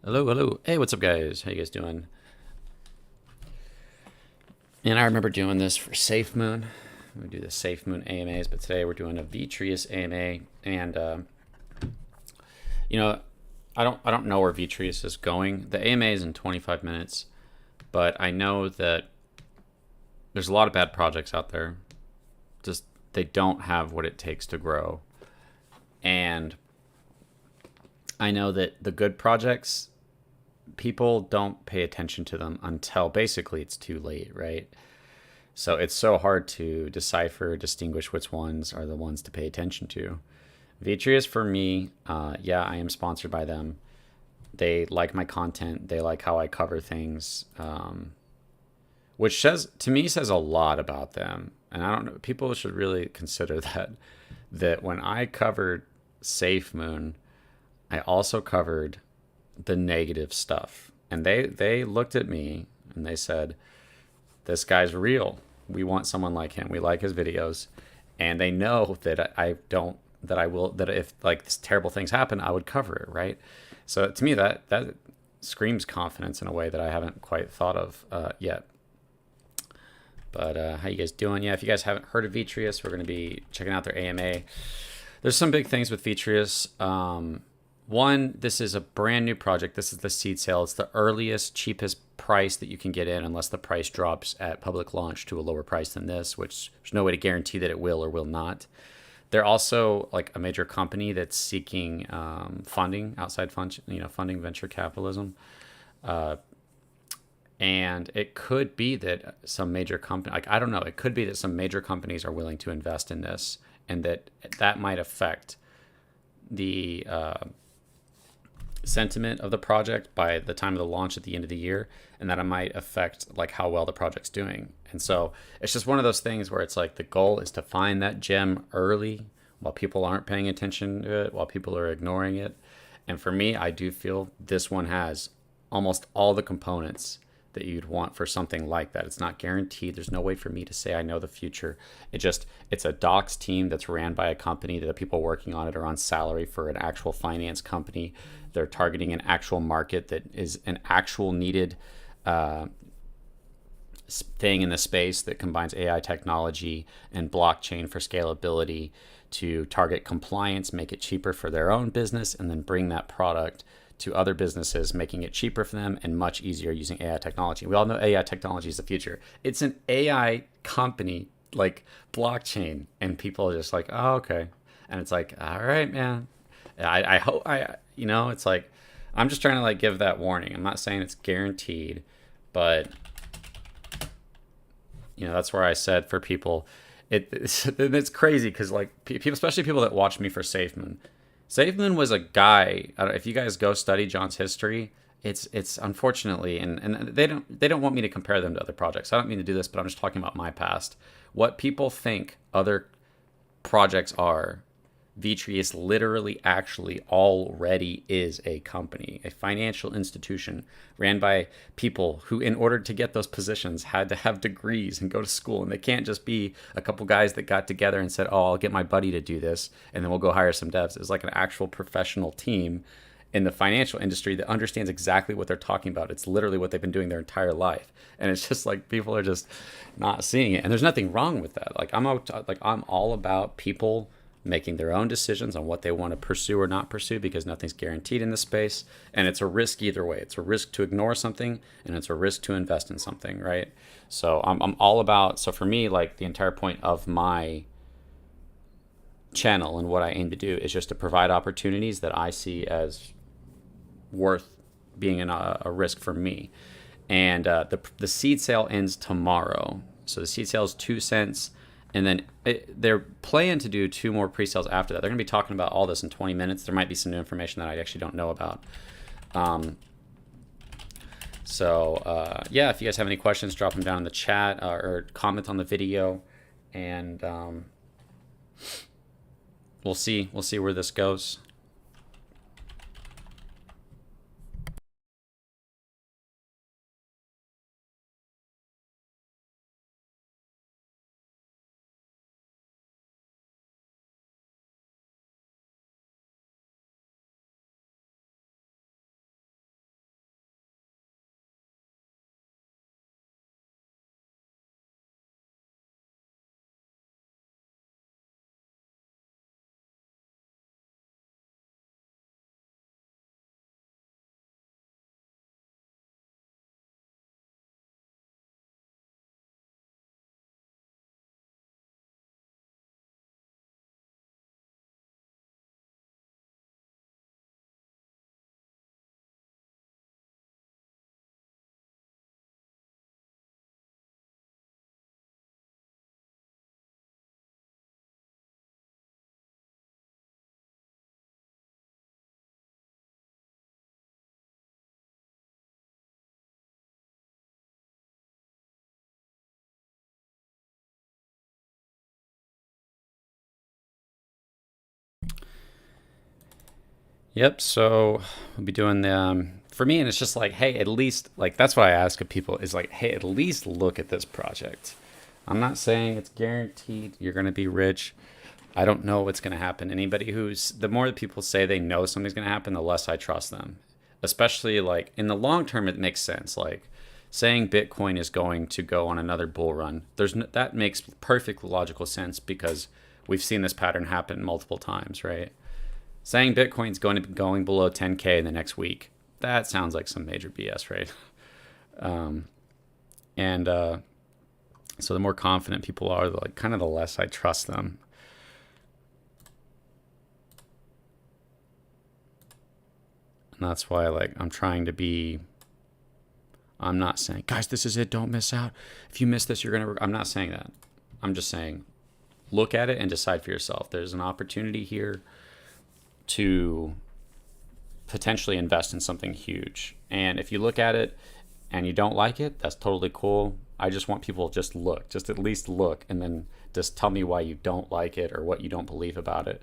Hello, hello. Hey, what's up, guys? How you guys doing? And I remember doing this for Safe Moon. We do the Safe Moon AMAs, but today we're doing a Vitreous AMA. And you know, I don't know where Vitreous is going. The AMA is in 25 minutes, but I know that there's a lot of bad projects out there. Just they don't have what it takes to grow. And I know that the good projects, people don't pay attention to them until basically it's too late, right? So it's so hard to decipher, distinguish which ones are the ones to pay attention to. Vitreous for me, yeah, I am sponsored by them. They like my content. They like how I cover things, which says to me says a lot about them. And I don't know. People should really consider that when I covered Safe Moon, I also covered the negative stuff, and they looked at me and they said, "This guy's real. We want someone like him. We like his videos," and they know that I don't that I will that if like this terrible things happen, I would cover it, right? So to me, that screams confidence in a way that I haven't quite thought of yet. But how you guys doing? Yeah, if you guys haven't heard of Vitreous, we're going to be checking out their AMA. There's some big things with Vitreous. One, this is a brand new project. This is the seed sale. It's the earliest, cheapest price that you can get in unless the price drops at public launch to a lower price than this, which there's no way to guarantee that it will or will not. They're also like a major company that's seeking funding, outside fund, funding venture capitalism. And it could be that some major company, like I don't know, it could be that some major companies are willing to invest in this, and that might affect the sentiment of the project by the time of the launch at the end of the year, and that it might affect like how well the project's doing. And so it's just one of those things where it's like the goal is to find that gem early while people aren't paying attention to it, while people are ignoring it. And for me, I do feel this one has almost all the components that you'd want for something like that. It's not guaranteed. There's no way for me to say I know the future. It's a docs team that's ran by a company. The people working on it are on salary for an actual finance company. They're targeting an actual market that is an actual needed thing in the space that combines AI technology and blockchain for scalability to target compliance, make it cheaper for their own business, and then bring that product to other businesses, making it cheaper for them and much easier using AI technology. We all know AI technology is the future. It's an AI company like blockchain, and people are just like, oh, okay. And it's like, all right, man. I hope it's like, I'm just trying to like give that warning. I'm not saying it's guaranteed, but that's where I said for people, it's crazy because like people, especially people that watch me for SafeMoon. SafeMoon was a guy. I don't, if you guys go study John's history, it's unfortunately, and they don't want me to compare them to other projects. I don't mean to do this, but I'm just talking about my past. What people think other projects are, Vitreous literally actually already is a company, a financial institution ran by people who, in order to get those positions, had to have degrees and go to school. And they can't just be a couple guys that got together and said, oh, I'll get my buddy to do this and then we'll go hire some devs. It's like an actual professional team in the financial industry that understands exactly what they're talking about. It's literally what they've been doing their entire life. And it's just like people are just not seeing it. And there's nothing wrong with that. I'm all about people making their own decisions on what they want to pursue or not pursue because nothing's guaranteed in this space, and it's a risk either way. It's a risk to ignore something and it's a risk to invest in something, right? So I'm all about, so for me, like the entire point of my channel and what I aim to do is just to provide opportunities that I see as worth being a risk for me. And the seed sale ends tomorrow, so the seed sale is 2 cents. And then they're planning to do two more pre-sales after that. They're going to be talking about all this in 20 minutes. There might be some new information that I actually don't know about. Yeah, if you guys have any questions, drop them down in the chat or comment on the video. And we'll see where this goes. Yep. So we'll be doing the for me, and it's just like, hey, at least like that's what I ask of people is like, hey, at least look at this project. I'm not saying it's guaranteed you're going to be rich. I don't know what's going to happen. Anybody who's the more that people say they know something's going to happen, the less I trust them. Especially like in the long term, it makes sense. Like saying Bitcoin is going to go on another bull run. That makes perfect logical sense because we've seen this pattern happen multiple times, right? Saying Bitcoin's going to be going below 10K in the next week. That sounds like some major BS, right? And so the more confident people are, like kind of the less I trust them. And that's why like I'm trying to be. I'm not saying, guys, this is it. Don't miss out. If you miss this, you're gonna. I'm not saying that. I'm just saying, look at it and decide for yourself. There's an opportunity here to potentially invest in something huge. And if you look at it and you don't like it, that's totally cool. I just want people to just look, just at least look, and then just tell me why you don't like it or what you don't believe about it.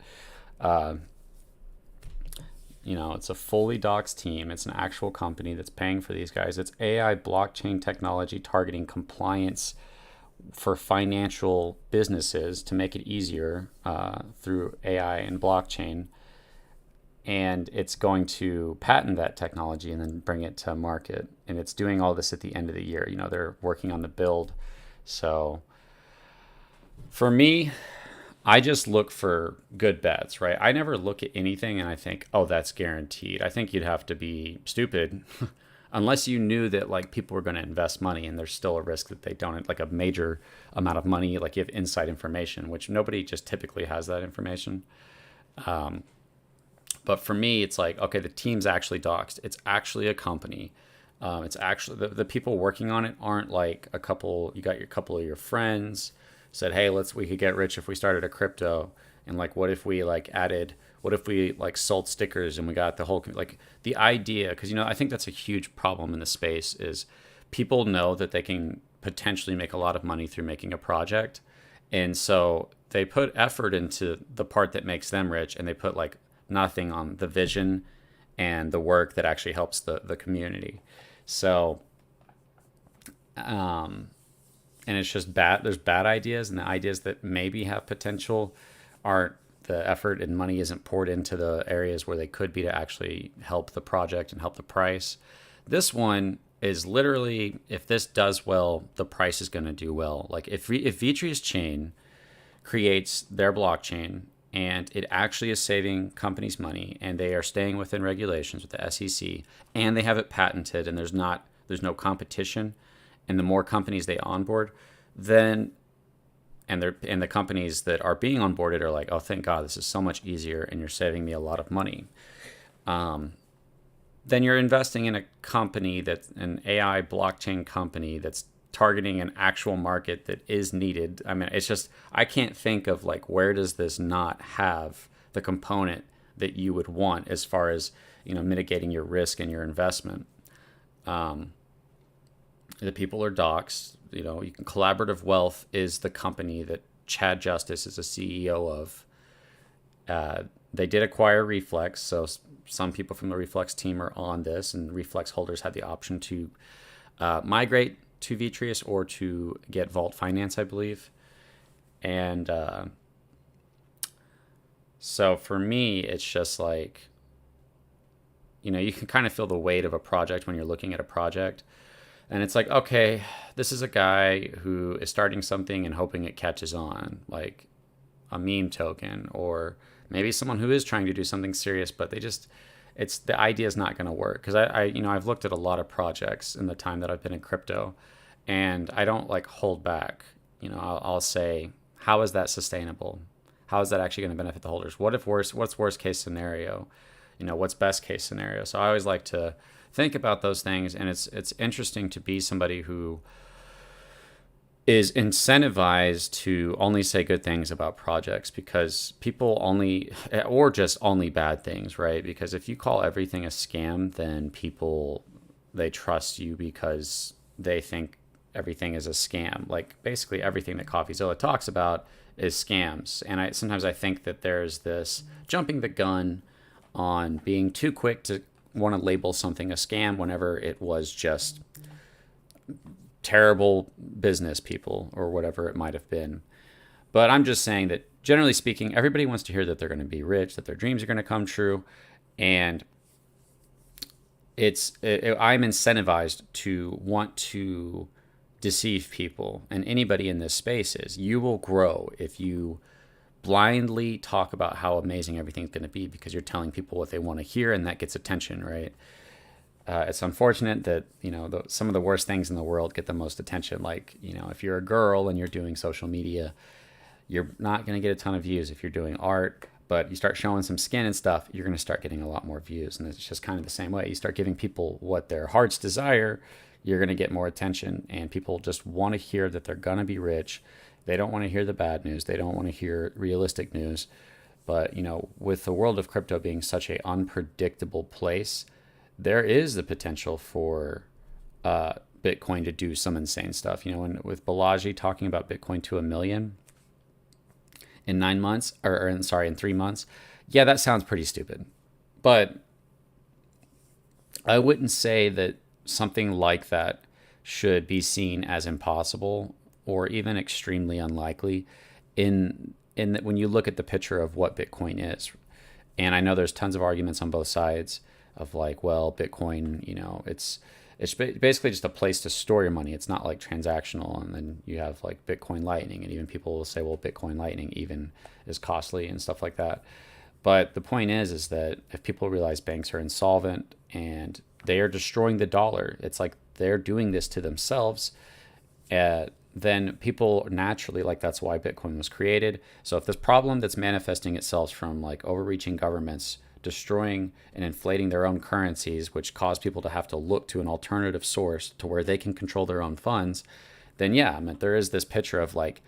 It's a fully doxed team. It's an actual company that's paying for these guys. It's AI blockchain technology targeting compliance for financial businesses to make it easier through AI and blockchain. And it's going to patent that technology and then bring it to market. And it's doing all this at the end of the year. They're working on the build. So for me, I just look for good bets, right? I never look at anything and I think, oh, that's guaranteed. I think you'd have to be stupid unless you knew that like people were going to invest money and there's still a risk that they don't, like a major amount of money, like you have inside information, which nobody just typically has that information. But for me, it's like, okay, the team's actually doxed. It's actually a company. It's actually the people working on it aren't like you got your couple of your friends said, hey, we could get rich if we started a crypto. And like, what if we sold stickers and we got the whole, like the idea, because, I think that's a huge problem in the space is people know that they can potentially make a lot of money through making a project. And so they put effort into the part that makes them rich and they put like nothing on the vision and the work that actually helps the community. So, and it's just bad. There's bad ideas, and the ideas that maybe have potential aren't, the effort and money isn't poured into the areas where they could be to actually help the project and help the price. This one is literally, if this does well, the price is going to do well. Like if Vitreous chain creates their blockchain and it actually is saving companies money and they are staying within regulations with the SEC and they have it patented and there's no competition, and the more companies they onboard, then and the companies that are being onboarded are like, oh, thank God, this is so much easier and you're saving me a lot of money. Then you're investing in a company that's an AI blockchain company that's targeting an actual market that is needed. I mean, it's just, I can't think of like, where does this not have the component that you would want as far as, mitigating your risk and your investment. The people are docs. Collaborative Wealth is the company that Chad Justice is a CEO of. They did acquire Reflex, so some people from the Reflex team are on this, and Reflex holders had the option to migrate to Vitreous or to get Vault Finance, I believe. And so for me, it's just like, you can kind of feel the weight of a project when you're looking at a project. And it's like, okay, this is a guy who is starting something and hoping it catches on, like a meme token, or maybe someone who is trying to do something serious, but the idea is not going to work. Because I've looked at a lot of projects in the time that I've been in crypto, and I don't like hold back. I'll say, how is that sustainable? How is that actually going to benefit the holders? What's worst case scenario? What's best case scenario? So I always like to think about those things, and it's interesting to be somebody who is incentivized to only say good things about projects, because people or just only bad things, right? Because if you call everything a scam, then they trust you because they think everything is a scam. Like basically everything that CoffeeZilla talks about is scams. And sometimes I think that there's this jumping the gun on being too quick to want to label something a scam whenever it was just terrible business people or whatever it might have been. But I'm just saying that generally speaking, everybody wants to hear that they're going to be rich, that their dreams are going to come true. And I'm incentivized to want to deceive people. And anybody in this space is. You will grow if you blindly talk about how amazing everything's going to be because you're telling people what they want to hear, and that gets attention, right? It's unfortunate that, some of the worst things in the world get the most attention. Like, if you're a girl and you're doing social media, you're not going to get a ton of views. If you're doing art, but you start showing some skin and stuff, you're going to start getting a lot more views. And it's just kind of the same way. You start giving people what their hearts desire, you're going to get more attention, and people just want to hear that they're going to be rich. They don't want to hear the bad news. They don't want to hear realistic news. But, with the world of crypto being such an unpredictable place, there is the potential for Bitcoin to do some insane stuff. And with Balaji talking about Bitcoin to 1 million in 9 months, in 3 months, yeah, that sounds pretty stupid. But I wouldn't say that something like that should be seen as impossible or even extremely unlikely in that when you look at the picture of what Bitcoin is. And I know there's tons of arguments on both sides of like, well, Bitcoin, it's basically just a place to store your money. It's not like transactional. And then you have like Bitcoin Lightning, and even people will say, well, Bitcoin Lightning even is costly and stuff like that. But the point is that if people realize banks are insolvent and they are destroying the dollar, it's like they're doing this to themselves, then people naturally, like, that's why Bitcoin was created. So if this problem that's manifesting itself from like overreaching governments destroying and inflating their own currencies, which cause people to have to look to an alternative source to where they can control their own funds, then yeah, there is this picture of like,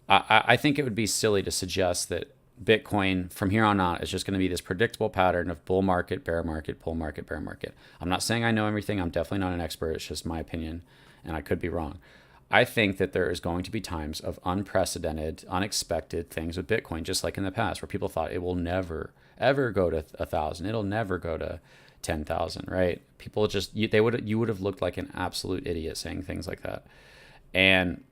I think it would be silly to suggest that Bitcoin from here on out is just going to be this predictable pattern of bull market, bear market, bull market, bear market. I'm not saying I know everything. I'm definitely not an expert. It's just my opinion, and I could be wrong. I think that there is going to be times of unprecedented, unexpected things with Bitcoin, just like in the past, where people thought it will never, ever go to 1,000. It'll never go to 10,000, right? People just, you would have looked like an absolute idiot saying things like that. And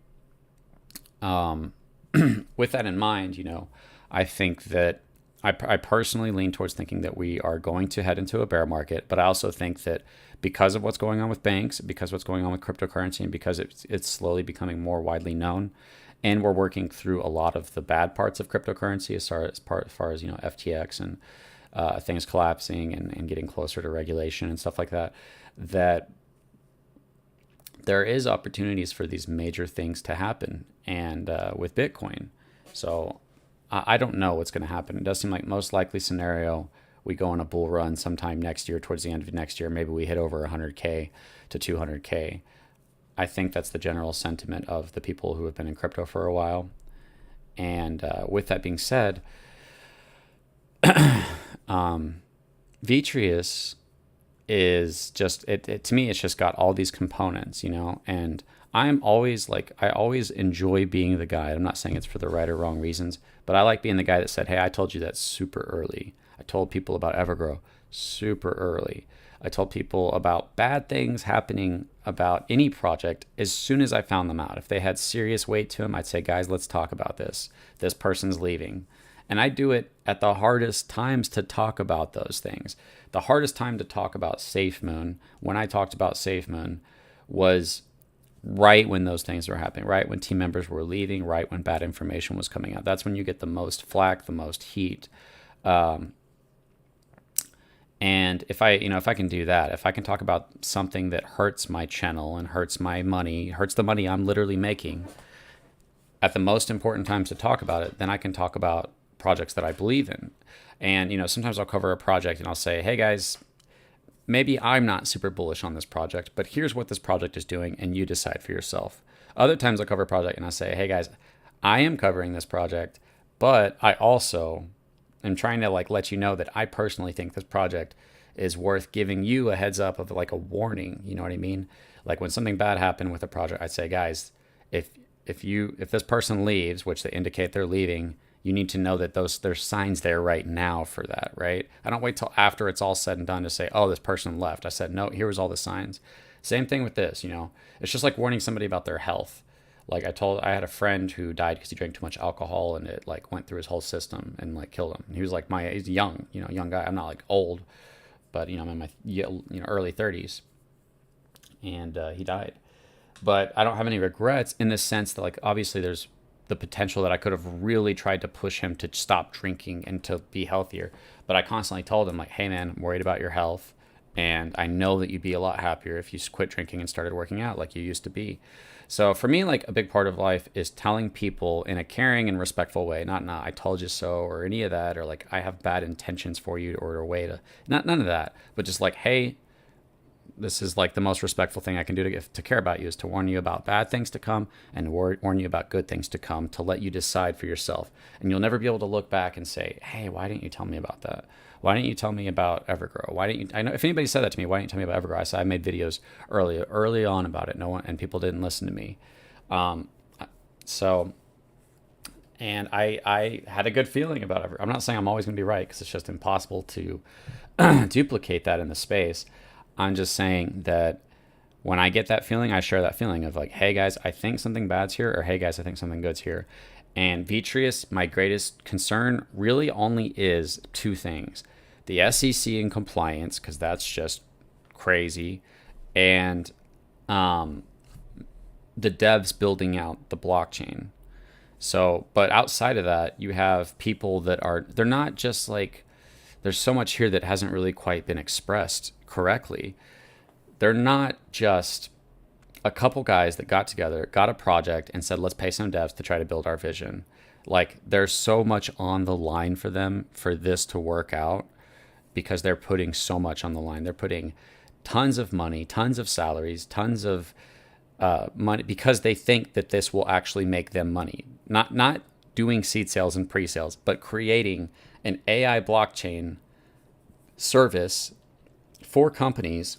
with that in mind, I think that I personally lean towards thinking that we are going to head into a bear market, but I also think that because of what's going on with banks, because of what's going on with cryptocurrency, and because it's slowly becoming more widely known, and we're working through a lot of the bad parts of cryptocurrency as far as FTX and things collapsing and getting closer to regulation and stuff like that, that there is opportunities for these major things to happen, and with Bitcoin. So I don't know what's going to happen. It does seem like most likely scenario, we go on a bull run sometime next year, towards the end of next year. Maybe we hit over 100K to 200K. I think that's the general sentiment of the people who have been in crypto for a while. And with that being said, Vitreous is just, to me, it's just got all these components, and I'm always like, I always enjoy being the guy. I'm not saying it's for the right or wrong reasons, but I like being the guy that said, hey, I told you that super early. I told people about Evergrow super early. I told people about bad things happening about any project as soon as I found them out. If they had serious weight to them, I'd say, guys, let's talk about this. This person's leaving. And I do it at the hardest times to talk about those things. The hardest time to talk about SafeMoon, when I talked about SafeMoon, was right when those things were happening, right when team members were leaving, right when bad information was coming out. That's when you get the most flack, the most heat. And if I can do that, if I can talk about something that hurts my channel and hurts my money, hurts the money I'm literally making at the most important times to talk about it, then I can talk about projects that I believe in. And, sometimes I'll cover a project and I'll say, hey guys, maybe I'm not super bullish on this project, but here's what this project is doing, and you decide for yourself. Other times I'll cover a project and I'll say, hey guys, I am covering this project, but I also am trying to let you know that I personally think this project is worth giving you a heads up of like a warning. You know what I mean? Like when something bad happened with a project, I'd say, guys, if this person leaves, which they indicate they're leaving, You need to know that there's signs there right now for that, right? I don't wait till after it's all said and done to say, oh, this person left. I said, no, here was all the signs. Same thing with this, it's just like warning somebody about their health. Like I had a friend who died because he drank too much alcohol, and it like went through his whole system and like killed him. And he was like he's young, young guy. I'm not like old, but I'm in my early 30s, and he died. But I don't have any regrets in the sense that, like, obviously there's the potential that I could have really tried to push him to stop drinking and to be healthier. But I constantly told him, like, hey man, I'm worried about your health, and I know that you'd be a lot happier if you quit drinking and started working out like you used to be. So for me, like, a big part of life is telling people in a caring and respectful way, not I told you so or any of that, or like I have bad intentions for you, or a way to, none of that, but just like, hey, this is like the most respectful thing I can do to care about you, is to warn you about bad things to come and warn you about good things to come, to let you decide for yourself. And you'll never be able to look back and say, hey, why didn't you tell me about that? Why didn't you tell me about Evergrow? Why didn't you? I know if anybody said that to me, why didn't you tell me about Evergrow? I said I made videos early on about it. No one, and people didn't listen to me. And I had a good feeling about Evergrow. I'm not saying I'm always going to be right, because it's just impossible to duplicate that in the space. I'm just saying that when I get that feeling, I share that feeling of like, hey guys, I think something bad's here, or hey guys, I think something good's here. And Vitreous, my greatest concern really only is two things: the SEC and compliance, because that's just crazy, and the devs building out the blockchain. So, but outside of that, you have people that they're not just like, there's so much here that hasn't really quite been expressed correctly. They're not just a couple guys that got together, got a project, and said, let's pay some devs to try to build our vision. Like, there's so much on the line for them for this to work out, because they're putting so much on the line. They're putting tons of money, tons of salaries, tons of money, because they think that this will actually make them money. Not doing seed sales and pre-sales, but creating an AI blockchain service for companies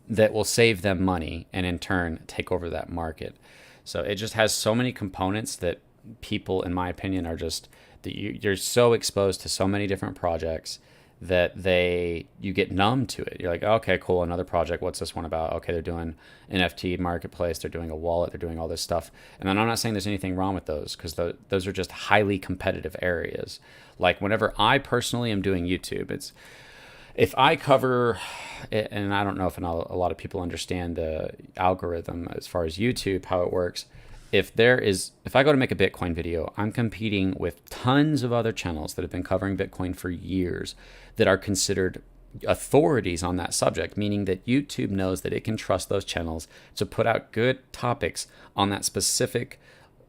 that will save them money and in turn take over that market. So it just has so many components that people, in my opinion, are just, that you're so exposed to so many different projects that you get numb to it. You're like, okay, cool, another project. What's this one about? Okay, they're doing NFT marketplace. They're doing a wallet. They're doing all this stuff. And then I'm not saying there's anything wrong with those, because those are just highly competitive areas. Like whenever I personally am doing YouTube, if I cover, and I don't know if a lot of people understand the algorithm as far as YouTube, how it works. If I go to make a Bitcoin video, I'm competing with tons of other channels that have been covering Bitcoin for years, that are considered authorities on that subject, meaning that YouTube knows that it can trust those channels to put out good topics on that specific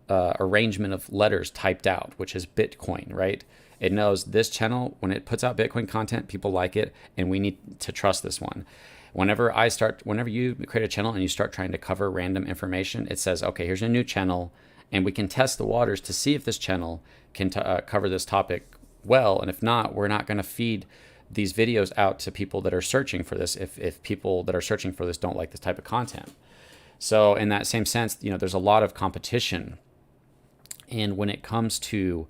arrangement of letters typed out, which is Bitcoin, right? It knows this channel, when it puts out Bitcoin content, people like it, and we need to trust this one. Whenever you create a channel and you start trying to cover random information, it says, okay, here's a new channel, and we can test the waters to see if this channel can cover this topic well. And if not, we're not going to feed these videos out to people that are searching for this if people that are searching for this don't like this type of content. So in that same sense, there's a lot of competition. And when it comes to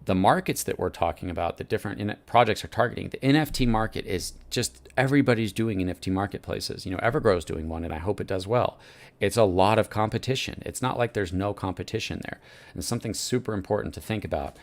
the markets that we're talking about, the different projects are targeting, the NFT market is just, everybody's doing NFT marketplaces. Evergrow's doing one, and I hope it does well. It's a lot of competition. It's not like there's no competition there. And something super important to think about.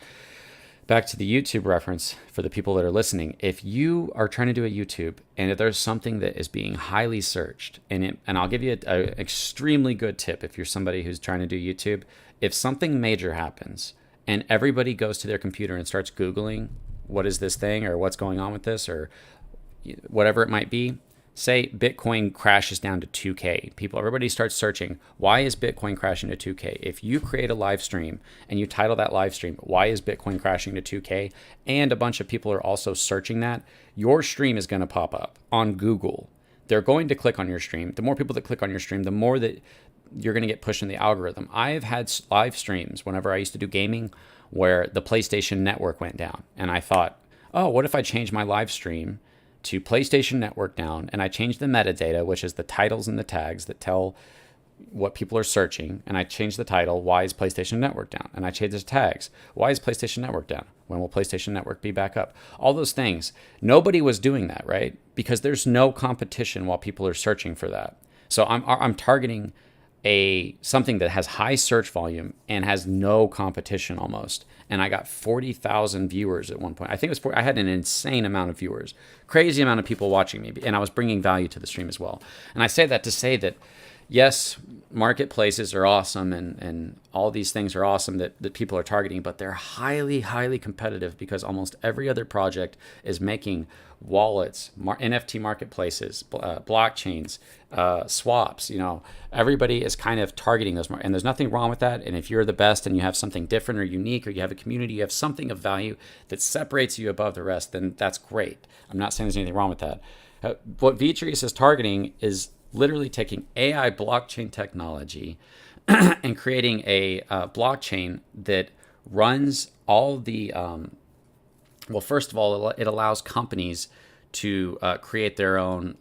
Back to the YouTube reference for the people that are listening. If you are trying to do a YouTube and if there's something that is being highly searched, and I'll give you an extremely good tip if you're somebody who's trying to do YouTube. If something major happens and everybody goes to their computer and starts Googling, what is this thing, or what's going on with this, or whatever it might be, say Bitcoin crashes down to 2K. Everybody starts searching, why is Bitcoin crashing to 2K? If you create a live stream and you title that live stream, why is Bitcoin crashing to 2K? And a bunch of people are also searching that, your stream is going to pop up on Google. They're going to click on your stream. The more people that click on your stream, the more that you're going to get pushed in the algorithm. I've had live streams whenever I used to do gaming where the PlayStation Network went down. And I thought, oh, what if I change my live stream to PlayStation Network down, and I change the metadata, which is the titles and the tags that tell what people are searching, and I changed the title, why is PlayStation Network down? And I changed the tags, why is PlayStation Network down? When will PlayStation Network be back up? All those things. Nobody was doing that, right? Because there's no competition while people are searching for that. So I'm targeting something that has high search volume and has no competition almost. And I got 40,000 viewers at one point. I think it was I had an insane amount of viewers, crazy amount of people watching me, and I was bringing value to the stream as well. And I say that to say that, yes, marketplaces are awesome and all these things are awesome that people are targeting, but they're highly, highly competitive because almost every other project is making wallets, NFT marketplaces, blockchains, swaps. Everybody is kind of targeting those, and there's nothing wrong with that. And if you're the best and you have something different or unique, or you have a community, you have something of value that separates you above the rest, then that's great. I'm not saying there's anything wrong with that. What Vitreus is targeting is literally taking AI blockchain technology and creating a blockchain that runs all the well, first of all, it allows companies to create their own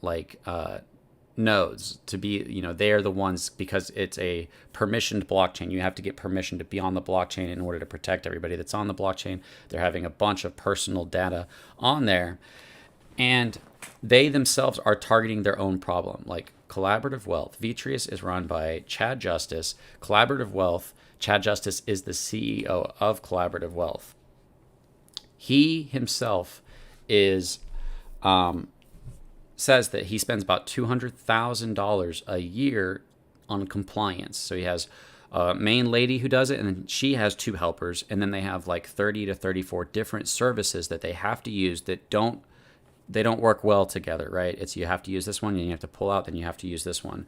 nodes to be, they're the ones, because it's a permissioned blockchain. You have to get permission to be on the blockchain in order to protect everybody that's on the blockchain. They're having a bunch of personal data on there, and they themselves are targeting their own problem. Like Collaborative Wealth, Vitreus is run by Chad Justice. Collaborative Wealth, Chad Justice is the CEO of Collaborative Wealth. He himself is says that he spends about $200,000 a year on compliance. So he has a main lady who does it, and then she has 2 helpers, and then they have like 30 to 34 different services that they have to use that don't work well together, right? It's you have to use this one, and you have to pull out, then you have to use this one.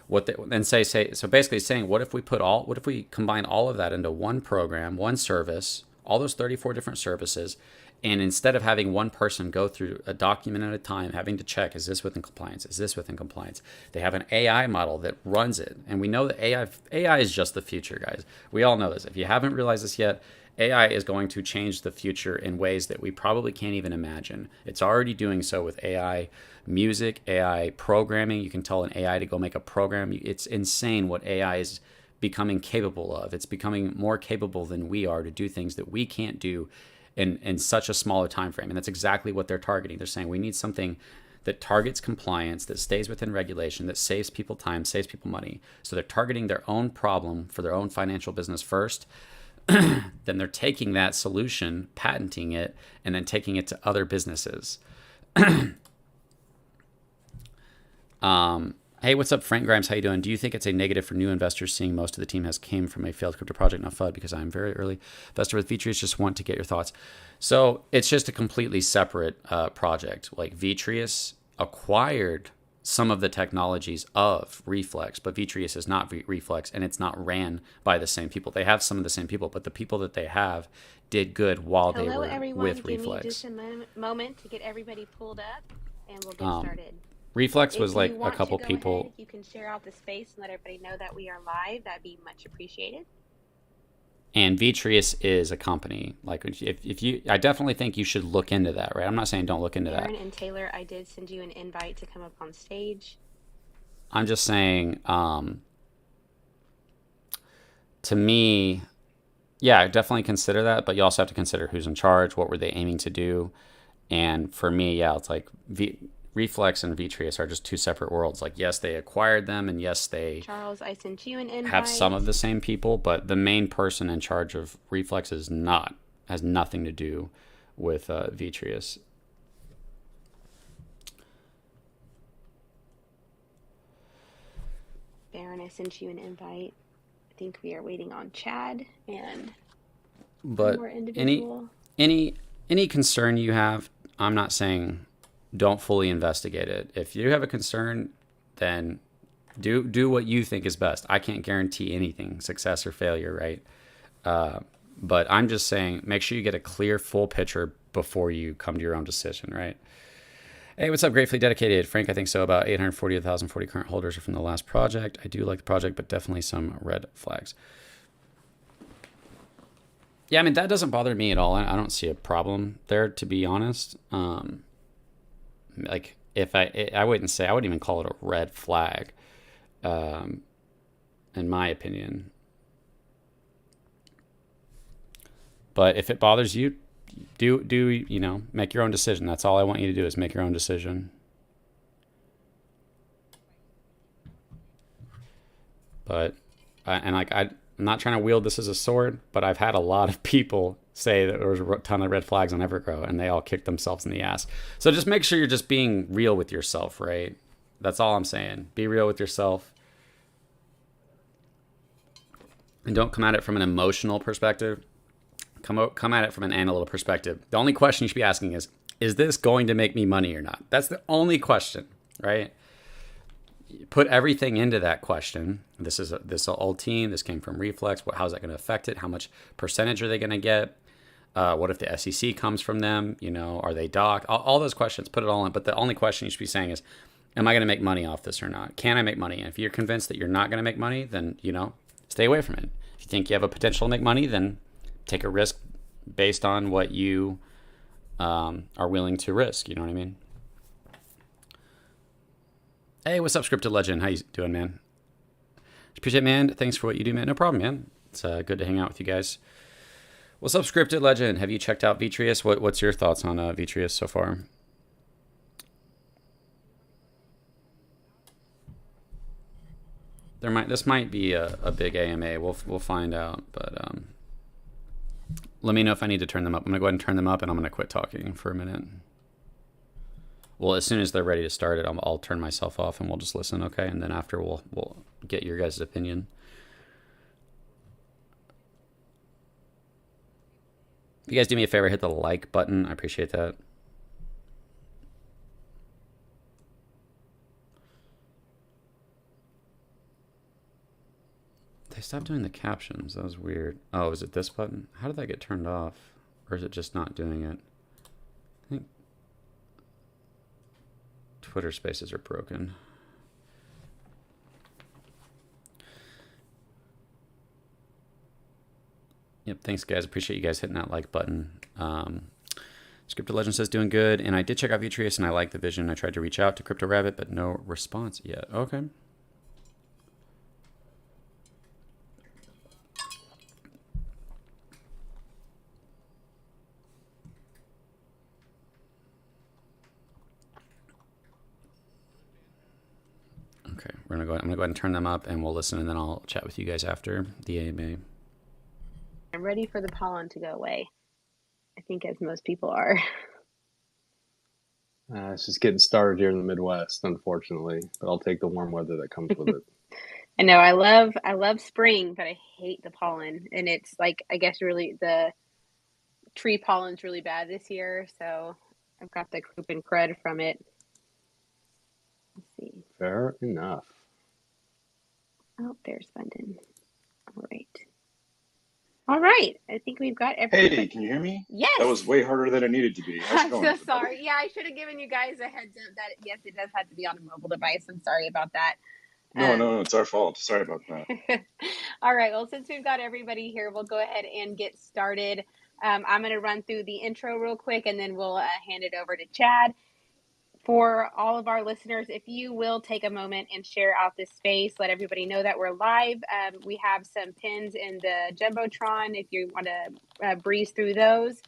So basically saying, what if we combine all of that into one program, one service, all those 34 different services, and instead of having one person go through a document at a time, having to check, is this within compliance? Is this within compliance? They have an AI model that runs it. And we know that AI is just the future, guys. We all know this. If you haven't realized this yet, AI is going to change the future in ways that we probably can't even imagine. It's already doing so with AI music, AI programming. You can tell an AI to go make a program. It's insane what AI is becoming capable of. It's becoming more capable than we are to do things that we can't do in such a smaller time frame. And that's exactly what they're targeting. They're saying we need something that targets compliance, that stays within regulation, that saves people time, saves people money. So they're targeting their own problem for their own financial business first. Then they're taking that solution, patenting it, and then taking it to other businesses. Hey, what's up, Frank Grimes? How you doing? Do you think it's a negative for new investors seeing most of the team has came from a failed crypto project, not FUD? Because I'm very early investor with Vitreous. Just want to get your thoughts. So it's just a completely separate project. Like Vitreous acquired some of the technologies of Reflex, but Vitreous is not Reflex, and it's not ran by the same people. They have some of the same people, but the people that they have did good while they were everyone. with Give Reflex. Me just a moment to get everybody pulled up, and we'll get started. Reflex was like a couple people. Ahead, if you can share out the space and let everybody know that we are live, that'd be much appreciated. And Vitreous is a company. Like if you, I definitely think you should look into that, right? I'm not saying don't look into Aaron that. And Taylor, I did send you an invite to come up on stage. I'm just saying, to me, yeah, definitely consider that, but you also have to consider who's in charge, what were they aiming to do, and for me, yeah, it's like Reflex and Vitreous are just 2 separate worlds. Like, yes, they acquired them, and yes, they Charles, I sent you an invite. Have some of the same people, but the main person in charge of Reflex has nothing to do with Vitreous. Baron, I sent you an invite. I think we are waiting on Chad and but more individual. Any concern you have, I'm not saying don't fully investigate it. If you have a concern, then do what you think is best. I can't guarantee anything, success or failure, right? But I'm just saying, make sure you get a clear, full picture before you come to your own decision, right? Hey, what's up, Gratefully Dedicated? Frank, I think so. About 840 of 1,040 current holders are from the last project. I do like the project, but definitely some red flags. Yeah, I mean, that doesn't bother me at all. I don't see a problem there, to be honest. Like, if I wouldn't even call it a red flag. in my opinion. But if it bothers you, make your own decision. That's all I want you to do is make your own decision. But I'm not trying to wield this as a sword, but I've had a lot of people say that there was a ton of red flags on Evergrow, and they all kicked themselves in the ass. So just make sure you're just being real with yourself, right? That's all I'm saying. Be real with yourself. And don't come at it from an emotional perspective. Come at it from an analytical perspective. The only question you should be asking is this going to make me money or not? That's the only question, right? Put everything into that question. This is this old team. This came from Reflex. How's that going to affect it? How much percentage are they going to get? What if the SEC comes from them? Are they docked? All those questions. Put it all in. But the only question you should be saying is, am I going to make money off this or not? Can I make money? And if you're convinced that you're not going to make money, then stay away from it. If you think you have a potential to make money, then take a risk based on what you are willing to risk. You know what I mean? Hey, what's up, Scripted Legend? How you doing, man? Appreciate it, man. Thanks for what you do, man. No problem, man. It's good to hang out with you guys. What's up, Scripted Legend? Have you checked out Vitreous? What's your thoughts on Vitreous so far? This might be a big AMA. We'll find out, but let me know if I need to turn them up. I'm gonna go ahead and turn them up, and I'm gonna quit talking for a minute. Well, as soon as they're ready to start it, I'll turn myself off and we'll just listen, okay? And then after we'll get your guys' opinion. If you guys do me a favor, hit the like button. I appreciate that. They stopped doing the captions. That was weird. Oh, is it this button? How did that get turned off? Or is it just not doing it? I think Twitter spaces are broken. Yep, thanks guys. Appreciate you guys hitting that like button. Scripted Legend says doing good, and I did check out Vitreous and I like the vision. I tried to reach out to Crypto Rabbit, but no response yet. Okay. Okay, I'm gonna go ahead and turn them up, and we'll listen, and then I'll chat with you guys after the AMA. I'm ready for the pollen to go away. I think as most people are. It's just getting started here in the Midwest, unfortunately, but I'll take the warm weather that comes with it. I know I love spring, but I hate the pollen, and it's like I guess really the tree pollen's really bad this year, so I've got the croup and crud from it. Let's see. Fair enough. Oh, there's Fundin. All right. I think we've got everything. Hey, can you hear me? Yes. That was way harder than it needed to be. I'm so sorry. Yeah, I should have given you guys a heads up that yes, it does have to be on a mobile device. I'm sorry about that. No, it's our fault. Sorry about that. All right. Well, since we've got everybody here, we'll go ahead and get started. I'm going to run through the intro real quick, and then we'll hand it over to Chad. For all of our listeners, if you will take a moment and share out this space, let everybody know that we're live. We have some pins in the Jumbotron if you want to breeze through those.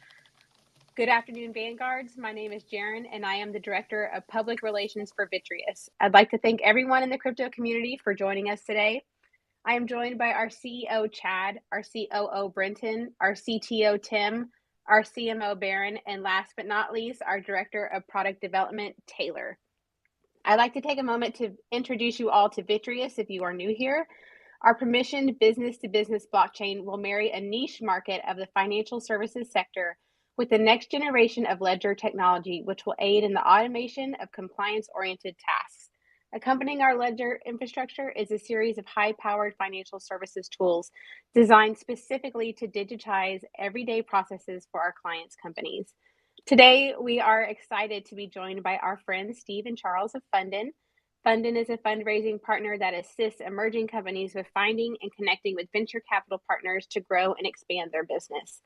Good afternoon, Vanguards. My name is Jaren, and I am the Director of Public Relations for Vitreous. I'd like to thank everyone in the crypto community for joining us today. I am joined by our CEO, Chad, our COO, Brenton, our CTO, Tim, our CMO, Baron, and last but not least, our Director of Product Development, Taylor. I'd like to take a moment to introduce you all to Vitreous if you are new here. Our permissioned business-to-business blockchain will marry a niche market of the financial services sector with the next generation of ledger technology, which will aid in the automation of compliance-oriented tasks. Accompanying our ledger infrastructure is a series of high-powered financial services tools designed specifically to digitize everyday processes for our clients' companies. Today, we are excited to be joined by our friends Steve and Charles of Fundin. Fundin is a fundraising partner that assists emerging companies with finding and connecting with venture capital partners to grow and expand their business.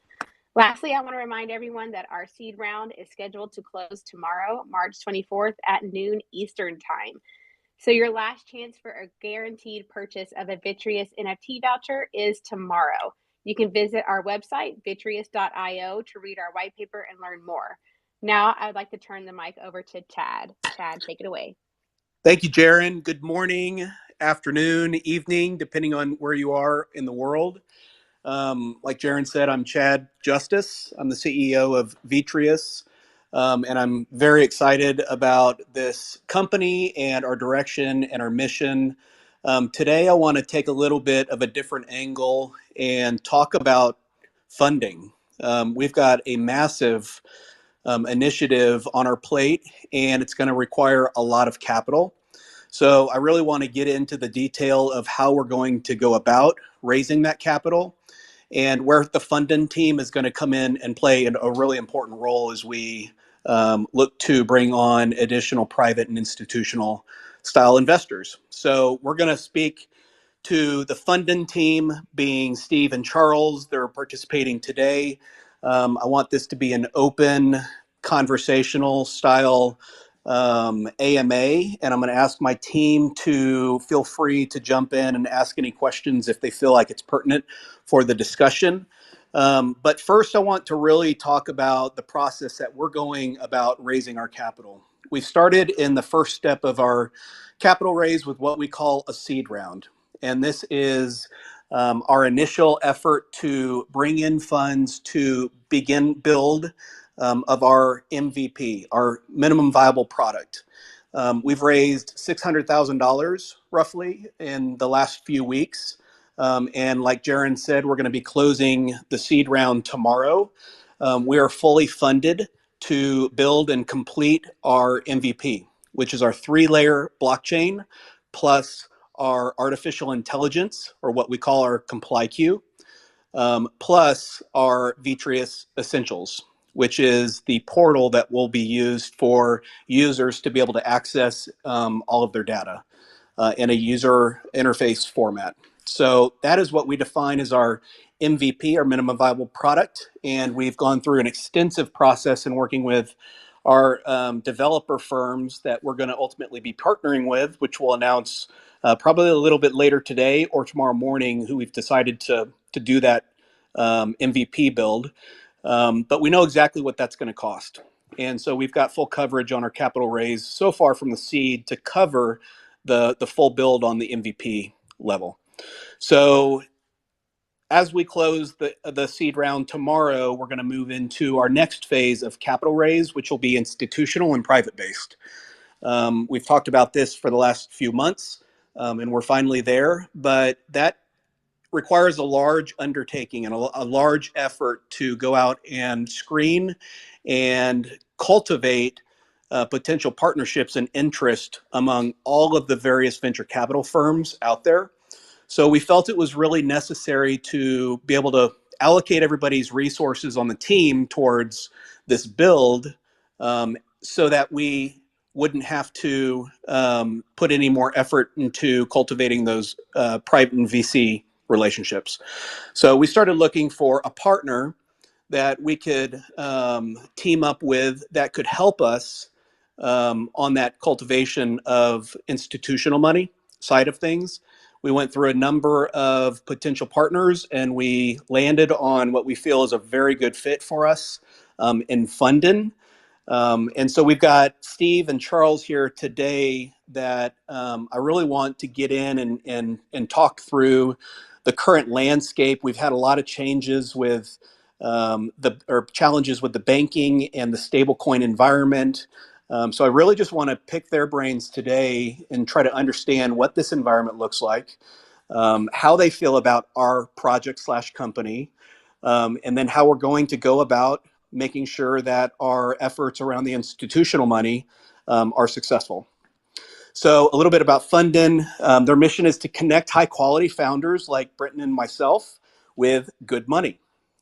Lastly, I want to remind everyone that our seed round is scheduled to close tomorrow, March 24th at noon Eastern Time. So your last chance for a guaranteed purchase of a Vitreous NFT voucher is tomorrow. You can visit our website, vitreous.io, to read our white paper and learn more. Now I'd like to turn the mic over to Chad. Chad, take it away. Thank you, Jaren. Good morning, afternoon, evening, depending on where you are in the world. Like Jaren said, I'm Chad Justice. I'm the CEO of Vitreus, and I'm very excited about this company and our direction and our mission. Today, I want to take a little bit of a different angle and talk about funding. We've got a massive initiative on our plate, and it's going to require a lot of capital. So I really want to get into the detail of how we're going to go about raising that capital and where the funding team is going to come in and play a really important role as we look to bring on additional private and institutional style investors. So we're going to speak to the funding team, being Steve and Charles. They're participating today. I want this to be an open, conversational style AMA, and I'm going to ask my team to feel free to jump in and ask any questions if they feel like it's pertinent for the discussion. But first, I want to really talk about the process that we're going about raising our capital. We started in the first step of our capital raise with what we call a seed round. And this is our initial effort to bring in funds to begin build of our MVP, our minimum viable product. We've raised $600,000 roughly in the last few weeks. And like Jaren said, we're going to be closing the seed round tomorrow. We are fully funded to build and complete our MVP, which is our 3-layer blockchain plus our artificial intelligence, or what we call our comply queue, plus our Vitreous Essentials, which is the portal that will be used for users to be able to access all of their data in a user interface format. So that is what we define as our MVP, our minimum viable product. And we've gone through an extensive process in working with our developer firms that we're going to ultimately be partnering with, which we'll announce probably a little bit later today or tomorrow morning, who we've decided to do that MVP build. But we know exactly what that's going to cost. And so we've got full coverage on our capital raise so far from the seed to cover the full build on the MVP level. So as we close the seed round tomorrow, we're going to move into our next phase of capital raise, which will be institutional and private based. We've talked about this for the last few months, and we're finally there, but that requires a large undertaking and a large effort to go out and screen and cultivate potential partnerships and interest among all of the various venture capital firms out there. So we felt it was really necessary to be able to allocate everybody's resources on the team towards this build, so that we wouldn't have to put any more effort into cultivating those private and VC relationships. So we started looking for a partner that we could team up with that could help us on that cultivation of institutional money side of things. We went through a number of potential partners, and we landed on what we feel is a very good fit for us in funding. And so we've got Steve and Charles here today that I really want to get in and talk through the current landscape. We've had a lot of changes with challenges with the banking and the stablecoin environment. So I really just want to pick their brains today and try to understand what this environment looks like, how they feel about our project / company, and then how we're going to go about making sure that our efforts around the institutional money are successful. So a little bit about funding. Their mission is to connect high quality founders like Britton and myself with good money.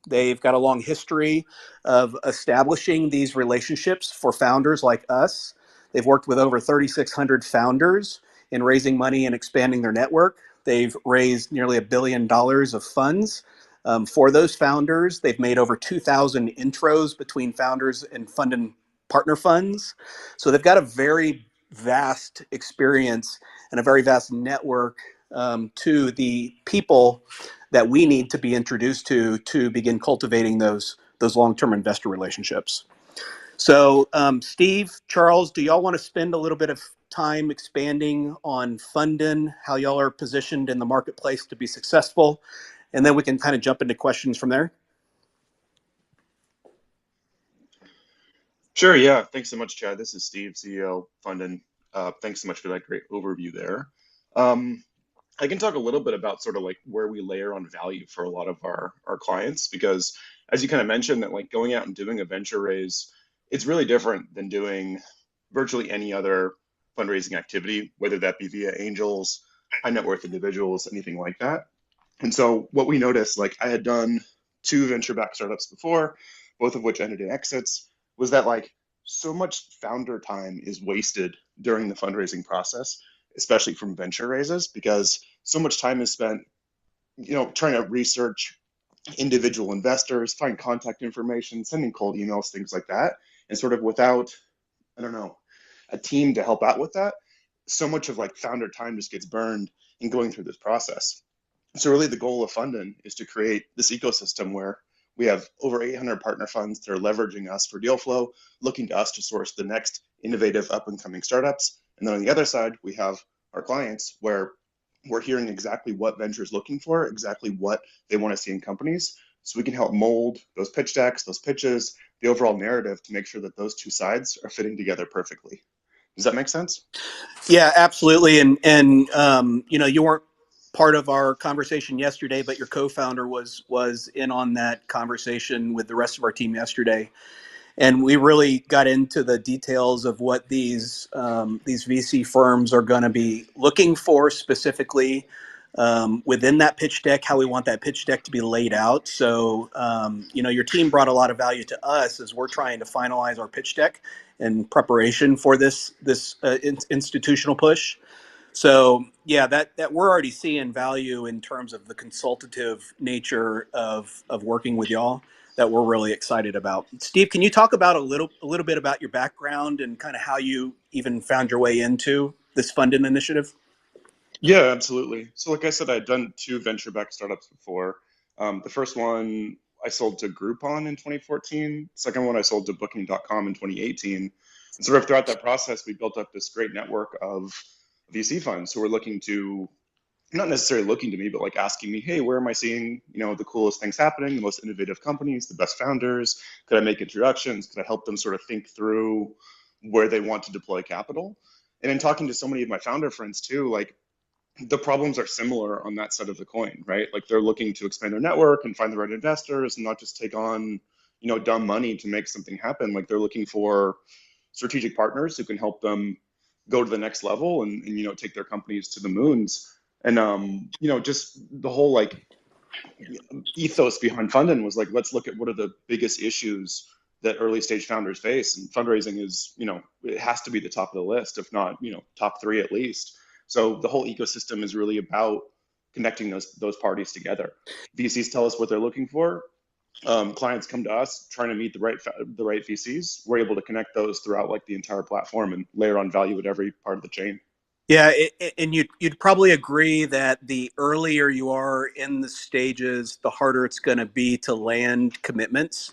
They've got a long history of establishing these relationships for founders like us. They've worked with over 3,600 founders in raising money and expanding their network. They've raised nearly $1 billion of funds for those founders. They've made over 2,000 intros between founders and funding partner funds. So they've got a very vast experience and a very vast network to the people that we need to be introduced to begin cultivating those long-term investor relationships. So Steve, Charles, do y'all want to spend a little bit of time expanding on funding, how y'all are positioned in the marketplace to be successful? And then we can kind of jump into questions from there. Sure, yeah. Thanks so much, Chad. This is Steve, CEO, Fundin. Thanks so much for that great overview there. I can talk a little bit about sort of like where we layer on value for a lot of our clients, because as you kind of mentioned, that like going out and doing a venture raise, it's really different than doing virtually any other fundraising activity, whether that be via angels, high net worth individuals, anything like that. And so what we noticed, like I had done 2 venture-backed startups before, both of which ended in exits, was that like so much founder time is wasted during the fundraising process, especially from venture raises, because so much time is spent, trying to research individual investors, find contact information, sending cold emails, things like that. And sort of without, I don't know, a team to help out with that, so much of like founder time just gets burned in going through this process. So really the goal of Fundin is to create this ecosystem where we have over 800 partner funds that are leveraging us for deal flow, looking to us to source the next innovative up and coming startups. And then on the other side, we have our clients where we're hearing exactly what venture is looking for, exactly what they want to see in companies. So we can help mold those pitch decks, those pitches, the overall narrative to make sure that those two sides are fitting together perfectly. Does that make sense? Yeah, absolutely. And you weren't part of our conversation yesterday, but your co-founder was in on that conversation with the rest of our team yesterday. And we really got into the details of what these VC firms are going to be looking for specifically within that pitch deck, how we want that pitch deck to be laid out. So, your team brought a lot of value to us as we're trying to finalize our pitch deck in preparation for this institutional push. So yeah, that we're already seeing value in terms of the consultative nature of working with y'all that we're really excited about. Steve, can you talk about a little bit about your background and kind of how you even found your way into this funding initiative? Yeah, absolutely. So like I said, I'd done 2 venture-backed startups before. The first one I sold to Groupon in 2014. Second one I sold to Booking.com in 2018. And sort of throughout that process, we built up this great network of VC funds who were looking to, not necessarily looking to me, but like asking me, hey, where am I seeing, the coolest things happening, the most innovative companies, the best founders? Could I make introductions? Could I help them sort of think through where they want to deploy capital? And in talking to so many of my founder friends too, like the problems are similar on that side of the coin, right? Like they're looking to expand their network and find the right investors and not just take on, dumb money to make something happen. Like they're looking for strategic partners who can help them go to the next level and take their companies to the moons. And just the whole like ethos behind Fundin was like, let's look at what are the biggest issues that early stage founders face, and fundraising is, it has to be the top of the list, if not, top 3 at least. So the whole ecosystem is really about connecting those parties together. VCs tell us what they're looking for. Clients come to us trying to meet the right VCs. We're able to connect those throughout like the entire platform and layer on value at every part of the chain. Yeah, and you'd probably agree that the earlier you are in the stages, the harder it's going to be to land commitments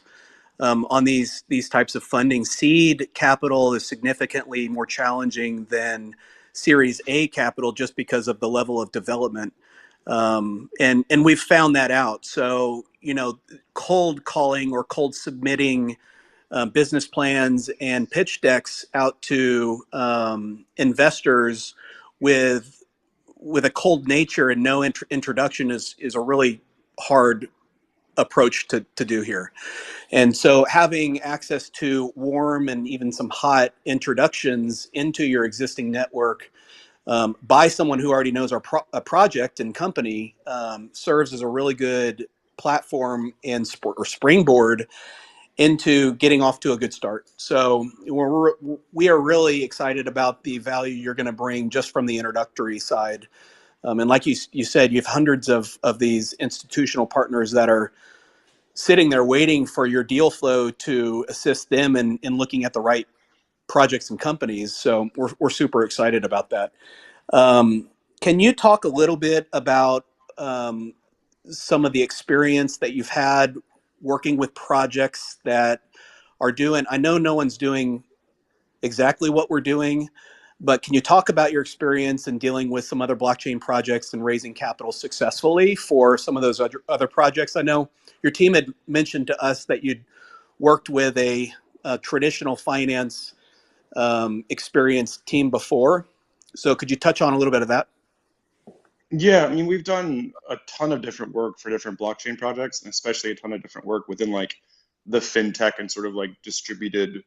on these types of funding. Seed capital is significantly more challenging than Series A capital just because of the level of development, and we've found that out. So cold calling or cold submitting business plans and pitch decks out to investors with a cold nature and no introduction is a really hard approach to do here. And so having access to warm and even some hot introductions into your existing network by someone who already knows a project and company serves as a really good platform and springboard into getting off to a good start. So we are really excited about the value you're going to bring just from the introductory side. And like you said, you have hundreds of these institutional partners that are sitting there waiting for your deal flow to assist them in looking at the right projects and companies. So we're super excited about that. Can you talk a little bit about some of the experience that you've had working with projects that are doing, I know no one's doing exactly what we're doing, but can you talk about your experience in dealing with some other blockchain projects and raising capital successfully for some of those other projects? I know your team had mentioned to us that you'd worked with a traditional finance experienced team before. So could you touch on a little bit of that? Yeah, I mean, we've done a ton of different work for different blockchain projects, and especially a ton of different work within like the fintech and sort of like distributed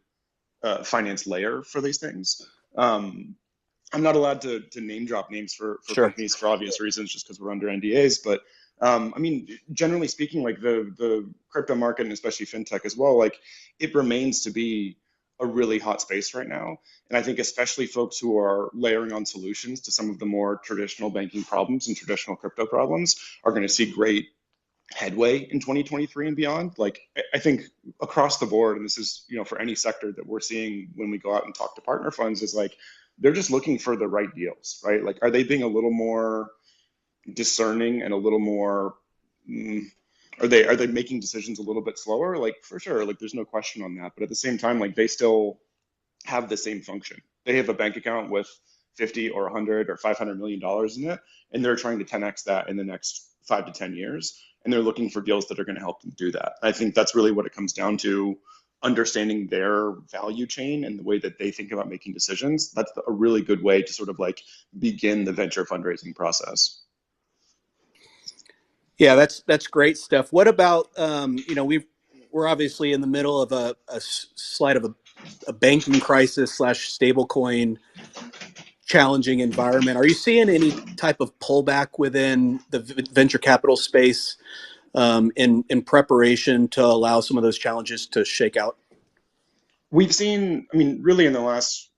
finance layer for these things. I'm not allowed to name drop names for Sure. companies for obvious reasons, just because we're under NDAs. But I mean, generally speaking, like the crypto market and especially fintech as well, like it remains to be a really hot space right now. And I think especially folks who are layering on solutions to some of the more traditional banking problems and traditional crypto problems are going to see great headway in 2023 and beyond. Like I think across the board, and this is, you know, for any sector that we're seeing when we go out and talk to partner funds, is like they're just looking for the right deals, right? Like, are they being a little more discerning and a little more are they making decisions a little bit slower? Like for sure, like there's no question on that. But at the same time, like they still have the same function. They have a bank account with 50 or 100 or 500 million dollars in it, and they're trying to 10x that in the next 5 to 10 years, and they're looking for deals that are going to help them do that. I think that's really what it comes down to, understanding their value chain and the way that they think about making decisions. That's a really good way to sort of like begin the venture fundraising process. Yeah, that's great stuff. What about you know, we're obviously in the middle of a slide of a banking crisis / stablecoin challenging environment. Are you seeing any type of pullback within the venture capital space in preparation to allow some of those challenges to shake out? We've seen, I mean, really in the last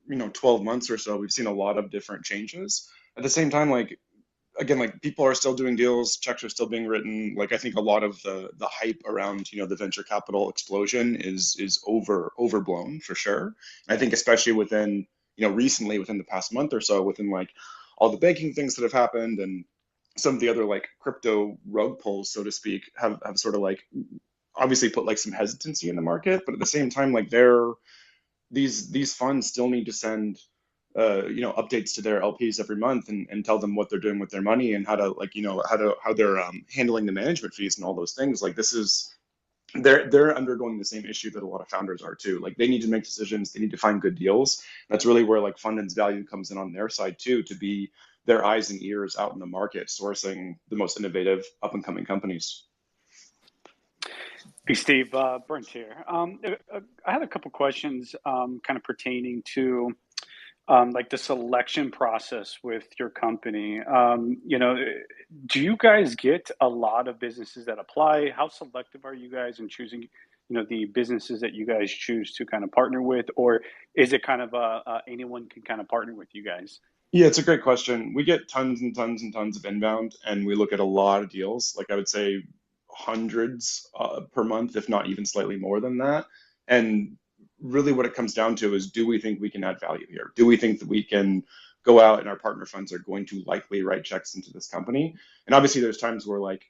12 months or so, we've seen a lot of different changes. At the same time, like again, like people are still doing deals, checks are still being written. Like I think a lot of the hype around the venture capital explosion is overblown for sure. And I think especially within recently within the past month or so, within like all the banking things that have happened and some of the other like crypto rug pulls, so to speak, have sort of like obviously put like some hesitancy in the market. But at the same time, like these funds still need to send updates to their LPs every month and tell them what they're doing with their money and how to like how they're handling the management fees and all those things. Like this is they're undergoing the same issue that a lot of founders are too. Like they need to make decisions, they need to find good deals. That's really where like Fundin's value comes in on their side too, to be their eyes and ears out in the market, sourcing the most innovative up and coming companies. Hey, Steve, Brent here. I had a couple questions kind of pertaining to like the selection process with your company. Do you guys get a lot of businesses that apply? How selective are you guys in choosing, the businesses that you guys choose to kind of partner with? Or is it kind of anyone can kind of partner with you guys? Yeah, it's a great question. We get tons and tons and tons of inbound, and we look at a lot of deals. Like I would say hundreds per month, if not even slightly more than that. And really what it comes down to is, do we think we can add value here? Do we think that we can go out and our partner funds are going to likely write checks into this company? And obviously there's times where like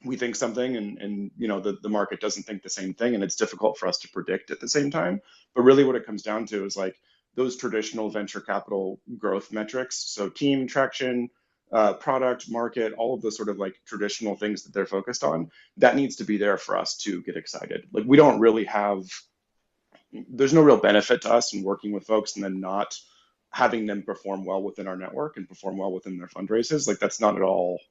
we think something and the market doesn't think the same thing, and it's difficult for us to predict at the same time. But really what it comes down to is like those traditional venture capital growth metrics. So team traction, product, market, all of those sort of like traditional things that they're focused on, that needs to be there for us to get excited. Like we don't really there's no real benefit to us in working with folks and then not having them perform well within our network and perform well within their fundraisers. Like that's not at all,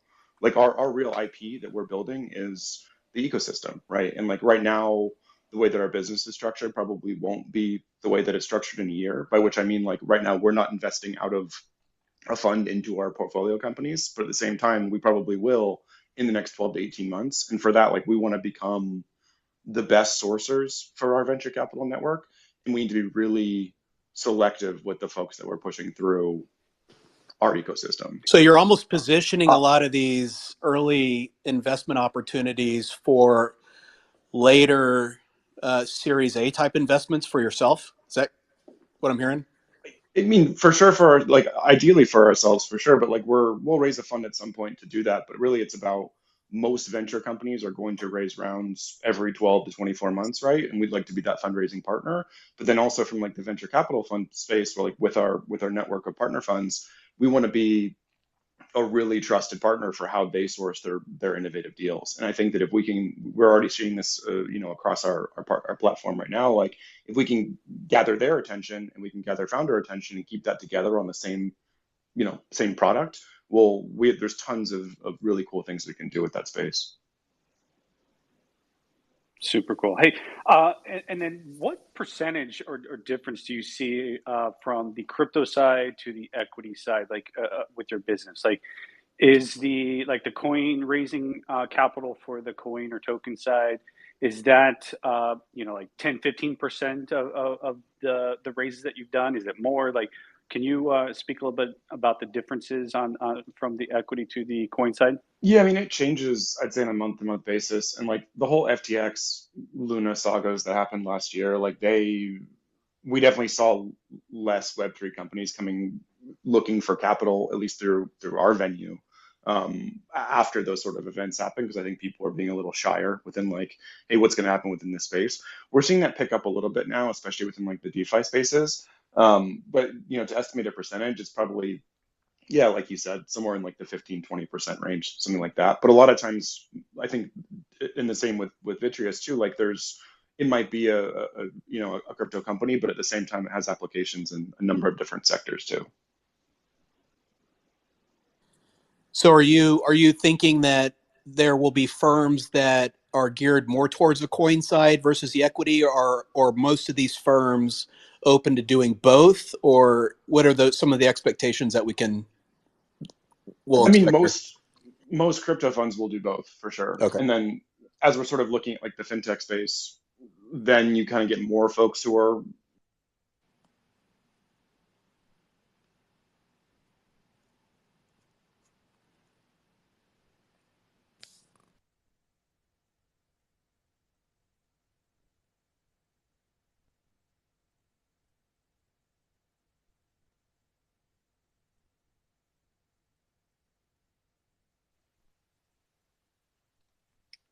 like our real IP that we're building is the ecosystem, right? And like right now, the way that our business is structured probably won't be the way that it's structured in a year, by which I mean like right now we're not investing out of a fund into our portfolio companies, but at the same time, we probably will in the next 12 to 18 months. And for that, like we want to become the best sourcers for our venture capital network. And we need to be really selective with the folks that we're pushing through our ecosystem. So you're almost positioning a lot of these early investment opportunities for later Series A type investments for yourself. Is that what I'm hearing? I mean, for sure, ideally for ourselves, for sure, but like we'll raise a fund at some point to do that. But really, it's about most venture companies are going to raise rounds every 12 to 24 months, right? And we'd like to be that fundraising partner. But then also from like the venture capital fund space, where like with our network of partner funds, we want to be a really trusted partner for how they source their innovative deals. And I think that if we can, we're already seeing this, across our platform right now. Like if we can gather their attention and we can gather founder attention and keep that together on the same product, there's tons of really cool things we can do with that space. Super cool. Hey, and then what percentage or difference do you see from the crypto side to the equity side, like with your business? Like, is the coin raising capital for the coin or token side, is that like 10-15% of the raises that you've done? Is it more? Like, can you speak a little bit about the differences on from the equity to the coin side? Yeah, I mean, it changes, I'd say, on a month-to-month basis. And like the whole FTX Luna sagas that happened last year, like we definitely saw less Web3 companies coming looking for capital, at least through our venue, after those sort of events happened, because I think people are being a little shyer within like, hey, what's going to happen within this space? We're seeing that pick up a little bit now, especially within like the DeFi spaces. But to estimate a percentage, it's probably, yeah, like you said, somewhere in like the 15-20% range, something like that. But a lot of times, I think, in the same with Vitreous too, like it might be a crypto company, but at the same time, it has applications in a number of different sectors too. So are you thinking that there will be firms that are geared more towards the coin side versus the equity, or most of these firms open to doing both, or what are some of the expectations that we'll I mean, expect here? most crypto funds will do both for sure. Okay. And then as we're sort of looking at like the fintech space, then you kind of get more folks who are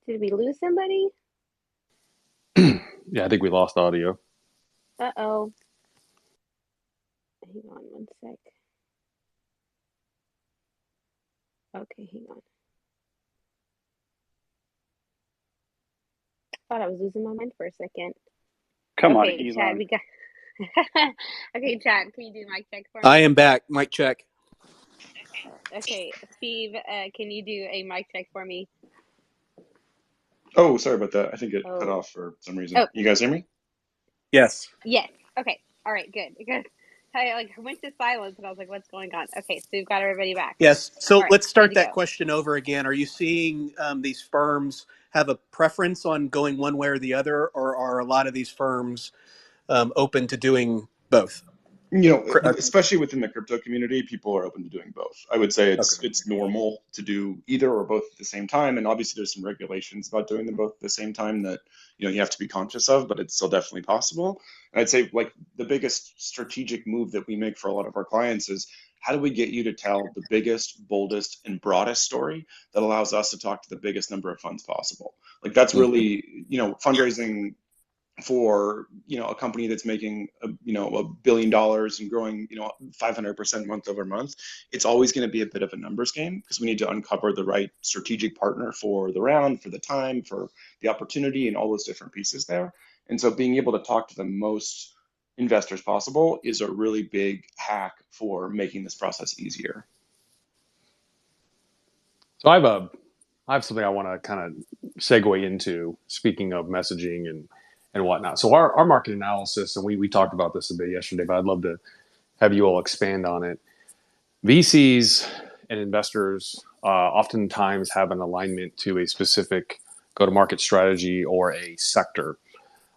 Did we lose somebody? Yeah, I think we lost audio. Uh-oh. Hang on one sec. Okay, hang on. Thought I was losing my mind for a second. Come on, Okay, Chad, Elon. we got. Okay, Chad, can you do mic check for me? I am back. Mic check. Okay, Steve, can you do a mic check for me? Oh, sorry about that. I think it cut Oh. off for some reason. Oh. You guys hear me? Yes. Yes. Okay. All right. Good. Because I went to silence and I was like, "What's going on?" Okay, so we've got everybody back. Yes. So All right, let's start good to that go. question over again. Are you seeing these firms have a preference on going one way or the other, or are a lot of these firms open to doing both? Especially within the crypto community, people are open to doing both. I would say it's normal to do either or both at the same time. And obviously there's some regulations about doing them both at the same time that you have to be conscious of, but it's still definitely possible. And I'd say like the biggest strategic move that we make for a lot of our clients is how do we get you to tell the biggest, boldest, and broadest story that allows us to talk to the biggest number of funds possible? Like that's really, fundraising for a company that's making $1 billion and growing 500% month over month. It's always going to be a bit of a numbers game because we need to uncover the right strategic partner for the round, for the time, for the opportunity, and all those different pieces there. And so being able to talk to the most investors possible is a really big hack for making this process easier. So I have something I want to kind of segue into, speaking of messaging and whatnot. So our market analysis, and we talked about this a bit yesterday, but I'd love to have you all expand on it. VCs and investors oftentimes have an alignment to a specific go-to-market strategy or a sector.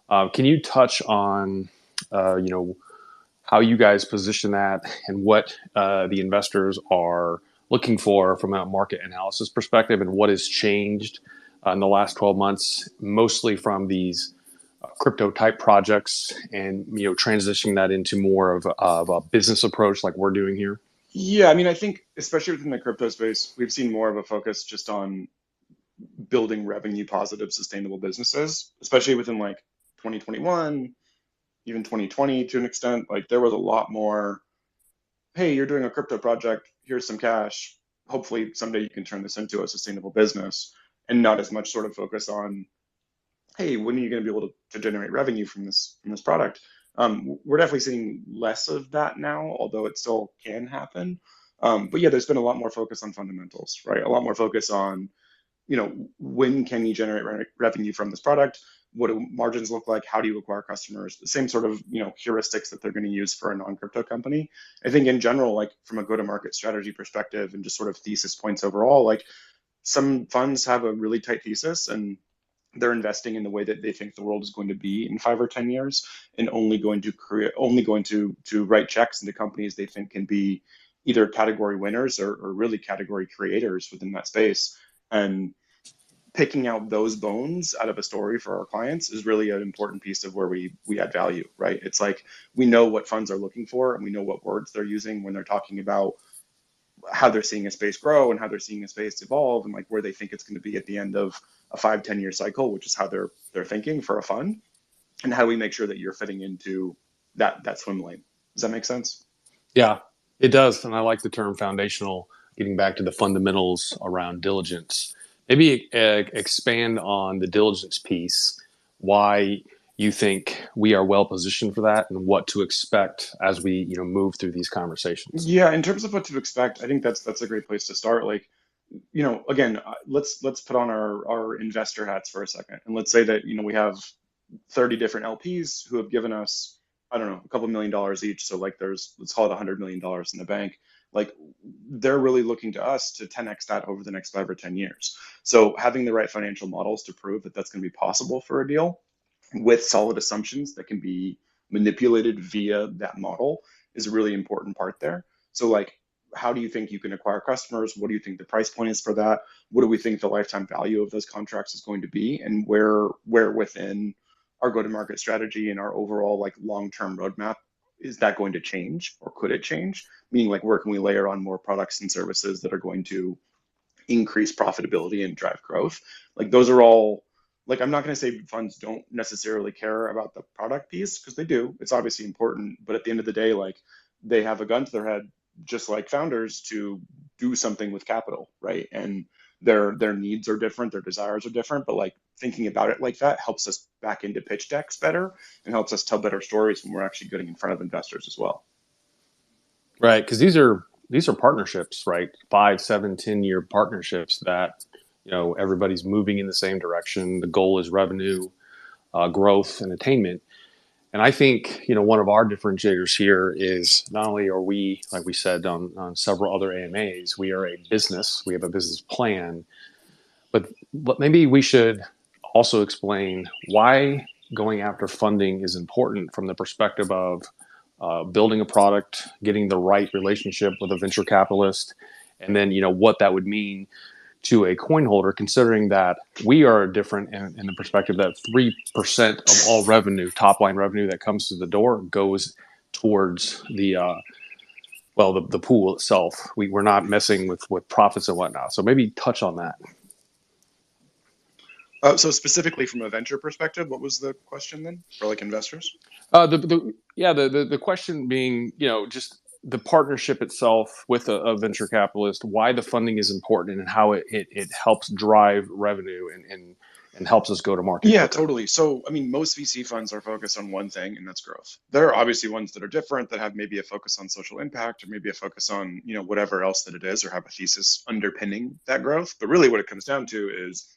Can you touch on, how you guys position that and what the investors are looking for from a market analysis perspective, and what has changed in the last 12 months, mostly from these crypto type projects and, transitioning that into more of a business approach like we're doing here? Yeah, I mean, I think especially within the crypto space, we've seen more of a focus just on building revenue positive, sustainable businesses, especially within like 2021, even 2020 to an extent. Like there was a lot more, hey, you're doing a crypto project, here's some cash. Hopefully someday you can turn this into a sustainable business, and not as much sort of focus on, hey, when are you going to be able to generate revenue from this product? We're definitely seeing less of that now, although it still can happen. But yeah, there's been a lot more focus on fundamentals, right? A lot more focus on, when can you generate revenue from this product? What do margins look like? How do you acquire customers? The same sort of, heuristics that they're going to use for a non-crypto company. I think in general, like from a go-to-market strategy perspective and just sort of thesis points overall, like some funds have a really tight thesis and they're investing in the way that they think the world is going to be in 5 or 10 years, and only going to write checks into companies they think can be either category winners or really category creators within that space. And picking out those bones out of a story for our clients is really an important piece of where we add value, right? It's like we know what funds are looking for and we know what words they're using when they're talking about how they're seeing a space grow and how they're seeing a space evolve and like where they think it's going to be at the end of a 5-10 year cycle, which is how they're thinking for a fund. And how do we make sure that you're fitting into that swim lane? Does that make sense? Yeah, it does. And I like the term foundational, getting back to the fundamentals around diligence. Maybe expand on the diligence piece, why you think we are well positioned for that and what to expect as we move through these conversations. Yeah, in terms of what to expect, I think that's a great place to start. Like, again, let's put on our investor hats for a second, and let's say that we have 30 different LPs who have given us, I don't know, a couple $1 million each. So like let's call it $100 million in the bank. Like they're really looking to us to 10x that over the next 5 or 10 years. So having the right financial models to prove that that's going to be possible for a deal with solid assumptions that can be manipulated via that model is a really important part there. So like, how do you think you can acquire customers? What do you think the price point is for that? What do we think the lifetime value of those contracts is going to be? And where within our go-to-market strategy and our overall like long-term roadmap is that going to change, or could it change? Meaning like, where can we layer on more products and services that are going to increase profitability and drive growth? Like those are all, like, I'm not going to say funds don't necessarily care about the product piece, because they do. It's obviously important, but at the end of the day, like they have a gun to their head, just like founders, to do something with capital, right? And their needs are different, their desires are different, but like thinking about it like that helps us back into pitch decks better and helps us tell better stories when we're actually getting in front of investors as well. Right, because these are partnerships, right? 5, 7, 10-year partnerships that everybody's moving in the same direction. The goal is revenue, growth, and attainment. And I think one of our differentiators here is not only are we, like we said on several other AMAs, we are a business. We have a business plan, but maybe we should also explain why going after funding is important from the perspective of building a product, getting the right relationship with a venture capitalist, and then what that would mean to a coin holder, considering that we are different in the perspective that 3% of all revenue, top line revenue that comes through the door, goes towards the pool itself. We're not messing with profits and whatnot. So maybe touch on that. So specifically from a venture perspective, what was the question then for like investors? The question being, just the partnership itself with a venture capitalist, why the funding is important and how it helps drive revenue and helps us go to market. Yeah, totally. So, I mean, most VC funds are focused on one thing, and that's growth. There are obviously ones that are different, that have maybe a focus on social impact, or maybe a focus on, whatever else that it is, or have a thesis underpinning that growth. But really what it comes down to is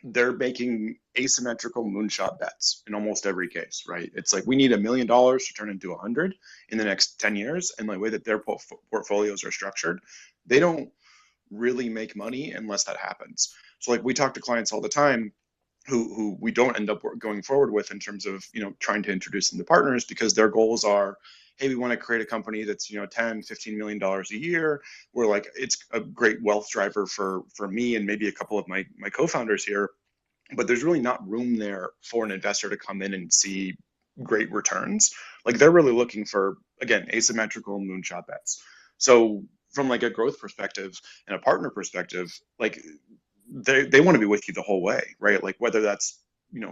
they're making asymmetrical moonshot bets in almost every case, right? It's like, we need $1 million to turn into 100 in the next 10 years. And the way that their portfolios are structured, they don't really make money unless that happens. So like, we talk to clients all the time who we don't end up going forward with in terms of, trying to introduce them to partners, because their goals are, hey, we want to create a company that's, $10-15 million a year. We're like, it's a great wealth driver for me and maybe a couple of my co-founders here. but there's really not room there for an investor to come in and see great returns. Like they're really looking for, again, asymmetrical moonshot bets. So from like a growth perspective and a partner perspective, like they want to be with you the whole way, right? Like whether that's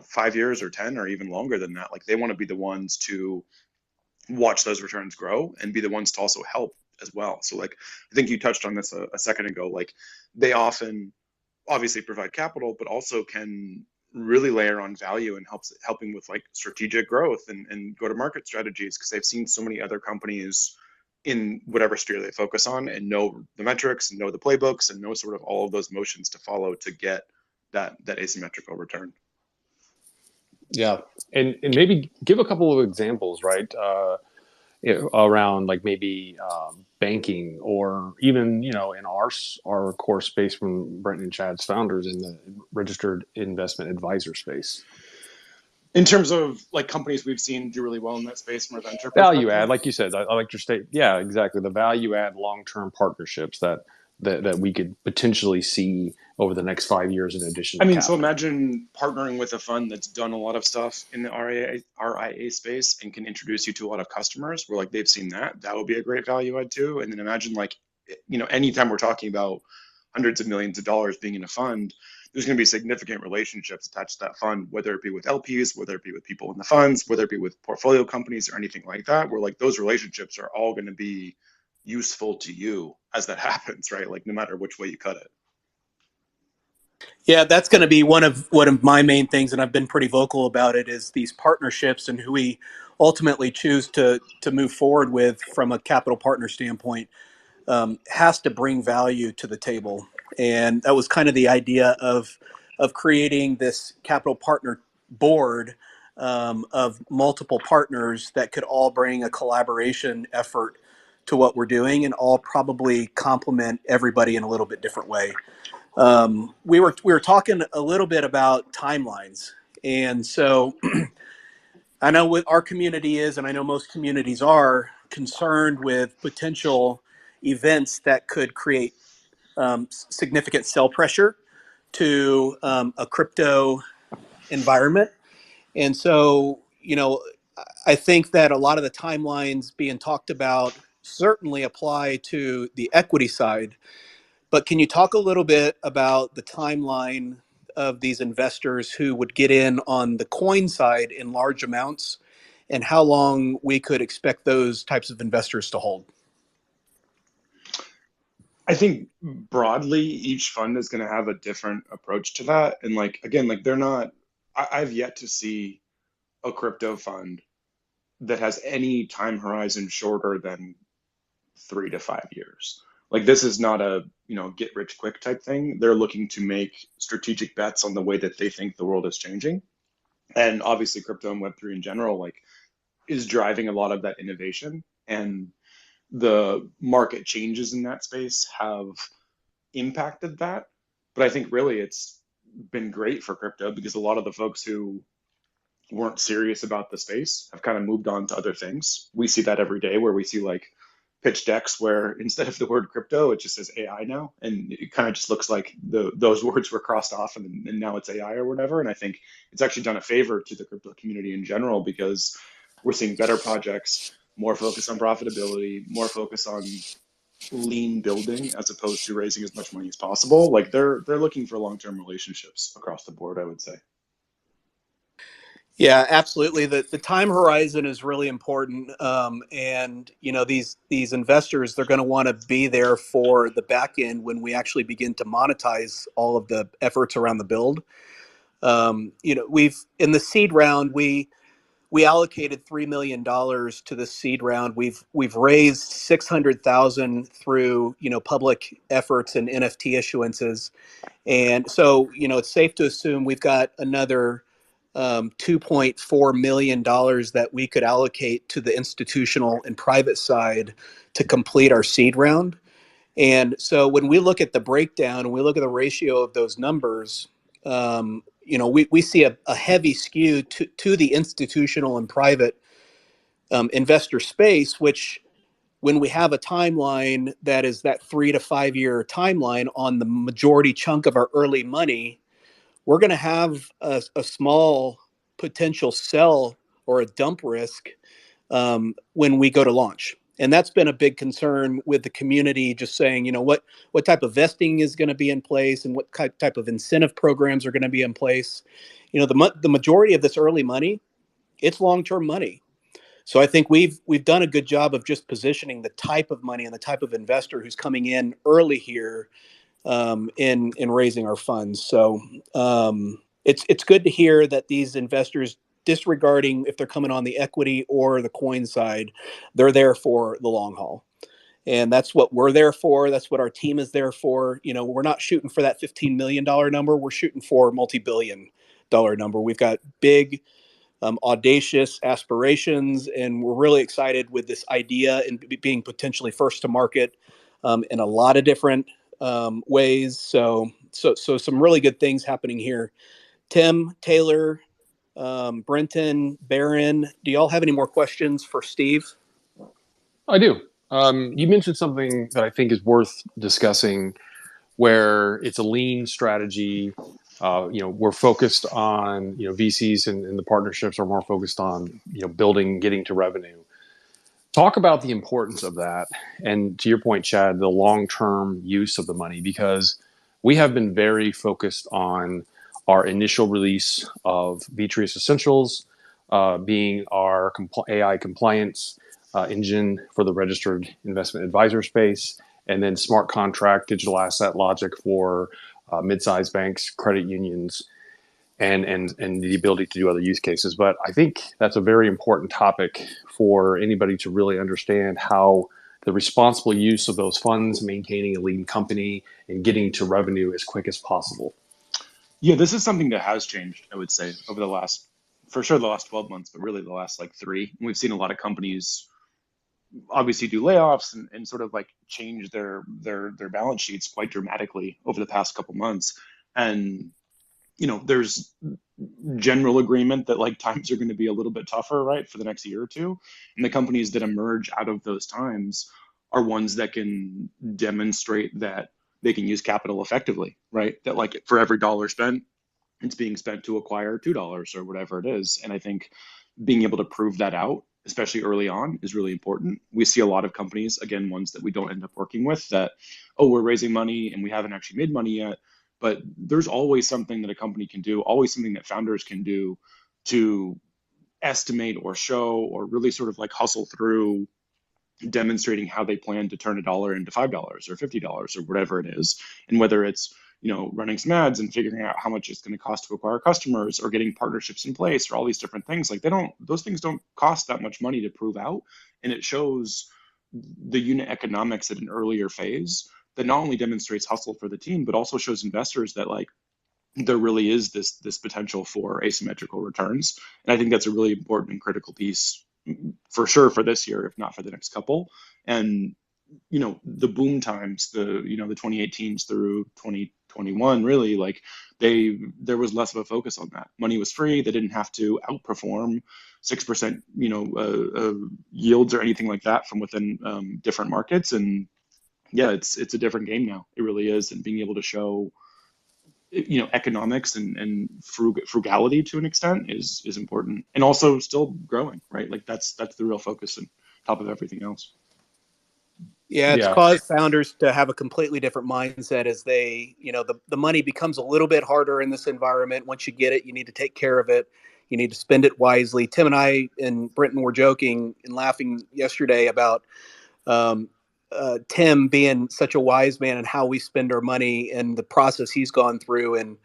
5 years or 10 or even longer than that, like they want to be the ones to watch those returns grow and be the ones to also help as well. So like I think you touched on this a second ago, like they often obviously provide capital, but also can really layer on value and helping with like strategic growth and go to market strategies, because they've seen so many other companies in whatever sphere they focus on and know the metrics and know the playbooks and know sort of all of those motions to follow to get that asymmetrical return. Yeah, and maybe give a couple of examples, right? Around like maybe banking, or even in our core space from Brent and Chad's founders in the registered investment advisor space. In terms of like companies we've seen do really well in that space from a venture Value perspective? add, like you said, I like your state. Yeah, exactly. The value add long-term partnerships that we could potentially see over the next 5 years in addition to So capital. imagine partnering with a fund that's done a lot of stuff in the RIA space and can introduce you to a lot of customers where like they've seen that would be a great value add too. And then imagine like, anytime we're talking about hundreds of millions of dollars being in a fund, there's going to be significant relationships attached to that fund, whether it be with LPs, whether it be with people in the funds, whether it be with portfolio companies or anything like that, where like those relationships are all going to be useful to you as that happens, right? Like no matter which way you cut it. Yeah, that's going to be one of my main things, and I've been pretty vocal about it, is these partnerships and who we ultimately choose to move forward with from a capital partner standpoint has to bring value to the table. And that was kind of the idea of creating this capital partner board of multiple partners that could all bring a collaboration effort to what we're doing and all probably complement everybody in a little bit different way. We were talking a little bit about timelines, and so I know what our community is, and I know most communities are concerned with potential events that could create significant sell pressure to a crypto environment. And so, I think that a lot of the timelines being talked about certainly apply to the equity side. But can you talk a little bit about the timeline of these investors who would get in on the coin side in large amounts, and how long we could expect those types of investors to hold? I think broadly, each fund is going to have a different approach to that. And like, again, like I've yet to see a crypto fund that has any time horizon shorter than 3 to 5 years. Like this is not a, get rich quick type thing. They're looking to make strategic bets on the way that they think the world is changing. And obviously crypto and Web3 in general, like is driving a lot of that innovation, and the market changes in that space have impacted that. But I think really it's been great for crypto because a lot of the folks who weren't serious about the space have kind of moved on to other things. We see that every day where we see like pitch decks where instead of the word crypto, it just says AI now. And it kind of just looks like those words were crossed off and now it's AI or whatever. And I think it's actually done a favor to the crypto community in general because we're seeing better projects, more focus on profitability, more focus on lean building as opposed to raising as much money as possible. Like they're looking for long-term relationships across the board, I would say. Yeah, absolutely. The time horizon is really important, and these investors, they're going to want to be there for the back end when we actually begin to monetize all of the efforts around the build. We've in the seed round we allocated $3 million to the seed round. We've raised 600,000 through public efforts and NFT issuances, and so it's safe to assume we've got another $2.4 million that we could allocate to the institutional and private side to complete our seed round. And so when we look at the breakdown and we look at the ratio of those numbers, we see a heavy skew to the institutional and private investor space, which when we have a timeline that is that 3 to 5 year timeline on the majority chunk of our early money, we're going to have a small potential sell or a dump risk when we go to launch. And that's been a big concern with the community, just saying, what type of vesting is going to be in place and what type of incentive programs are going to be in place. The majority of this early money, it's long-term money. So I think we've done a good job of just positioning the type of money and the type of investor who's coming in early here in raising our funds. So it's good to hear that these investors, disregarding if they're coming on the equity or the coin side, they're there for the long haul. And that's what we're there for. That's what our team is there for. We're not shooting for that $15 million number. We're shooting for a multi-billion dollar number. We've got big, audacious aspirations, and we're really excited with this idea and being potentially first to market in a lot of different ways. So some really good things happening here. Tim, Taylor, Brenton, Barron, do y'all have any more questions for Steve? I do. You mentioned something that I think is worth discussing, where it's a lean strategy. We're focused on, VCs and the partnerships are more focused on, building, getting to revenue. Talk about the importance of that. And to your point, Chad, the long-term use of the money, because we have been very focused on our initial release of Vitreous Essentials, being our AI compliance engine for the registered investment advisor space, and then smart contract digital asset logic for mid-sized banks, credit unions, and the ability to do other use cases. But I think that's a very important topic for anybody to really understand how the responsible use of those funds, maintaining a lean company, and getting to revenue as quick as possible. Yeah, this is something that has changed, I would say, over the last 12 months, but really the last like 3. We've seen a lot of companies obviously do layoffs and sort of like change their balance sheets quite dramatically over the past couple months. And there's general agreement that like times are going to be a little bit tougher, right, for the next year or two. And the companies that emerge out of those times are ones that can demonstrate that they can use capital effectively, right? That like for every dollar spent, it's being spent to acquire $2 or whatever it is. And I think being able to prove that out, especially early on, is really important. We see a lot of companies, again, ones that we don't end up working with, that, oh, we're raising money and we haven't actually made money yet. But there's always something that a company can do, always something that founders can do to estimate or show or really sort of like hustle through demonstrating how they plan to turn $1 into $5 or $50 or whatever it is. And whether it's, running some ads and figuring out how much it's going to cost to acquire customers or getting partnerships in place or all these different things, like those things don't cost that much money to prove out. And it shows the unit economics at an earlier phase that not only demonstrates hustle for the team, but also shows investors that like there really is this potential for asymmetrical returns. And I think that's a really important and critical piece for sure for this year, if not for the next couple. And the boom times, the 2018s through 2021, really, like there was less of a focus on that. Money was free. They didn't have to outperform 6% yields or anything like that from within different markets. And yeah, it's a different game now. It really is. And being able to show economics and frugality to an extent is important, and also still growing, right? Like that's the real focus and top of everything else. Yeah, it's caused founders to have a completely different mindset as they, the money becomes a little bit harder in this environment. Once you get it, you need to take care of it. You need to spend it wisely. Tim and I and Brenton were joking and laughing yesterday about Tim being such a wise man and how we spend our money and the process he's gone through, and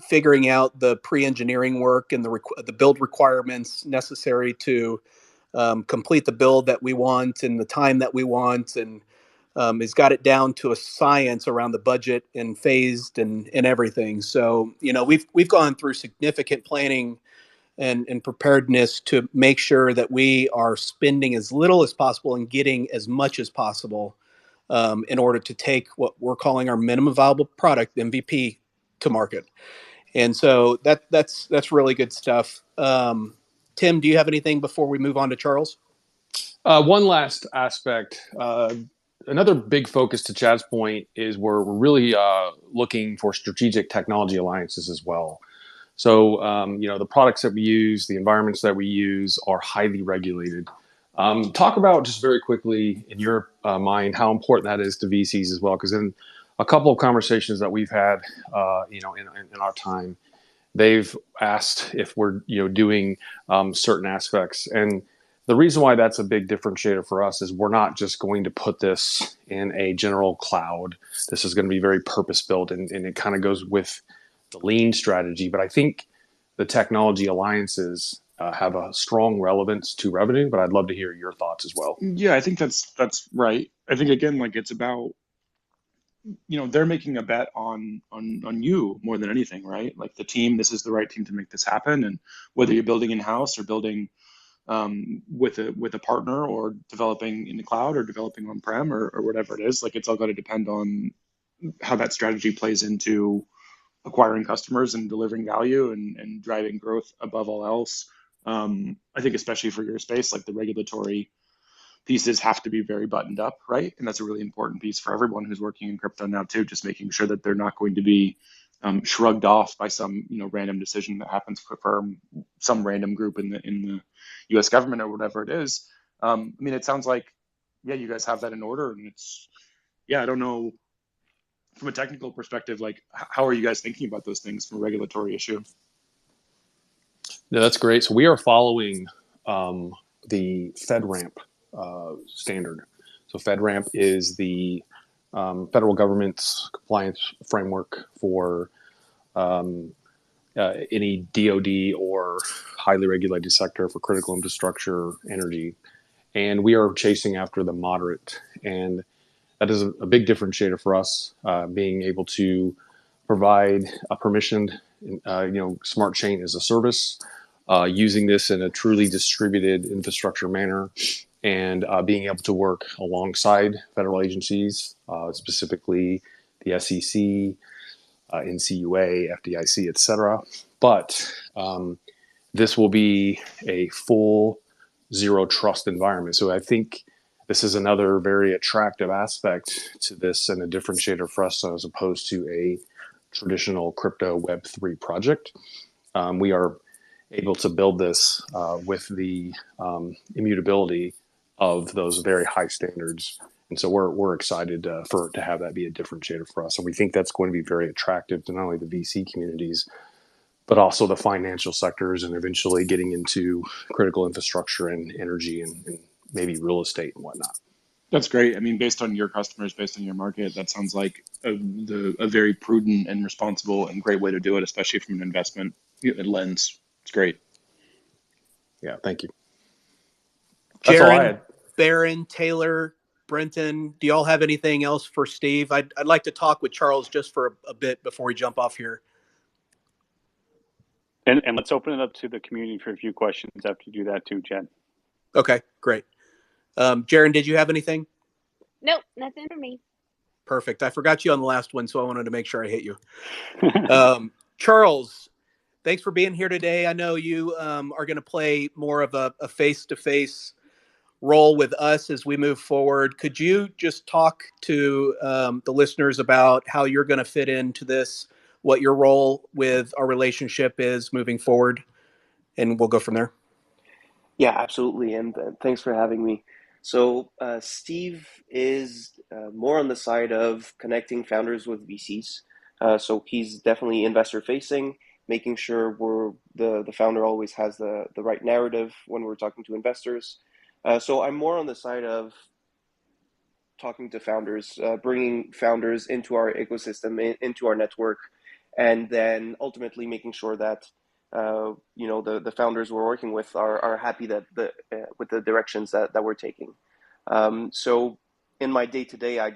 figuring out the pre-engineering work and the build requirements necessary to complete the build that we want and the time that we want, and has got it down to a science around the budget and phased and everything. So we've gone through significant planning and preparedness to make sure that we are spending as little as possible and getting as much as possible in order to take what we're calling our minimum viable product, MVP, to market. And so that's really good stuff. Tim, do you have anything before we move on to Charles? One last aspect. another big focus, to Chad's point, is we're really looking for strategic technology alliances as well. So, the products that we use, the environments that we use are highly regulated. Talk about, just very quickly, in your mind, how important that is to VCs as well, because in a couple of conversations that we've had, in our time, they've asked if we're doing certain aspects. And the reason why that's a big differentiator for us is we're not just going to put this in a general cloud. This is going to be very purpose built, and it kind of goes with the lean strategy. But I think the technology alliances have a strong relevance to revenue, but I'd love to hear your thoughts as well. Yeah, I think that's right. I think again, like it's about, they're making a bet on you more than anything, right? Like the team, this is the right team to make this happen. And whether you're building in house or building with a partner, or developing in the cloud or developing on prem, or whatever it is, like it's all going to depend on how that strategy plays into acquiring customers and delivering value and driving growth above all else. I think especially for your space, like the regulatory pieces have to be very buttoned up, right? And that's a really important piece for everyone who's working in crypto now too, just making sure that they're not going to be shrugged off by some random decision that happens from some random group in the U.S. government or whatever it is. It sounds like, yeah, you guys have that in order, and I don't know, from a technical perspective, like how are you guys thinking about those things from a regulatory issue? No, that's great. So we are following the FedRAMP standard. So FedRAMP is the federal government's compliance framework for any DoD or highly regulated sector for critical infrastructure energy. And we are chasing after the moderate. And that is a big differentiator for us, being able to provide a permissioned, smart chain as a service, using this in a truly distributed infrastructure manner, and being able to work alongside federal agencies, specifically the SEC, NCUA, FDIC, et cetera. But this will be a full zero trust environment. So I think this is another very attractive aspect to this, and a differentiator for us as opposed to a traditional crypto Web3 project. We are able to build this with the immutability of those very high standards. And so we're excited to have that be a differentiator for us. And we think that's going to be very attractive to not only the VC communities, but also the financial sectors, and eventually getting into critical infrastructure and energy and maybe real estate and whatnot. That's great. I mean, based on your customers, based on your market, that sounds like a very prudent and responsible and great way to do it, especially from an investment lens. It's great. Yeah, thank you. That's all I Jaron, had. Barron, Taylor, Brenton, do y'all have anything else for Steve? I'd like to talk with Charles just for a bit before we jump off here. And let's open it up to the community for a few questions after you do that too, Jen. Okay, great. Jaron, did you have anything? Nope, nothing for me. Perfect. I forgot you on the last one, so I wanted to make sure I hit you. Charles, thanks for being here today. I know you are going to play more of a face-to-face role with us as we move forward. Could you just talk to the listeners about how you're going to fit into this, what your role with our relationship is moving forward, and we'll go from there? Yeah, absolutely. And thanks for having me. So Steve is more on the side of connecting founders with VCs. So he's definitely investor facing, making sure the founder always has the right narrative when we're talking to investors. So I'm more on the side of talking to founders, bringing founders into our ecosystem, into our network, and then ultimately making sure that the founders we're working with are happy with the directions that we're taking. So in my day-to-day, I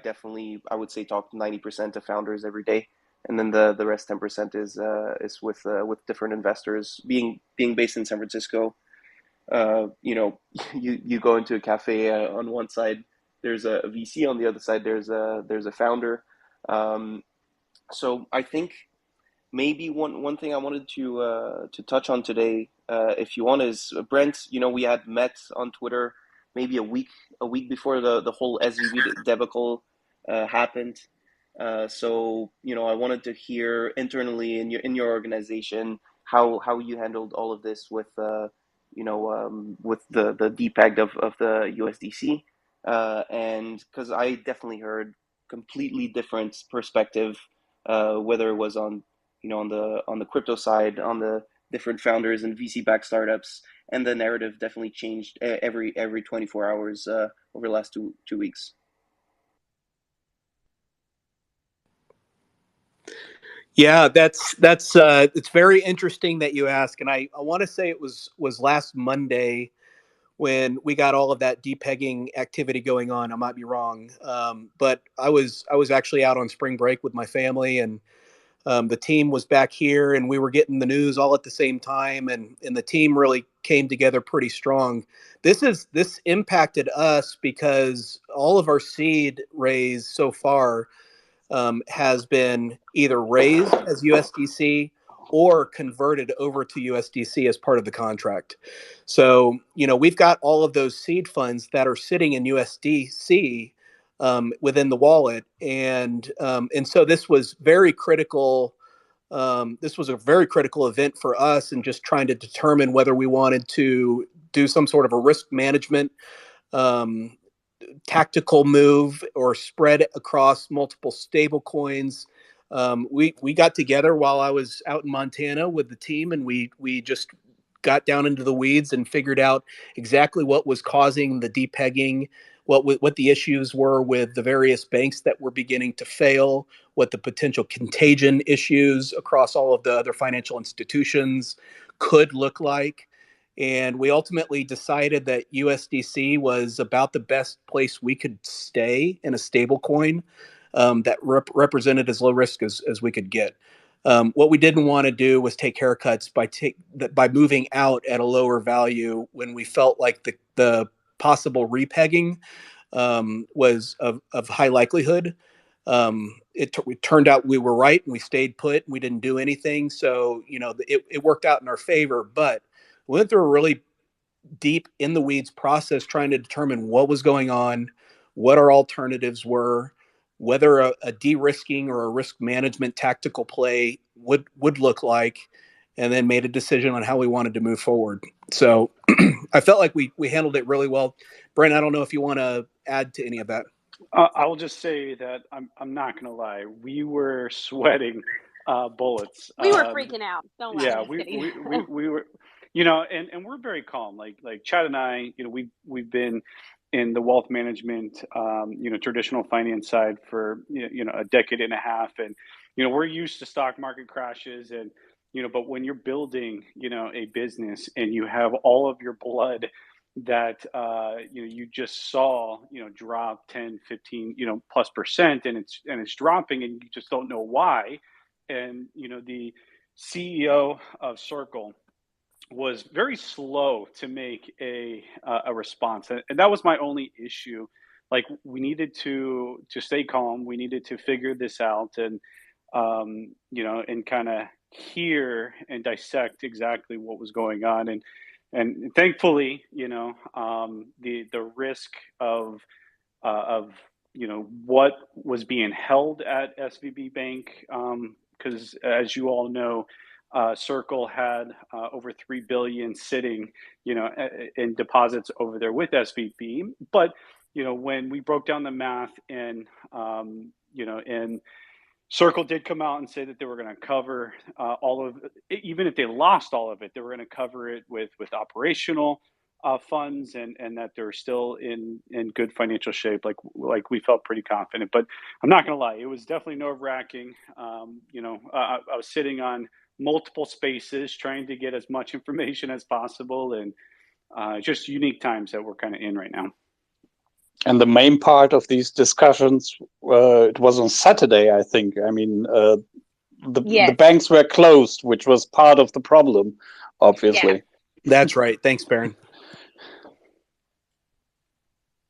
would say talk to 90% of founders every day, and then the rest 10% is with different investors. Being based in San Francisco, you go into a cafe, on one side there's a VC, on the other side there's a founder. So I think maybe one thing I wanted to touch on today, if you want, is Brent. We had met on Twitter maybe a week before the whole SVB debacle happened. So I wanted to hear internally in your organization how you handled all of this with with the depeg of the USDC, and because I definitely heard completely different perspective, whether it was on on the crypto side, on the different founders and VC backed startups, and the narrative definitely changed every 24 hours over the last two weeks. Yeah, that's it's very interesting that you ask, and I want to say it was last Monday when we got all of that depegging activity going on. I might be wrong, but I was actually out on spring break with my family, and the team was back here, and we were getting the news all at the same time, and the team really came together pretty strong. This impacted us because all of our seed raise so far has been either raised as USDC or converted over to USDC as part of the contract. So, we've got all of those seed funds that are sitting in USDC within the wallet, and so this was very critical. This was a very critical event for us, and just trying to determine whether we wanted to do some sort of a risk management um, tactical move or spread across multiple stable coins. We got together while I was out in Montana with the team, and we just got down into the weeds and figured out exactly what was causing the depegging, what the issues were with the various banks that were beginning to fail, what the potential contagion issues across all of the other financial institutions could look like. And we ultimately decided that USDC was about the best place we could stay in a stable coin that represented as low risk as we could get. What we didn't want to do was take haircuts by moving out at a lower value when we felt like the possible repegging was of high likelihood. It turned out we were right, and we stayed put, and we didn't do anything. So it worked out in our favor, but we went through a really deep in the weeds process trying to determine what was going on, what our alternatives were, whether a de-risking or a risk management tactical play would look like, and then made a decision on how we wanted to move forward. So I felt like we handled it really well. Brent, I don't know if you want to add to any of that. I will just say that I'm not going to lie. We were sweating bullets. We were freaking out. Don't lie. Yeah, Just kidding. we were, and we're very calm. Like Chad and I, we've been in the wealth management, traditional finance side for a decade and a half, and we're used to stock market crashes, and but when you're building a business and you have all of your blood that you just saw drop 10, 15 plus percent, and it's dropping, and you just don't know why. And the CEO of Circle was very slow to make a response, and that was my only issue. Like, we needed to stay calm, we needed to figure this out, and and kind of hear and dissect exactly what was going on. And thankfully, the risk of what was being held at SVB Bank, because as you all know, Circle had over 3 billion sitting, in deposits over there with SVB. But when we broke down the math, and and Circle did come out and say that they were going to cover all of it, even if they lost all of it, they were going to cover it with operational funds, and that they're still in good financial shape. Like we felt pretty confident, but I'm not going to lie, it was definitely nerve wracking. I was sitting on multiple spaces trying to get as much information as possible, and just unique times that we're kind of in right now. And the main part of these discussions, it was on Saturday, I think. I mean, the banks were closed, which was part of the problem, obviously. Yeah. That's right. Thanks, Baron.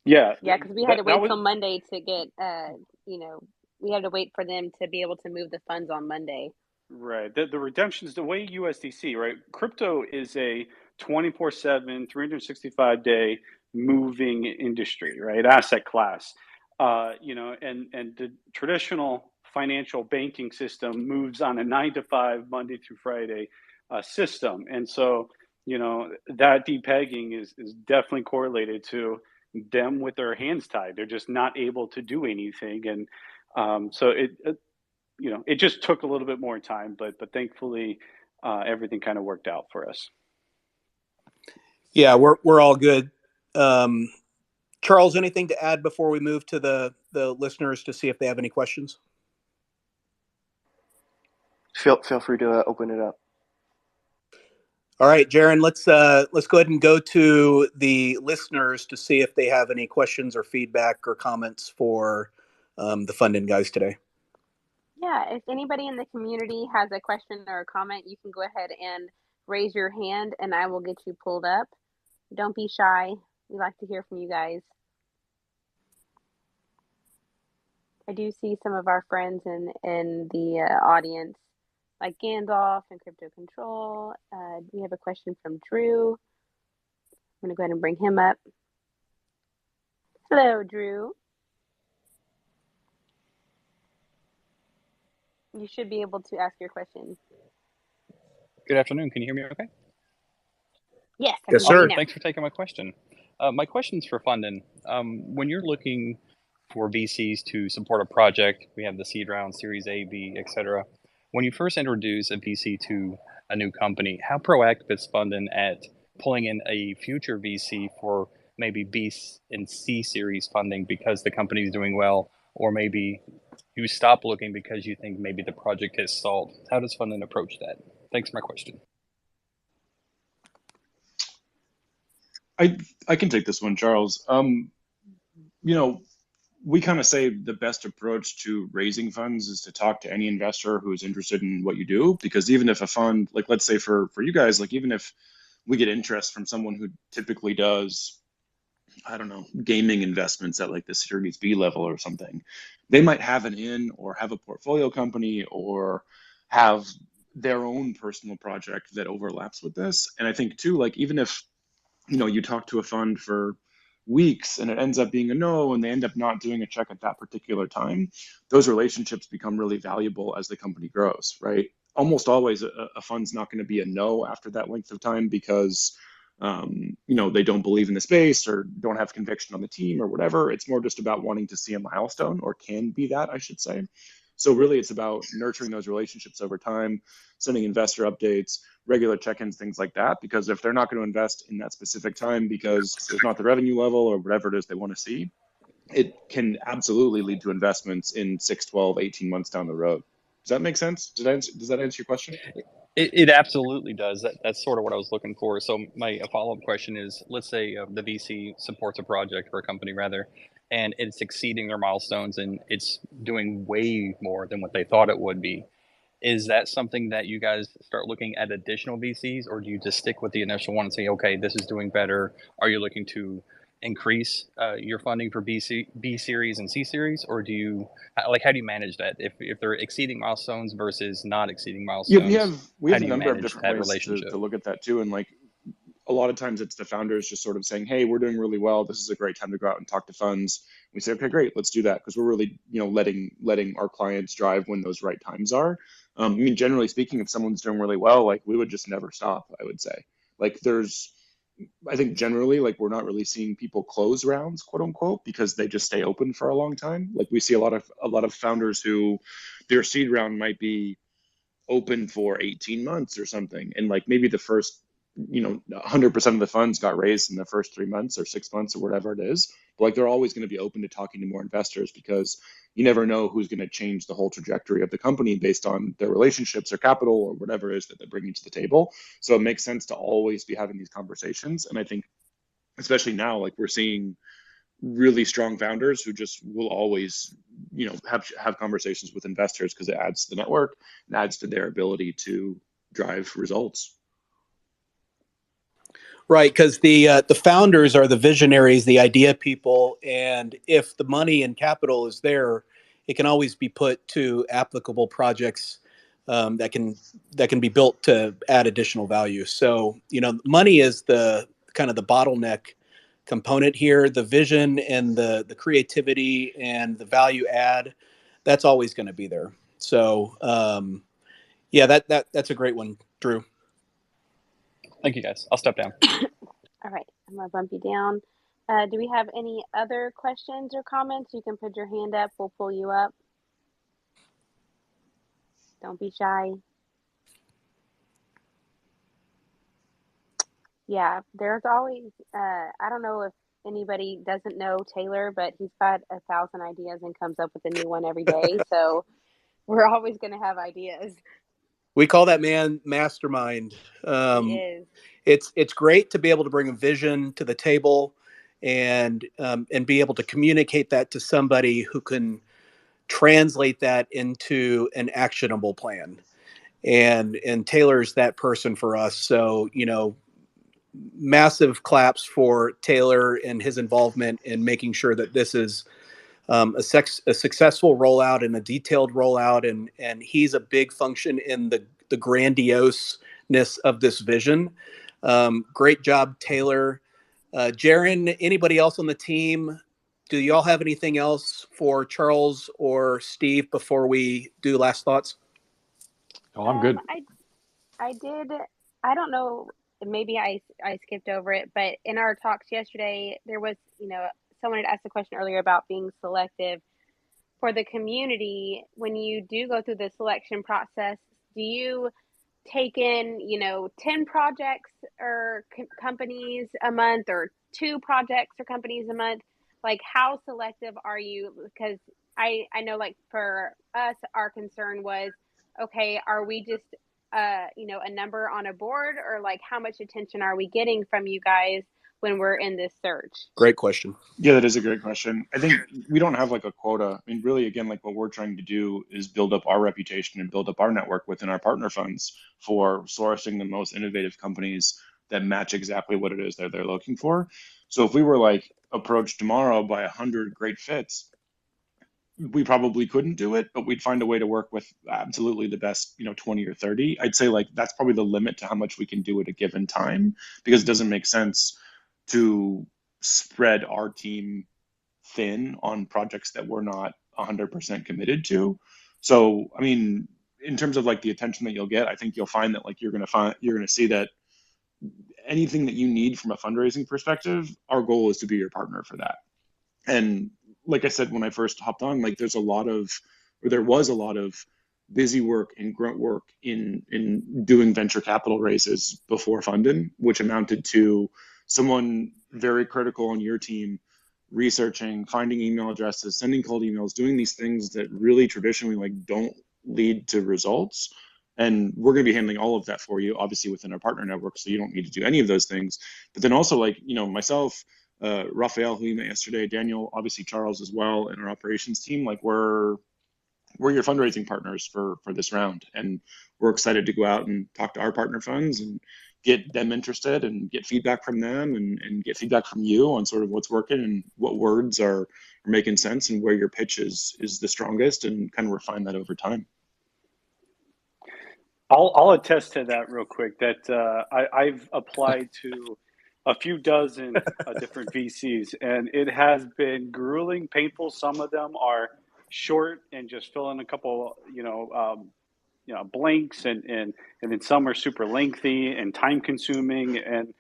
Yeah, because we had to wait till Monday to get, we had to wait for them to be able to move the funds on Monday. Right. The redemptions, the way USDC, right? Crypto is a 24/7, 365-day moving industry, right? Asset class. And the traditional financial banking system moves on a 9 to 5 Monday through Friday system, and so that depegging is definitely correlated to them with their hands tied. They're just not able to do anything, and so it just took a little bit more time, but thankfully everything kind of worked out for us. Yeah, we're all good. Charles, anything to add before we move to the listeners to see if they have any questions? Feel free to open it up. All right, Jaron, let's go ahead and go to the listeners to see if they have any questions or feedback or comments for the Funding guys today. Yeah, if anybody in the community has a question or a comment, you can go ahead and raise your hand and I will get you pulled up. Don't be shy. We like to hear from you guys. I do see some of our friends in the audience, like Gandalf and Crypto Control. We have a question from Drew. I'm going to go ahead and bring him up. Hello, Drew. You should be able to ask your question. Good afternoon. Can you hear me okay? Yes, yes, sir. Thanks for taking my question. My question's for funding. When you're looking for VCs to support a project, we have the seed round, Series A, B, etc. When you first introduce a VC to a new company, how proactive is funding at pulling in a future VC for maybe B and C series funding because the company is doing well, or maybe you stop looking because you think maybe the project has stalled? How does funding approach that? Thanks for my question. I can take this one, Charles. We kind of say the best approach to raising funds is to talk to any investor who is interested in what you do, because even if a fund, like let's say for you guys, like even if we get interest from someone who typically does, I don't know, gaming investments at like the Series B level or something, they might have an in or have a portfolio company or have their own personal project that overlaps with this. And I think too, like even if you talk to a fund for weeks and it ends up being a no and they end up not doing a check at that particular time, those relationships become really valuable as the company grows, right? Almost always a fund's not going to be a no after that length of time because they don't believe in the space or don't have conviction on the team or whatever. It's more just about wanting to see a milestone, or can be that, I should say. So really it's about nurturing those relationships over time, sending investor updates, regular check-ins, things like that, because if they're not going to invest in that specific time because there's not the revenue level or whatever it is they want to see, it can absolutely lead to investments in 6, 12, 18 months down the road. Does that make sense? Does that answer your question? It absolutely does. That's sort of what I was looking for. So my follow-up question is, let's say the VC supports a project or a company rather, and it's exceeding their milestones and it's doing way more than what they thought it would be. Is that something that you guys start looking at additional VCs, or do you just stick with the initial one and say, okay, this is doing better? Are you looking to increase your funding for B series and C series, or do you how do you manage that if they're exceeding milestones versus not exceeding milestones? Yeah, we have a number of different ways to look at that too, and like a lot of times it's the founders just sort of saying, hey, we're doing really well, this is a great time to go out and talk to funds. We say, okay, great, let's do that, because we're really letting our clients drive when those right times are. Generally speaking, if someone's doing really well, like we would just never stop, I would say. Like I think generally, like we're not really seeing people close rounds, quote unquote, because they just stay open for a long time. Like we see a lot of founders who their seed round might be open for 18 months or something, and like maybe the first 100% of the funds got raised in the first 3 months or 6 months or whatever it is. But like they're always going to be open to talking to more investors, because you never know who's going to change the whole trajectory of the company based on their relationships or capital or whatever it is that they're bringing to the table. So it makes sense to always be having these conversations. And I think especially now, like we're seeing really strong founders who just will always have conversations with investors, because it adds to the network and adds to their ability to drive results. Right, because the founders are the visionaries, the idea people, and if the money and capital is there, it can always be put to applicable projects that can be built to add additional value. So money is the kind of the bottleneck component here. The vision and the creativity and the value add, that's always going to be there. So yeah, that's a great one, Drew. Thank you, guys. I'll step down. All right, I'm gonna bump you down. Do we have any other questions or comments? You can put your hand up. We'll pull you up. Don't be shy. Yeah, there's always, I don't know if anybody doesn't know Taylor, but he's got 1,000 ideas and comes up with a new one every day. So we're always going to have ideas. We call that man mastermind. He is. It's great to be able to bring a vision to the table and be able to communicate that to somebody who can translate that into an actionable plan. And Taylor's that person for us. So, massive claps for Taylor and his involvement in making sure that this is a successful rollout and a detailed rollout. And he's a big function in the grandioseness of this vision. Great job, Taylor. Jaron, anybody else on the team? Do y'all have anything else for Charles or Steve before we do last thoughts? Oh, I'm good. I did. I don't know. Maybe I skipped over it, but in our talks yesterday, there was, someone had asked a question earlier about being selective for the community. When you do go through the selection process, do you take in, 10 projects or companies a month, or 2 projects or companies a month? Like, how selective are you? Because I know, like, for us, our concern was, okay, are we just a number on a board, or like how much attention are we getting from you guys when we're in this search? Great question. Yeah, that is a great question. I think we don't have like a quota. I mean, really, again, like what we're trying to do is build up our reputation and build up our network within our partner funds for sourcing the most innovative companies that match exactly what it is that they're looking for. So if we were like approached tomorrow by 100 great fits, we probably couldn't do it, but we'd find a way to work with absolutely the best, 20 or 30. I'd say like that's probably the limit to how much we can do at a given time, because it doesn't make sense to spread our team thin on projects that we're not 100% committed to. So, I mean, in terms of like the attention that you'll get, I think you'll find that like you're going to see that anything that you need from a fundraising perspective, our goal is to be your partner for that. And like I said, when I first hopped on, like there was a lot of busy work and grunt work in doing venture capital raises before funding, which amounted to someone very critical on your team researching, finding email addresses, sending cold emails, doing these things that really traditionally like don't lead to results. And we're going to be handling all of that for you, obviously within our partner network, so you don't need to do any of those things. But then also like, myself, Raphael, who you met yesterday, Daniel, obviously Charles as well, and our operations team, like we're your fundraising partners for this round. And we're excited to go out and talk to our partner funds and get them interested and get feedback from them and get feedback from you on sort of what's working and what words are making sense and where your pitch is the strongest, and kind of refine that over time. I'll attest to that real quick, that I've applied to a few dozen different VCs, and it has been grueling, painful. Some of them are short and just fill in a couple, blanks, and then some are super lengthy and time consuming, and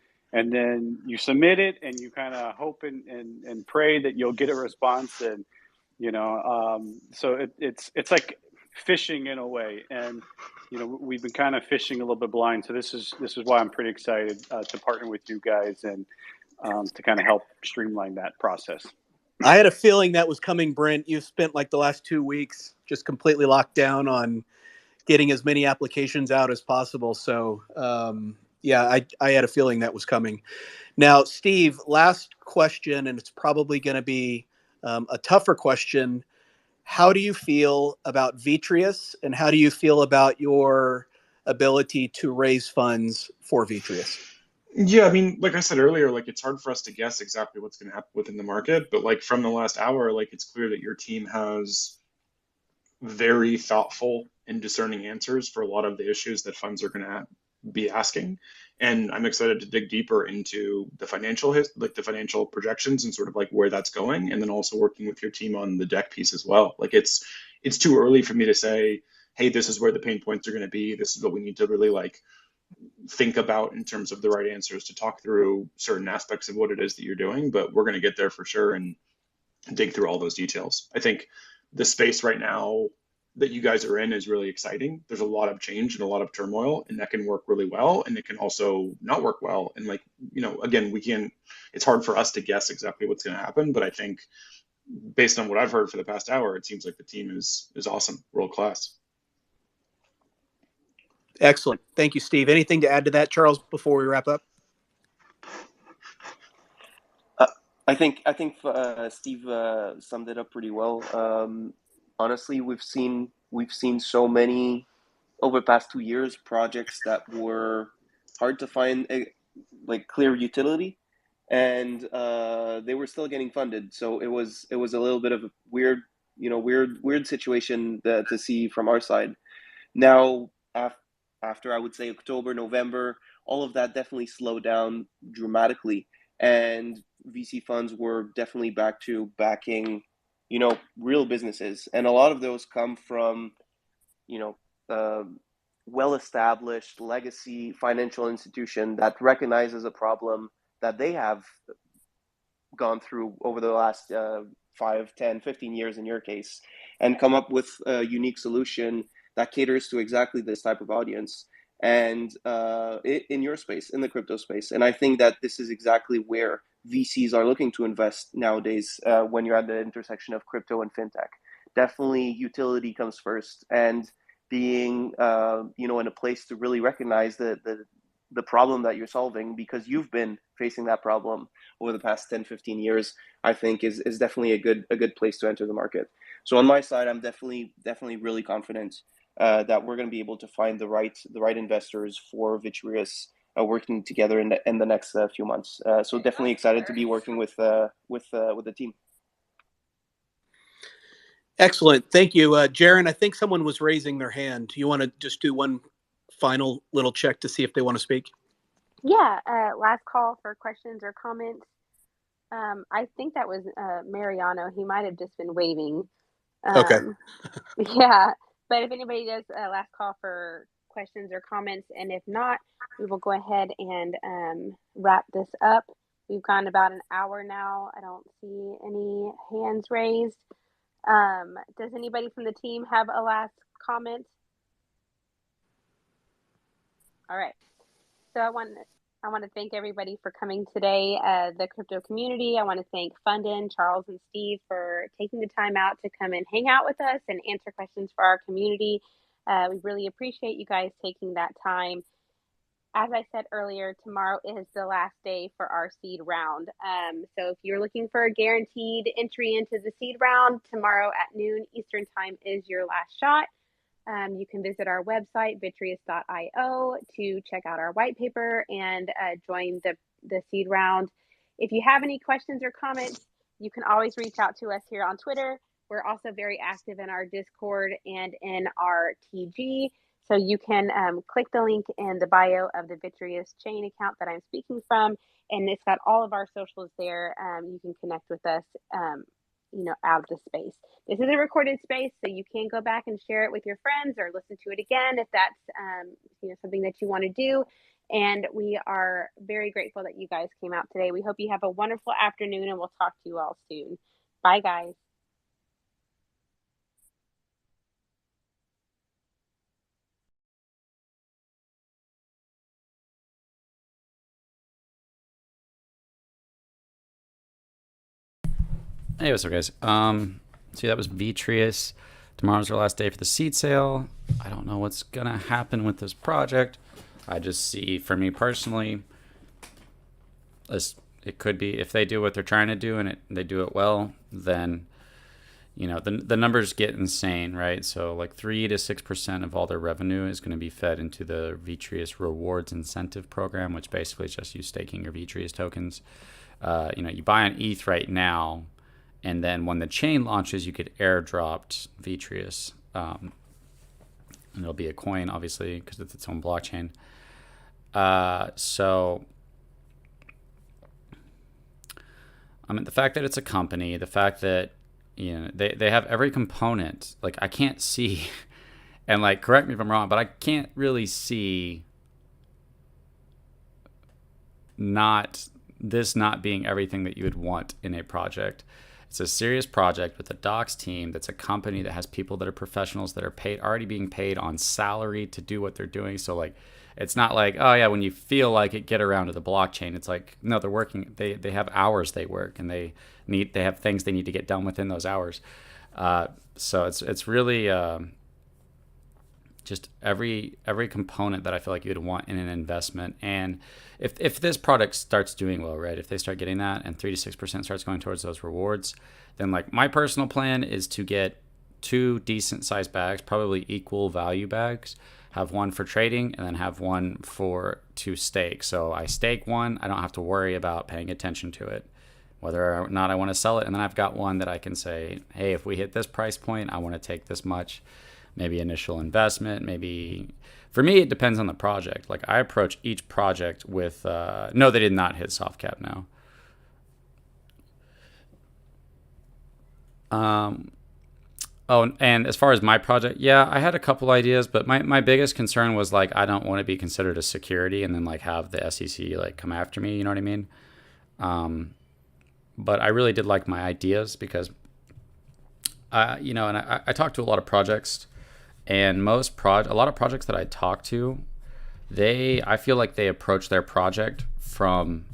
then you submit it and you kind of hope and pray that you'll get a response, and so it's like fishing in a way, and we've been kind of fishing a little bit blind. So this is why I'm pretty excited to partner with you guys and to kind of help streamline that process. I had a feeling that was coming, Brent. You've spent like the last 2 weeks just completely locked down on getting as many applications out as possible. So yeah, I had a feeling that was coming. Now, Steve, last question, and it's probably going to be a tougher question. How do you feel about Vitreous, and how do you feel about your ability to raise funds for Vitreous? Yeah, I mean, like I said earlier, like it's hard for us to guess exactly what's going to happen within the market, but like from the last hour, like it's clear that your team has very thoughtful and discerning answers for a lot of the issues that funds are going to be asking. And I'm excited to dig deeper into the financial like the financial projections and sort of like where that's going, and then also working with your team on the deck piece as well. Like it's too early for me to say, hey, this is where the pain points are going to be. This is what we need to really like think about in terms of the right answers to talk through certain aspects of what it is that you're doing. But we're going to get there for sure and dig through all those details. I think the space right now that you guys are in is really exciting. There's a lot of change and a lot of turmoil, and that can work really well, and it can also not work well. And like, again, it's hard for us to guess exactly what's going to happen, but I think based on what I've heard for the past hour, it seems like the team is awesome, world class. Excellent. Thank you, Steve. Anything to add to that, Charles, before we wrap up? I think Steve summed it up pretty well. Honestly, we've seen so many over the past 2 years projects that were hard to find like clear utility, and they were still getting funded. So it was a little bit of a weird situation to see from our side. Now, after I would say October, November, all of that definitely slowed down dramatically, and VC funds were definitely back to backing, real businesses, and a lot of those come from, well-established legacy financial institution that recognizes a problem that they have gone through over the last 5, 10, 15 years in your case, and come up with a unique solution that caters to exactly this type of audience, and in your space, in the crypto space. And I think that this is exactly where VCs are looking to invest nowadays when you're at the intersection of crypto and fintech. Definitely utility comes first, and being in a place to really recognize the problem that you're solving, because you've been facing that problem over the past 10, 15 years, I think is definitely a good place to enter the market. So on my side, I'm definitely really confident that we're going to be able to find the right investors for Vitreous working together in the next few months. So definitely excited to be working with the team. Excellent. Thank you. Jaron, I think someone was raising their hand. Do you want to just do one final little check to see if they want to speak? Yeah. Last call for questions or comments. I think that was Mariano. He might have just been waving. Okay. Yeah. But if anybody does last call for questions or comments, and if not, we will go ahead and wrap this up. We've gone about an hour now. I don't see any hands raised. Does anybody from the team have a last comment? All right. So I want to thank everybody for coming today, the crypto community. I want to thank Fundin, Charles, and Steve for taking the time out to come and hang out with us and answer questions for our community. We really appreciate you guys taking that time. As I said earlier, tomorrow is the last day for our seed round. So if you're looking for a guaranteed entry into the seed round, tomorrow at noon Eastern time is your last shot. You can visit our website, vitreous.io, to check out our white paper and join the seed round. If you have any questions or comments, you can always reach out to us here on Twitter. We're also very active in our Discord and in our TG. So you can click the link in the bio of the Vitreous chain account that I'm speaking from, and it's got all of our socials there. You can connect with us, out of the space. This is a recorded space, so you can go back and share it with your friends or listen to it again if that's something that you want to do. And we are very grateful that you guys came out today. We hope you have a wonderful afternoon, and we'll talk to you all soon. Bye, guys. Hey, what's up, guys? So that was Vitreous. Tomorrow's our last day for the seed sale. I don't know what's gonna happen with this project. I just see, for me personally, it could be, if they do what they're trying to do and they do it well, then the numbers get insane, right? So like 3 to 6% of all their revenue is going to be fed into the Vitreous rewards incentive program, which basically is just you staking your Vitreous tokens. You buy an ETH right now, and then when the chain launches, you get airdropped Vitreous. And it'll be a coin, obviously, because it's its own blockchain. So, I mean, the fact that it's a company, the fact that, they have every component. Like, I can't see, and like, correct me if I'm wrong, but I can't really see not being everything that you would want in a project. It's a serious project with a docs team that's a company that has people that are professionals that are already being paid on salary to do what they're doing. So like, it's not like, oh yeah, when you feel like it, get around to the blockchain. It's like, no, they're working. They have hours they work, and they have things they need to get done within those hours. So it's really just every component that I feel like you'd want in an investment. And if this product starts doing well, right, if they start getting that and 3 to 6% starts going towards those rewards, then like my personal plan is to get 2 decent sized bags, probably equal value bags, have one for trading and then have one to stake. So I stake one, I don't have to worry about paying attention to it, whether or not I want to sell it. And then I've got one that I can say, hey, if we hit this price point, I want to take this much. Maybe initial investment, maybe. For me, it depends on the project. Like, I approach each project with, no, they did not hit soft cap now. Oh, and as far as my project, yeah, I had a couple ideas, but my biggest concern was like, I don't want to be considered a security and then like have the SEC like come after me, you know what I mean? But I really did like my ideas because, and I talked to a lot of projects. And a lot of projects that I talk to, I feel like they approach their project from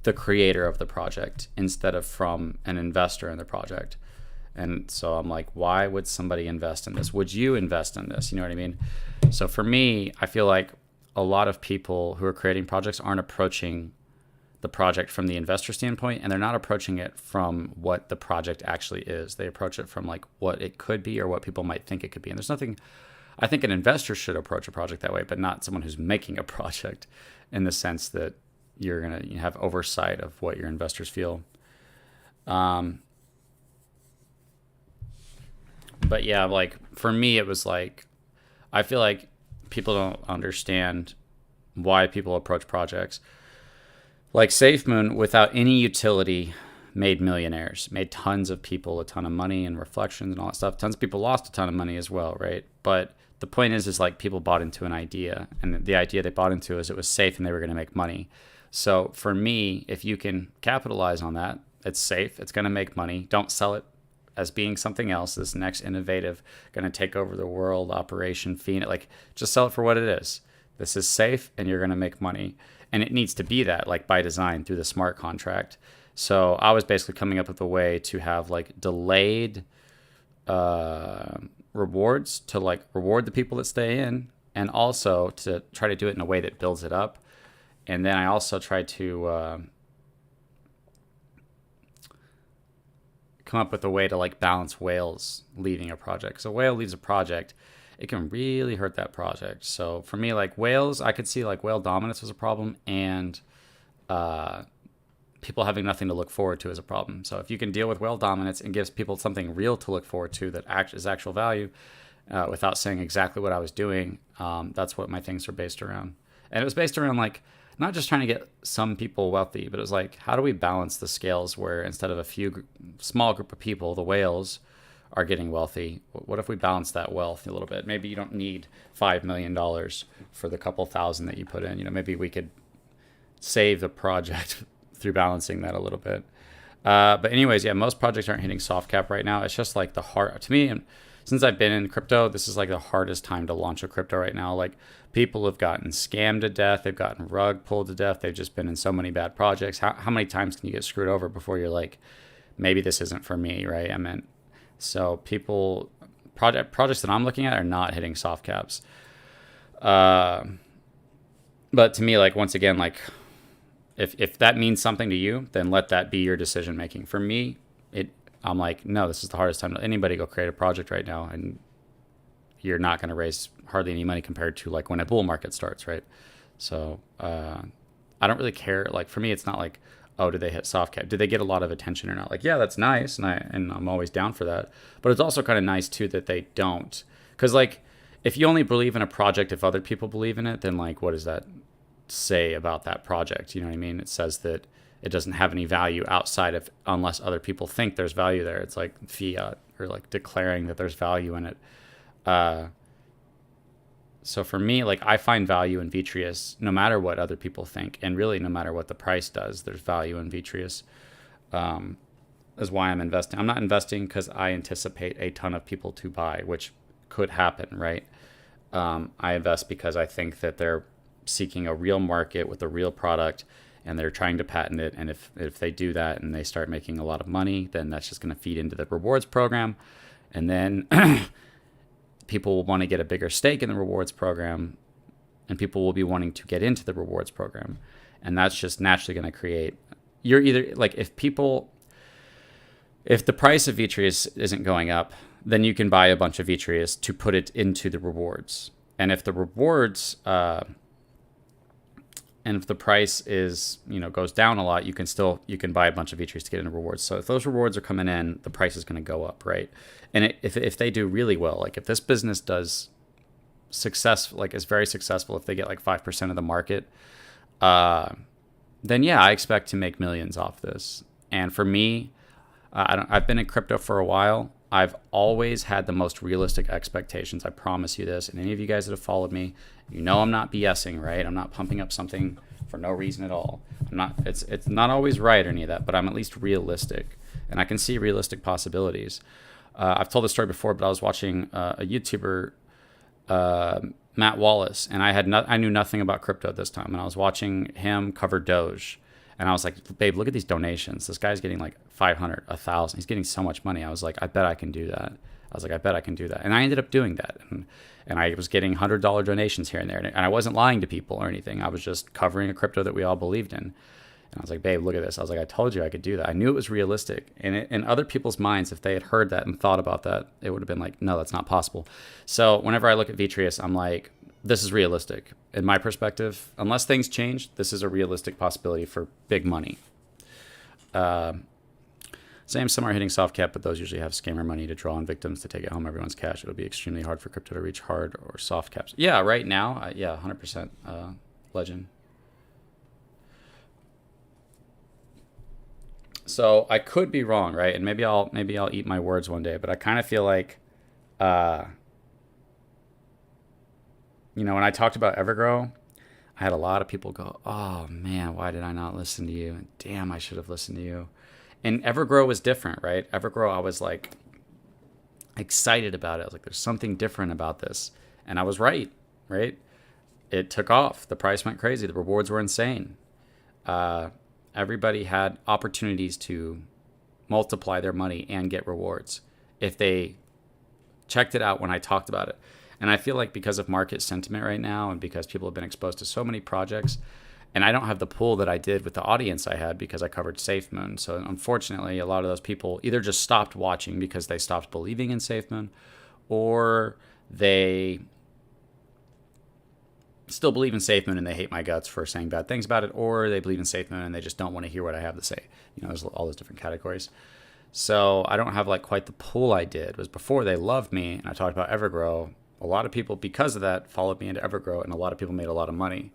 the creator of the project instead of from an investor in the project. And so I'm like, why would somebody invest in this? Would you invest in this? You know what I mean? So for me, I feel like a lot of people who are creating projects aren't approaching the project from the investor standpoint, and they're not approaching it from what the project actually is. They approach it from like what it could be or what people might think it could be. And there's nothing, I think an investor should approach a project that way, but not someone who's making a project, in the sense that you're going to have oversight of what your investors feel. But yeah, like for me, it was like, I feel like people don't understand why people approach projects. Like SafeMoon, without any utility, made millionaires, made tons of people a ton of money and reflections and all that stuff. Tons of people lost a ton of money as well, right? But the point is like people bought into an idea, and the idea they bought into is it was safe and they were going to make money. So for me, if you can capitalize on that, it's safe, it's going to make money. Don't sell it as being something else, this next innovative, going to take over the world operation, fiend it. Like, just sell it for what it is. This is safe and you're going to make money. And it needs to be that, like by design, through the smart contract. So I was basically coming up with a way to have like delayed rewards to like reward the people that stay in, and also to try to do it in a way that builds it up. And then I also tried to come up with a way to like balance whales leaving a project. So a whale leaves a project, it can really hurt that project. So for me, like whales, I could see like whale dominance was a problem, and people having nothing to look forward to is a problem. So if you can deal with whale dominance and gives people something real to look forward to that is actual value, without saying exactly what I was doing, that's what my things are based around. And it was based around like not just trying to get some people wealthy, but it was like, how do we balance the scales where instead of a small group of people, the whales are getting wealthy? What if we balance that wealth a little bit? Maybe you don't need $5 million for the couple thousand that you put in. Maybe we could save the project through balancing that a little bit. But anyways, yeah, most projects aren't hitting soft cap right now. It's just like to me, and since I've been in crypto, this is like the hardest time to launch a crypto right now. Like, people have gotten scammed to death. They've gotten rug pulled to death. They've just been in so many bad projects. How many times can you get screwed over before you're like, maybe this isn't for me, right? So projects that I'm looking at are not hitting soft caps. But to me, like, once again, like, if that means something to you, then let that be your decision making. For me, I'm like, no, this is the hardest time. Anybody go create a project right now, and you're not going to raise hardly any money compared to like when a bull market starts, right? So I don't really care. Like, for me, it's not like, oh, did they hit soft cap? Did they get a lot of attention or not? Like, yeah, that's nice, and I'm always down for that. But it's also kind of nice too that they don't, because like, if you only believe in a project if other people believe in it, then like, what is that? say about that project. You know what I mean? It says that it doesn't have any value outside of, unless other people think there's value there. It's like fiat, or like declaring that there's value in it. So for me, like, I find value in Vitreous no matter what other people think, and really no matter what the price does, there's value in Vitreous. Is why I'm investing. I'm not investing because I anticipate a ton of people to buy, which could happen, right? I invest because I think that they're seeking a real market with a real product, and they're trying to patent it. And if they do that and they start making a lot of money, then that's just going to feed into the rewards program. And then people will want to get a bigger stake in the rewards program, and people will be wanting to get into the rewards program. And that's just naturally going to create, you're either like, if the price of Vitreous isn't going up, then you can buy a bunch of Vitreous to put it into the rewards. And if the rewards, and if the price is, goes down a lot, you can buy a bunch of Vitreous to get into rewards. So if those rewards are coming in, the price is going to go up, right? And if they do really well, like if this business does success, like is very successful, if they get like 5% of the market, then yeah, I expect to make millions off this. And for me, I've been in crypto for a while. I've always had the most realistic expectations. I promise you this. And any of you guys that have followed me, I'm not BSing, right? I'm not pumping up something for no reason at all. It's not always right or any of that, but I'm at least realistic, and I can see realistic possibilities. I've told this story before, but I was watching a YouTuber, Matt Wallace, and I knew nothing about crypto at this time, and I was watching him cover Doge. And I was like, babe, look at these donations. This guy's getting like 500, 1,000. He's getting so much money. I was like, I bet I can do that. And I ended up doing that. And I was getting $100 donations here and there. And I wasn't lying to people or anything. I was just covering a crypto that we all believed in. And I was like, babe, look at this. I was like, I told you I could do that. I knew it was realistic. And in other people's minds, if they had heard that and thought about that, it would have been like, no, that's not possible. So whenever I look at Vitreous, I'm like, this is realistic. In my perspective, unless things change, this is a realistic possibility for big money. Some are hitting soft cap, but those usually have scammer money to draw on victims to take it home everyone's cash. It'll be extremely hard for crypto to reach hard or soft caps. Yeah, right now, 100% legend. So I could be wrong, right? And maybe I'll eat my words one day, but I kind of feel like when I talked about Evergrow, I had a lot of people go, oh man, why did I not listen to you? And damn, I should have listened to you. And Evergrow was different, right? Evergrow, I was like excited about it. I was like, there's something different about this. And I was right? It took off. The price went crazy. The rewards were insane. Everybody had opportunities to multiply their money and get rewards if they checked it out when I talked about it. And I feel like because of market sentiment right now, and because people have been exposed to so many projects, and I don't have the pool that I did with the audience I had because I covered SafeMoon. So unfortunately, a lot of those people either just stopped watching because they stopped believing in SafeMoon, or they still believe in SafeMoon and they hate my guts for saying bad things about it, or they believe in SafeMoon and they just don't want to hear what I have to say. There's all those different categories. So I don't have like quite the pool I did. It was before they loved me and I talked about Evergrow. A lot of people, because of that, followed me into Evergrow, and a lot of people made a lot of money.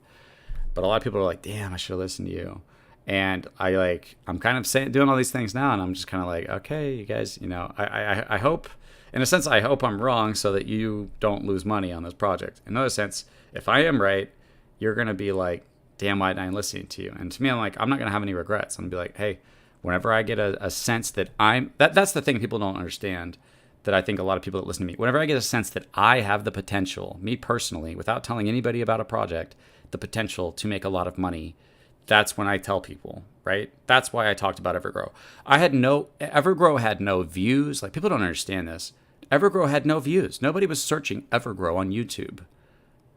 But a lot of people are like, damn, I should have listened to you. And I'm kind of doing all these things now, and I'm just kind of like, okay, you guys, I hope, in a sense, I hope I'm wrong so that you don't lose money on this project. In another sense, if I am right, you're going to be like, damn, why didn't I listen to you? And to me, I'm like, I'm not going to have any regrets. I'm going to be like, hey, whenever I get a sense that that's the thing people don't understand, that I think a lot of people that listen to me, whenever I get a sense that I have the potential, me personally, without telling anybody about a project, the potential to make a lot of money, that's when I tell people, right? That's why I talked about Evergrow. Evergrow had no views. Like, people don't understand this. Evergrow had no views. Nobody was searching Evergrow on YouTube.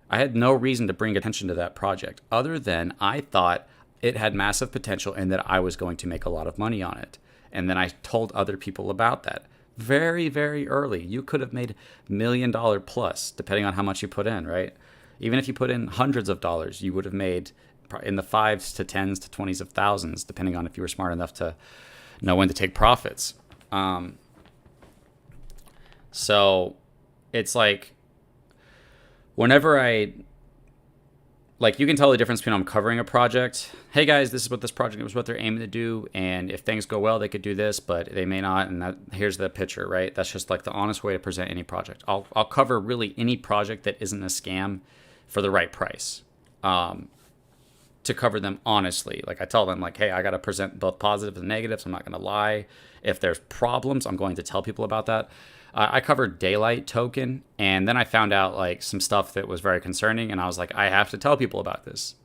I had no reason to bring attention to that project other than I thought it had massive potential and that I was going to make a lot of money on it. And then I told other people about that. Very, very early. You could have made $1 million plus, depending on how much you put in, right? Even if you put in hundreds of dollars, you would have made in the 5s to 10s to 20s of thousands, depending on if you were smart enough to know when to take profits. So it's like, whenever I like you can tell the difference between I'm covering a project. Hey guys, this is what this project is, what they're aiming to do, and if things go well, they could do this, but they may not. And here's the picture, right? That's just like the honest way to present any project. I'll cover really any project that isn't a scam for the right price. To cover them honestly, like I tell them, like, hey, I got to present both positives and negatives. I'm not going to lie. If there's problems, I'm going to tell people about that. I covered Daylight token, and then I found out like some stuff that was very concerning, and I was like, I have to tell people about this.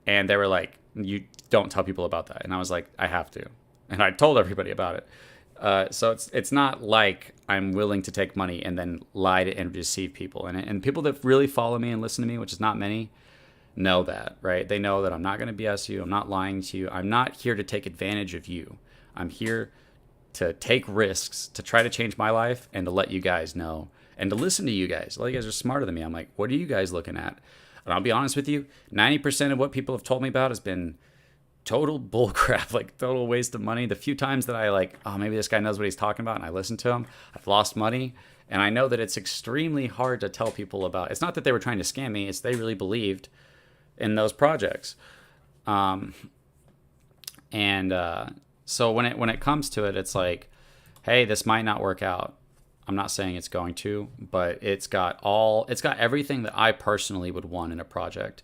And they were like, you don't tell people about that. And I was like, I have to. And I told everybody about it. So it's not like I'm willing to take money and then lie to and deceive people. And people that really follow me and listen to me, which is not many, know that, right? They know that I'm not going to BS you. I'm not lying to you. I'm not here to take advantage of you. I'm here to take risks, to try to change my life, and to let you guys know, and to listen to you guys. A lot of you guys are smarter than me. I'm like, what are you guys looking at? And I'll be honest with you, 90% of what people have told me about has been total bullcrap, like total waste of money. The few times that I like, oh, maybe this guy knows what he's talking about, and I listen to him, I've lost money. And I know that it's extremely hard to tell people about. It's not that they were trying to scam me, it's they really believed in those projects. So when it comes to it, it's like, hey, this might not work out. I'm not saying it's going to, but it's got everything that I personally would want in a project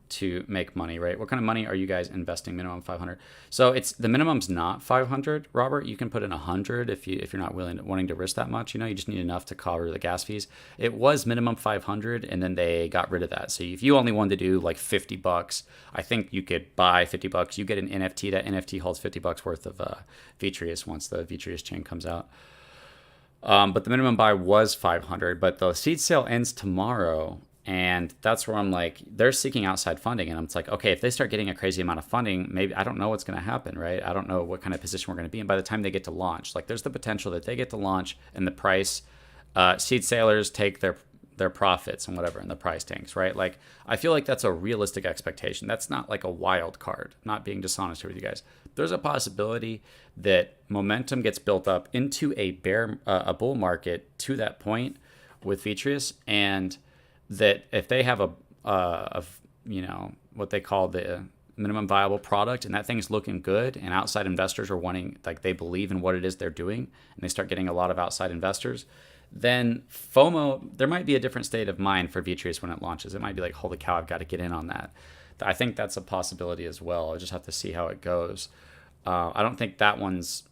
to make money, right? What kind of money are you guys investing? Minimum 500. So the minimum's not 500, Robert. You can put in 100 if you're not wanting to risk that much. You just need enough to cover the gas fees. It was minimum 500, and then they got rid of that. So if you only wanted to do like $50, I think you could buy $50. You get an NFT. That NFT holds $50 worth of Vitreous once the Vitreous chain comes out. But the minimum buy was 500. But the seed sale ends tomorrow. And that's where I'm like, they're seeking outside funding. And I'm like, okay, if they start getting a crazy amount of funding, maybe I don't know what's going to happen, right? I don't know what kind of position we're going to be in by the time they get to launch. Like there's the potential that they get to launch and the price, seed sailors take their profits and whatever, and the price tanks, right? Like I feel like that's a realistic expectation. That's not like a wild card, not being dishonest here with you guys. There's a possibility that momentum gets built up into a bull market to that point with Vitreous, and that if they have what they call the minimum viable product, and that thing's looking good, and outside investors are wanting, like they believe in what it is they're doing, and they start getting a lot of outside investors, then FOMO, there might be a different state of mind for Vitreous when it launches. It might be like, holy cow, I've got to get in on that. I think that's a possibility as well. I just have to see how it goes. I think that one's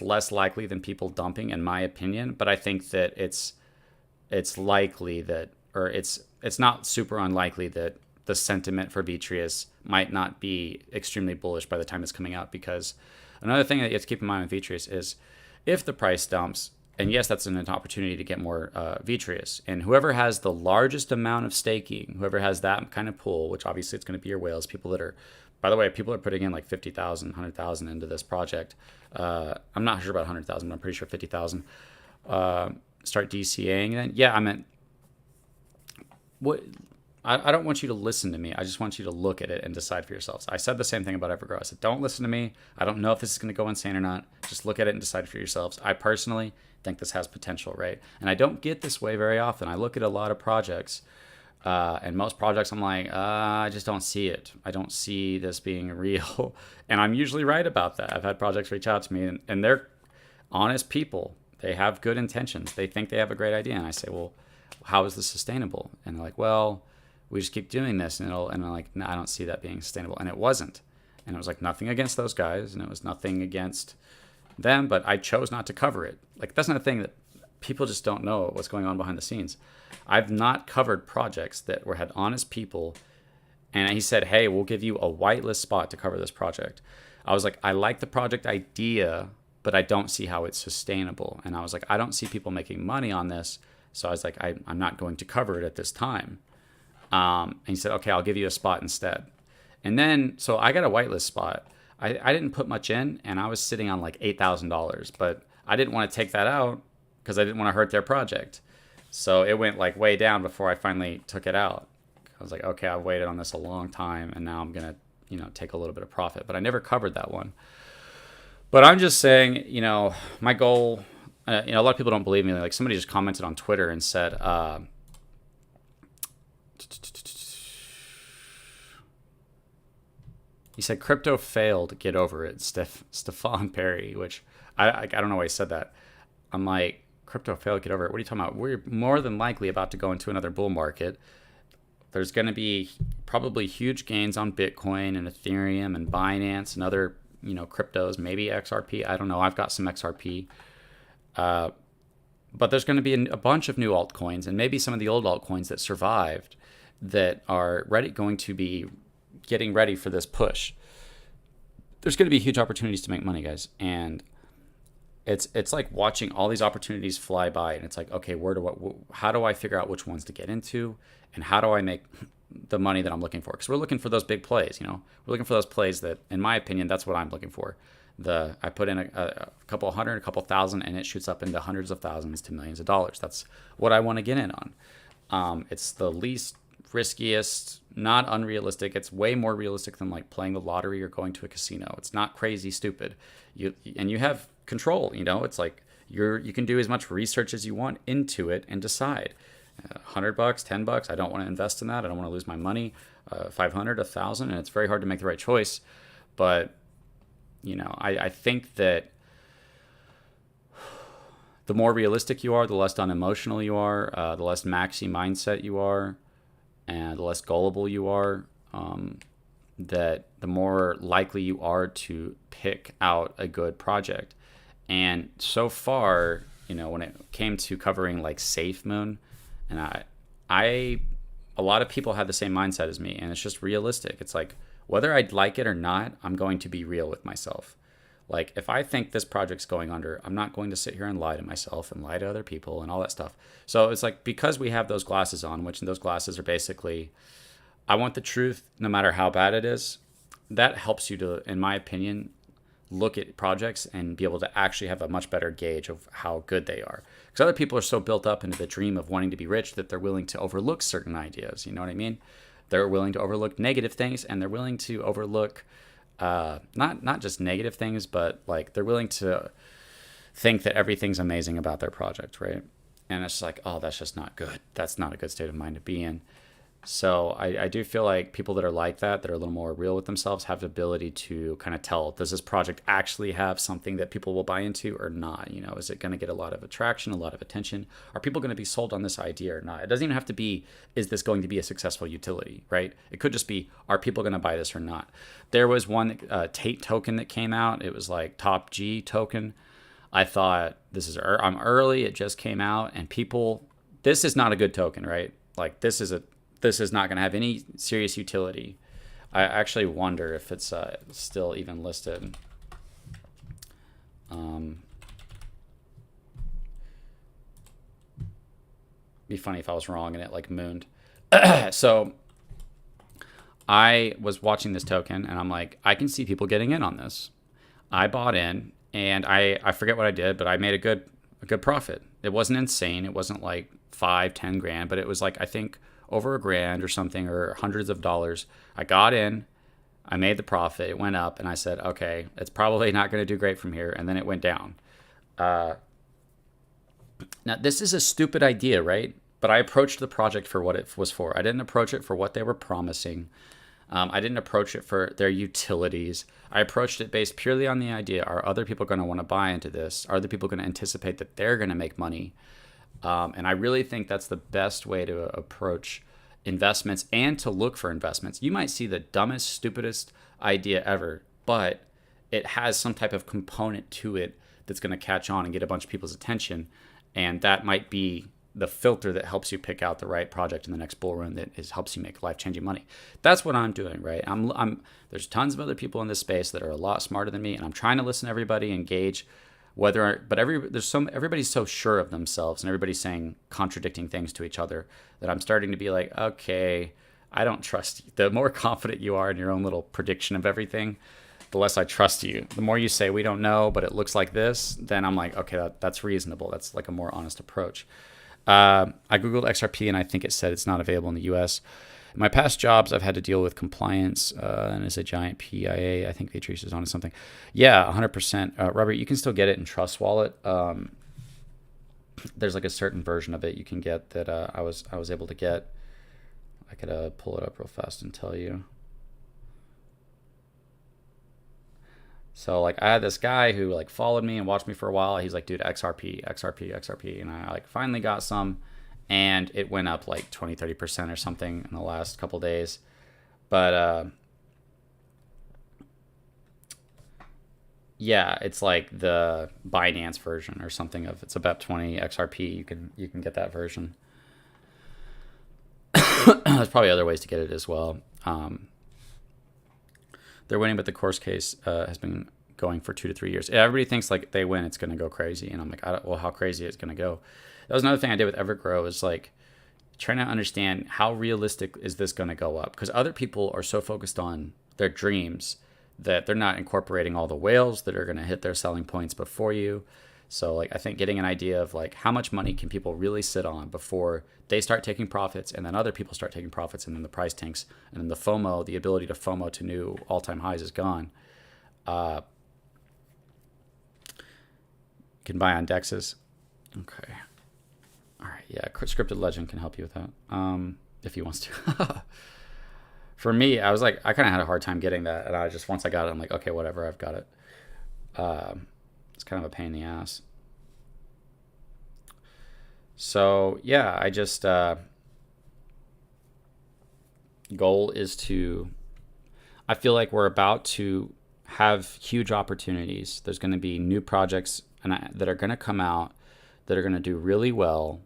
less likely than people dumping, in my opinion, but I think that it's likely that, or it's not super unlikely that the sentiment for Vitreous might not be extremely bullish by the time it's coming out. Because another thing that you have to keep in mind with Vitreous is if the price dumps, and yes, that's an opportunity to get more Vitreous, and whoever has the largest amount of staking, whoever has that kind of pool, which obviously it's going to be your whales, people that are, by the way, people are putting in like 50,000, 100,000 into this project. I'm not sure about 100,000, but I'm pretty sure 50,000. Start DCAing then? Yeah, I meant, what? I don't want you to listen to me. I just want you to look at it and decide for yourselves. I said the same thing about Evergrow. I said, don't listen to me. I don't know if this is going to go insane or not. Just look at it and decide for yourselves. I personally think this has potential, right? And I don't get this way very often. I look at a lot of projects, and most projects I'm like, I just don't see it. I don't see this being real. And I'm usually right about that. I've had projects reach out to me, and they're honest people. They have good intentions. They think they have a great idea. And I say, well, how is this sustainable? And they're like, well, we just keep doing this. And I'm like, no, I don't see that being sustainable. And it wasn't. And it was like nothing against those guys, and it was nothing against them, but I chose not to cover it. Like, that's not a thing that people just don't know what's going on behind the scenes. I've not covered projects that had honest people, and he said, hey, we'll give you a whitelist spot to cover this project. I was like, I like the project idea, but I don't see how it's sustainable. And I was like, I don't see people making money on this. So I was like, I'm not going to cover it at this time. And he said, okay, I'll give you a spot instead. And then, so I got a whitelist spot. I didn't put much in, and I was sitting on like $8,000, but I didn't want to take that out because I didn't want to hurt their project. So it went like way down before I finally took it out. I was like, okay, I've waited on this a long time, and now I'm going to, take a little bit of profit, but I never covered that one. But I'm just saying, my goal, a lot of people don't believe me. Like, somebody just commented on Twitter and said, He said crypto failed, get over it. Stefan Perry, which I don't know why he said that. I'm like, crypto failed, get over it. What are you talking about? We're more than likely about to go into another bull market. There's going to be probably huge gains on Bitcoin and Ethereum and Binance and other, cryptos, maybe XRP. I don't know. I've got some XRP. But there's going to be a bunch of new altcoins and maybe some of the old altcoins that survived that are going to be getting ready for this push. There's going to be huge opportunities to make money, guys. And it's like watching all these opportunities fly by, and it's like, okay, how do I figure out which ones to get into, and how do I make the money that I'm looking for? Because we're looking for those big plays, we're looking for those plays that, in my opinion, that's what I'm looking for. I put in a couple hundred, a couple thousand, and it shoots up into hundreds of thousands to millions of dollars. That's what I want to get in on. It's the least riskiest, not unrealistic. It's way more realistic than like playing the lottery or going to a casino. It's not crazy stupid. You have control. It's like you can do as much research as you want into it and decide. $100, $10. I don't want to invest in that. I don't want to lose my money. 500, 1,000, and it's very hard to make the right choice. But I think that the more realistic you are, the less unemotional you are, the less maxi mindset you are, and the less gullible you are, that the more likely you are to pick out a good project. And so far, when it came to covering like SafeMoon, and a lot of people had the same mindset as me, and it's just realistic. It's like, whether I'd like it or not, I'm going to be real with myself. Like, if I think this project's going under, I'm not going to sit here and lie to myself and lie to other people and all that stuff. So it's like, because we have those glasses on, which those glasses are basically, I want the truth no matter how bad it is, that helps you to, in my opinion, look at projects and be able to actually have a much better gauge of how good they are. Because other people are so built up into the dream of wanting to be rich that they're willing to overlook certain ideas. You know what I mean? They're willing to overlook negative things, and they're willing to overlook not just negative things, but like they're willing to think that everything's amazing about their project, right? And it's like, oh, that's just not good. That's not a good state of mind to be in. So I do feel like people that are like that are a little more real with themselves, have the ability to kind of tell, does this project actually have something that people will buy into or not? Is it going to get a lot of attraction, a lot of attention? Are people going to be sold on this idea or not? It doesn't even have to be, is this going to be a successful utility, right? It could just be, are people going to buy this or not? There was one Tate token that came out. It was like Top G token. I thought, I'm early. It just came out, and this is not a good token, right? Like this is not going to have any serious utility. I actually wonder if it's still even listed. Be funny if I was wrong and it like mooned. So I was watching this token and I'm like, I can see people getting in on this. I bought in, and I forget what I did, but I made a good profit. It wasn't insane. It wasn't like 5-10 grand, but it was like, I think, over $1,000 or something, or hundreds of dollars. I got in, I made the profit, it went up, and I said, okay, it's probably not going to do great from here, and then it went down. Now, this is a stupid idea, right? But I approached the project for what it was for. I didn't approach it for what they were promising. I didn't approach it for their utilities. I approached it based purely on the idea, are other people going to want to buy into this? Are other people going to anticipate that they're going to make money? And I really think that's the best way to approach investments and to look for investments. You might see the dumbest, stupidest idea ever, but it has some type of component to it that's going to catch on and get a bunch of people's attention. And that might be the filter that helps you pick out the right project in the next bull run that helps you make life-changing money. That's what I'm doing, right? There's tons of other people in this space that are a lot smarter than me, and I'm trying to listen to everybody, engage. Everybody's so sure of themselves, and everybody's saying contradicting things to each other, that I'm starting to be like, okay, I don't trust you. The more confident you are in your own little prediction of everything, the less I trust you. The more you say, we don't know, but it looks like this, then I'm like, okay, that's reasonable. That's like a more honest approach. I Googled XRP, and I think it said it's not available in the US. In my past jobs, I've had to deal with compliance, and it's a giant PIA. I think Vitreous is on something. Yeah, 100%. Robert, you can still get it in Trust Wallet. There's like a certain version of it you can get that I was able to get. I could pull it up real fast and tell you. So like I had this guy who like followed me and watched me for a while. He's like, dude, XRP, XRP, XRP. And I like finally got some, and it went up like 20-30% or something in the last couple days. But yeah, it's like the Binance version or something of it's about 20 XRP. You can get that version. There's probably other ways to get it as well. They're winning, but the course case has been going for 2 to 3 years. Everybody thinks like they win, it's going to go crazy, and I'm like, well, how crazy is it going to go? That was another thing I did with Evergrow, is like trying to understand how realistic is this going to go up, because other people are so focused on their dreams that they're not incorporating all the whales that are going to hit their selling points before you. So like I think getting an idea of like how much money can people really sit on before they start taking profits, and then other people start taking profits, and then the price tanks, and then the FOMO, the ability to FOMO to new all-time highs, is gone. You can buy on dexes. Okay. All right. Yeah, Scripted Legend can help you with that if he wants to. For me, I was like, I kind of had a hard time getting that, and I just, once I got it, I'm like, okay, whatever, I've got it. It's kind of a pain in the ass. So yeah, I just goal is to, I feel like we're about to have huge opportunities. There's going to be new projects that are going to come out that are going to do really well,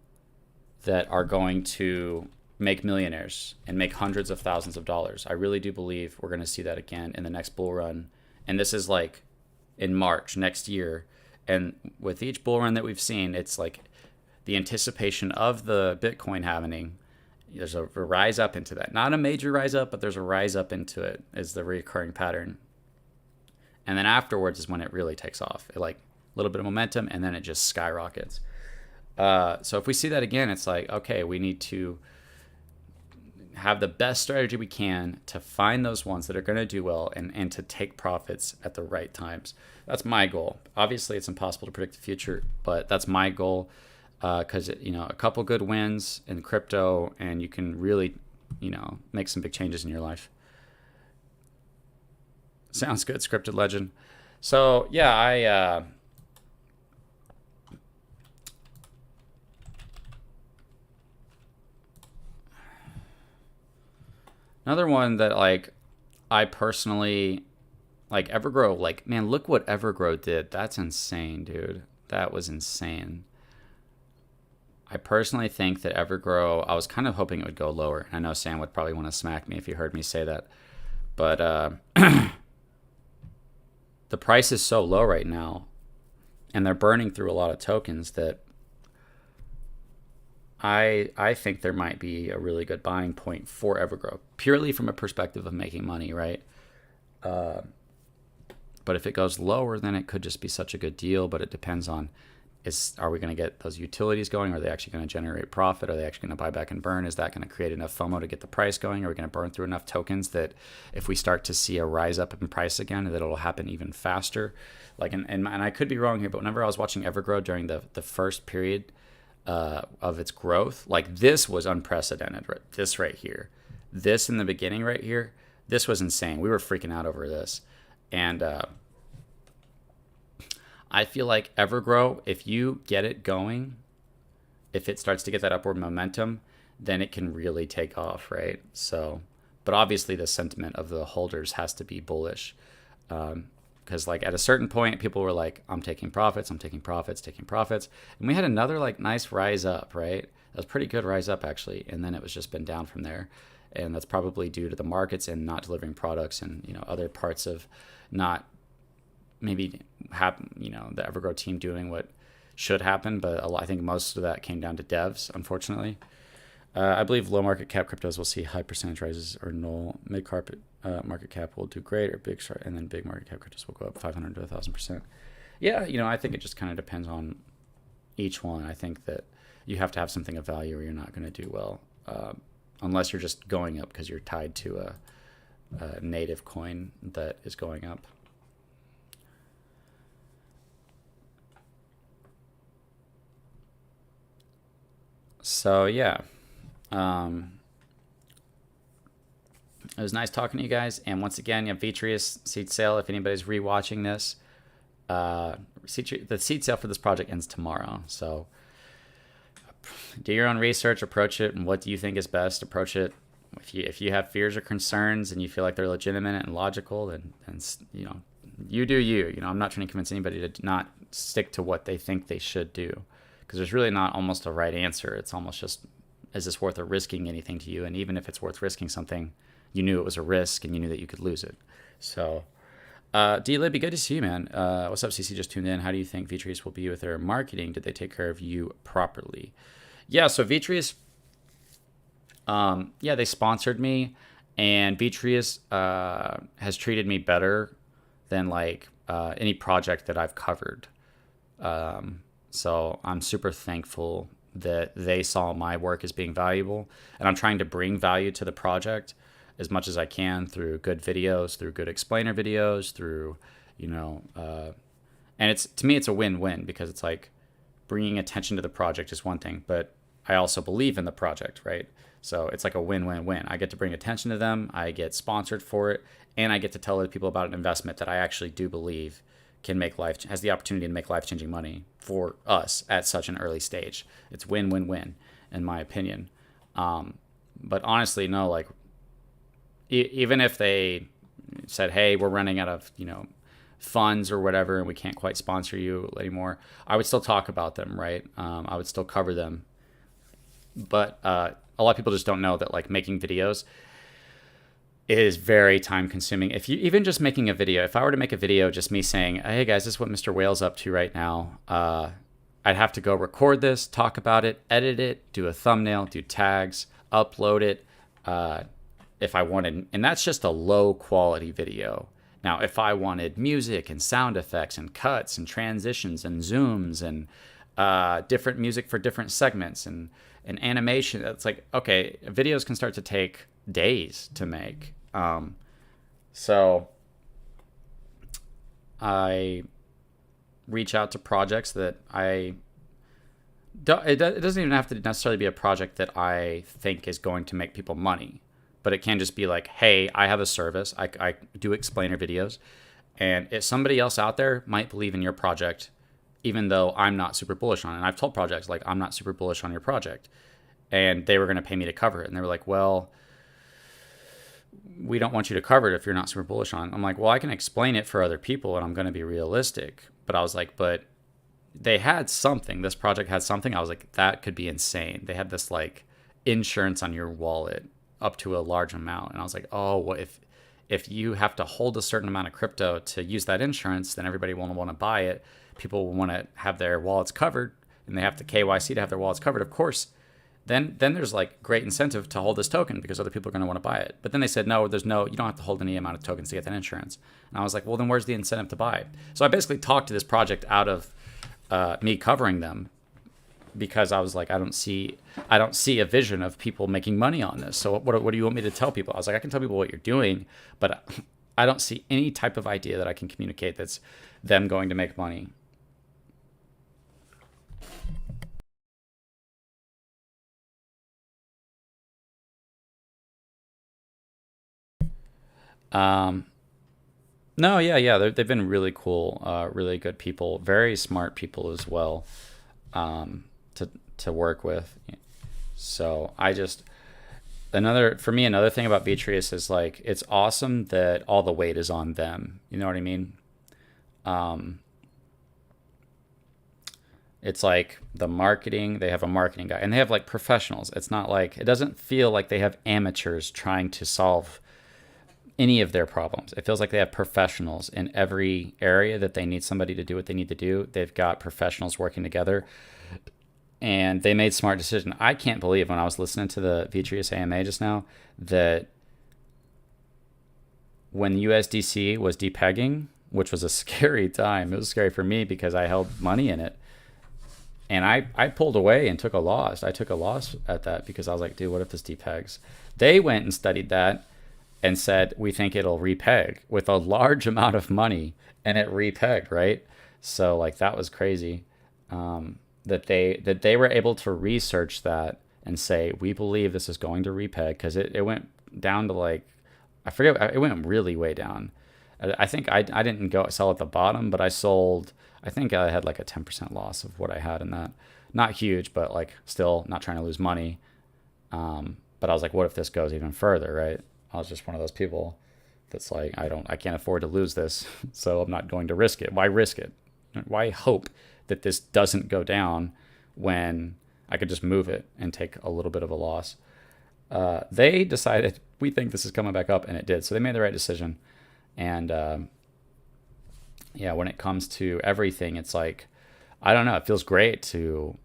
that are going to make millionaires and make hundreds of thousands of dollars. I really do believe we're going to see that again in the next bull run. And this is like in March next year. And with each bull run that we've seen, it's like the anticipation of the Bitcoin happening. There's a rise up into that. Not a major rise up, but there's a rise up into it is the recurring pattern. And then afterwards is when it really takes off. It like a little bit of momentum, and then it just skyrockets. So if we see that again, it's like, okay, we need to have the best strategy we can to find those ones that are going to do well, and to take profits at the right times. That's my goal. Obviously, it's impossible to predict the future, but that's my goal, because a couple good wins in crypto, and you can really, make some big changes in your life. Sounds good, Scripted Legend. So yeah, another one that like I personally like, Evergrow, like, man, look what Evergrow did. That's insane, dude. That was insane. I personally think that Evergrow, I was kind of hoping it would go lower. I know Sam would probably want to smack me if he heard me say that. But the price is so low right now, and they're burning through a lot of tokens, that I think there might be a really good buying point for Evergrow, purely from a perspective of making money, right? But if it goes lower, then it could just be such a good deal. But it depends on, are we going to get those utilities going? Are they actually going to generate profit? Are they actually going to buy back and burn? Is that going to create enough FOMO to get the price going? Are we going to burn through enough tokens that if we start to see a rise up in price again, that it'll happen even faster? Like, and I could be wrong here, but whenever I was watching Evergrow during the first period of its growth, like, this was unprecedented. Right? This right here, this in the beginning right here, this was insane. We were freaking out over this. And I feel like Evergrow, if you get it going, if it starts to get that upward momentum, then it can really take off, right? So, but obviously the sentiment of the holders has to be bullish. Because like at a certain point, people were like, I'm taking profits, taking profits. And we had another like nice rise up, right? That was pretty good rise up actually. And then it was just been down from there. And that's probably due to the markets and not delivering products, and, other parts of not maybe happen, the Evergrow team doing what should happen. But I think most of that came down to devs, unfortunately. I believe low market cap cryptos will see high percentage rises or null. Mid market cap will do great, or big start, and then big market cap cryptos will go up 500 to 1,000%. Yeah, I think it just kind of depends on each one. I think that you have to have something of value, or you're not going to do well, unless you're just going up because you're tied to a native coin that is going up. So yeah, It was nice talking to you guys. And once again, you have Vitreous Seed Sale. If anybody's rewatching this, the seed sale for this project ends tomorrow. So do your own research, approach it, and what do you think is best? Approach it. If you have fears or concerns and you feel like they're legitimate and logical, then you do you. I'm not trying to convince anybody to not stick to what they think they should do, because there's really not almost a right answer. It's almost just, is this worth risking anything to you? And even if it's worth risking something, you knew it was a risk and you knew that you could lose it. So, D-Libby, good to see you, man. What's up, CC? Just tuned in. How do you think Vitreous will be with their marketing? Did they take care of you properly? Yeah, so Vitreous, they sponsored me, and Vitreous has treated me better than like any project that I've covered. So I'm super thankful that they saw my work as being valuable, and I'm trying to bring value to the project as much as I can through good videos, through good explainer videos, through, and to me, it's a win-win, because it's like bringing attention to the project is one thing, but I also believe in the project, right? So it's like a win-win-win. I get to bring attention to them, I get sponsored for it, and I get to tell other people about an investment that I actually do believe has the opportunity to make life-changing money for us at such an early stage. It's win-win-win, in my opinion. But honestly, no, like, even if they said, hey, we're running out of, funds or whatever, and we can't quite sponsor you anymore, I would still talk about them, right? I would still cover them. But a lot of people just don't know that, like, making videos is very time consuming. If you even just making a video, if I were to make a video, just me saying, hey guys, this is what Mr. Whale's up to right now, I'd have to go record this, talk about it, edit it, do a thumbnail, do tags, upload it, if I wanted, and that's just a low quality video. Now, if I wanted music and sound effects and cuts and transitions and zooms and different music for different segments and animation, it's like, okay, videos can start to take days to make. So I reach out to projects that it doesn't even have to necessarily be a project that I think is going to make people money. But it can just be like, hey, I have a service. I do explainer videos. And if somebody else out there might believe in your project, even though I'm not super bullish on it. And I've told projects, like, I'm not super bullish on your project. And they were going to pay me to cover it. And they were like, well, we don't want you to cover it if you're not super bullish on it. I'm like, well, I can explain it for other people, and I'm going to be realistic. But I was like, but they had something. This project had something. I was like, that could be insane. They had this, like, insurance on your wallet up to a large amount. And I was like, oh, well, if you have to hold a certain amount of crypto to use that insurance, then everybody will want to buy it. People will want to have their wallets covered, and they have to KYC to have their wallets covered, of course. Then there's like great incentive to hold this token, because other people are going to want to buy it. But then they said, no, you don't have to hold any amount of tokens to get that insurance. And I was like, well, then where's the incentive to buy? So I basically talked to this project out of me covering them, because I was like, I don't see a vision of people making money on this. So what do you want me to tell people? I was like, I can tell people what you're doing, but I don't see any type of idea that I can communicate that's them going to make money. No, yeah, they've been really cool, really good people, very smart people as well, to work with. So another thing about Vitreous is, like, it's awesome that all the weight is on them. You know what I mean? It's like the marketing, they have a marketing guy, and they have like professionals. It's not like, it doesn't feel like they have amateurs trying to solve any of their problems. It feels like they have professionals in every area that they need somebody to do what they need to do. They've got professionals working together, and they made smart decisions. I can't believe, when I was listening to the Vitreus AMA just now, that when USDC was depegging, which was a scary time, it was scary for me because I held money in it. And I pulled away and took a loss. I took a loss at that because I was like, dude, what if this depegs? They went and studied that and said, we think it'll repeg with a large amount of money, and it repegged, right? So like, that was crazy, that they were able to research that and say, we believe this is going to repeg, because it went down to like I forget, it went really way down. I think I didn't go sell at the bottom, but I sold, I think I had like a 10% loss of what I had in that. Not huge, but like still not trying to lose money. But I was like, what if this goes even further, right? I was just one of those people that's like, I can't afford to lose this, so I'm not going to risk it. Why risk it? Why hope that this doesn't go down when I could just move it and take a little bit of a loss? They decided, we think this is coming back up, and it did. So they made the right decision. And yeah, when it comes to everything, it's like, I don't know, it feels great to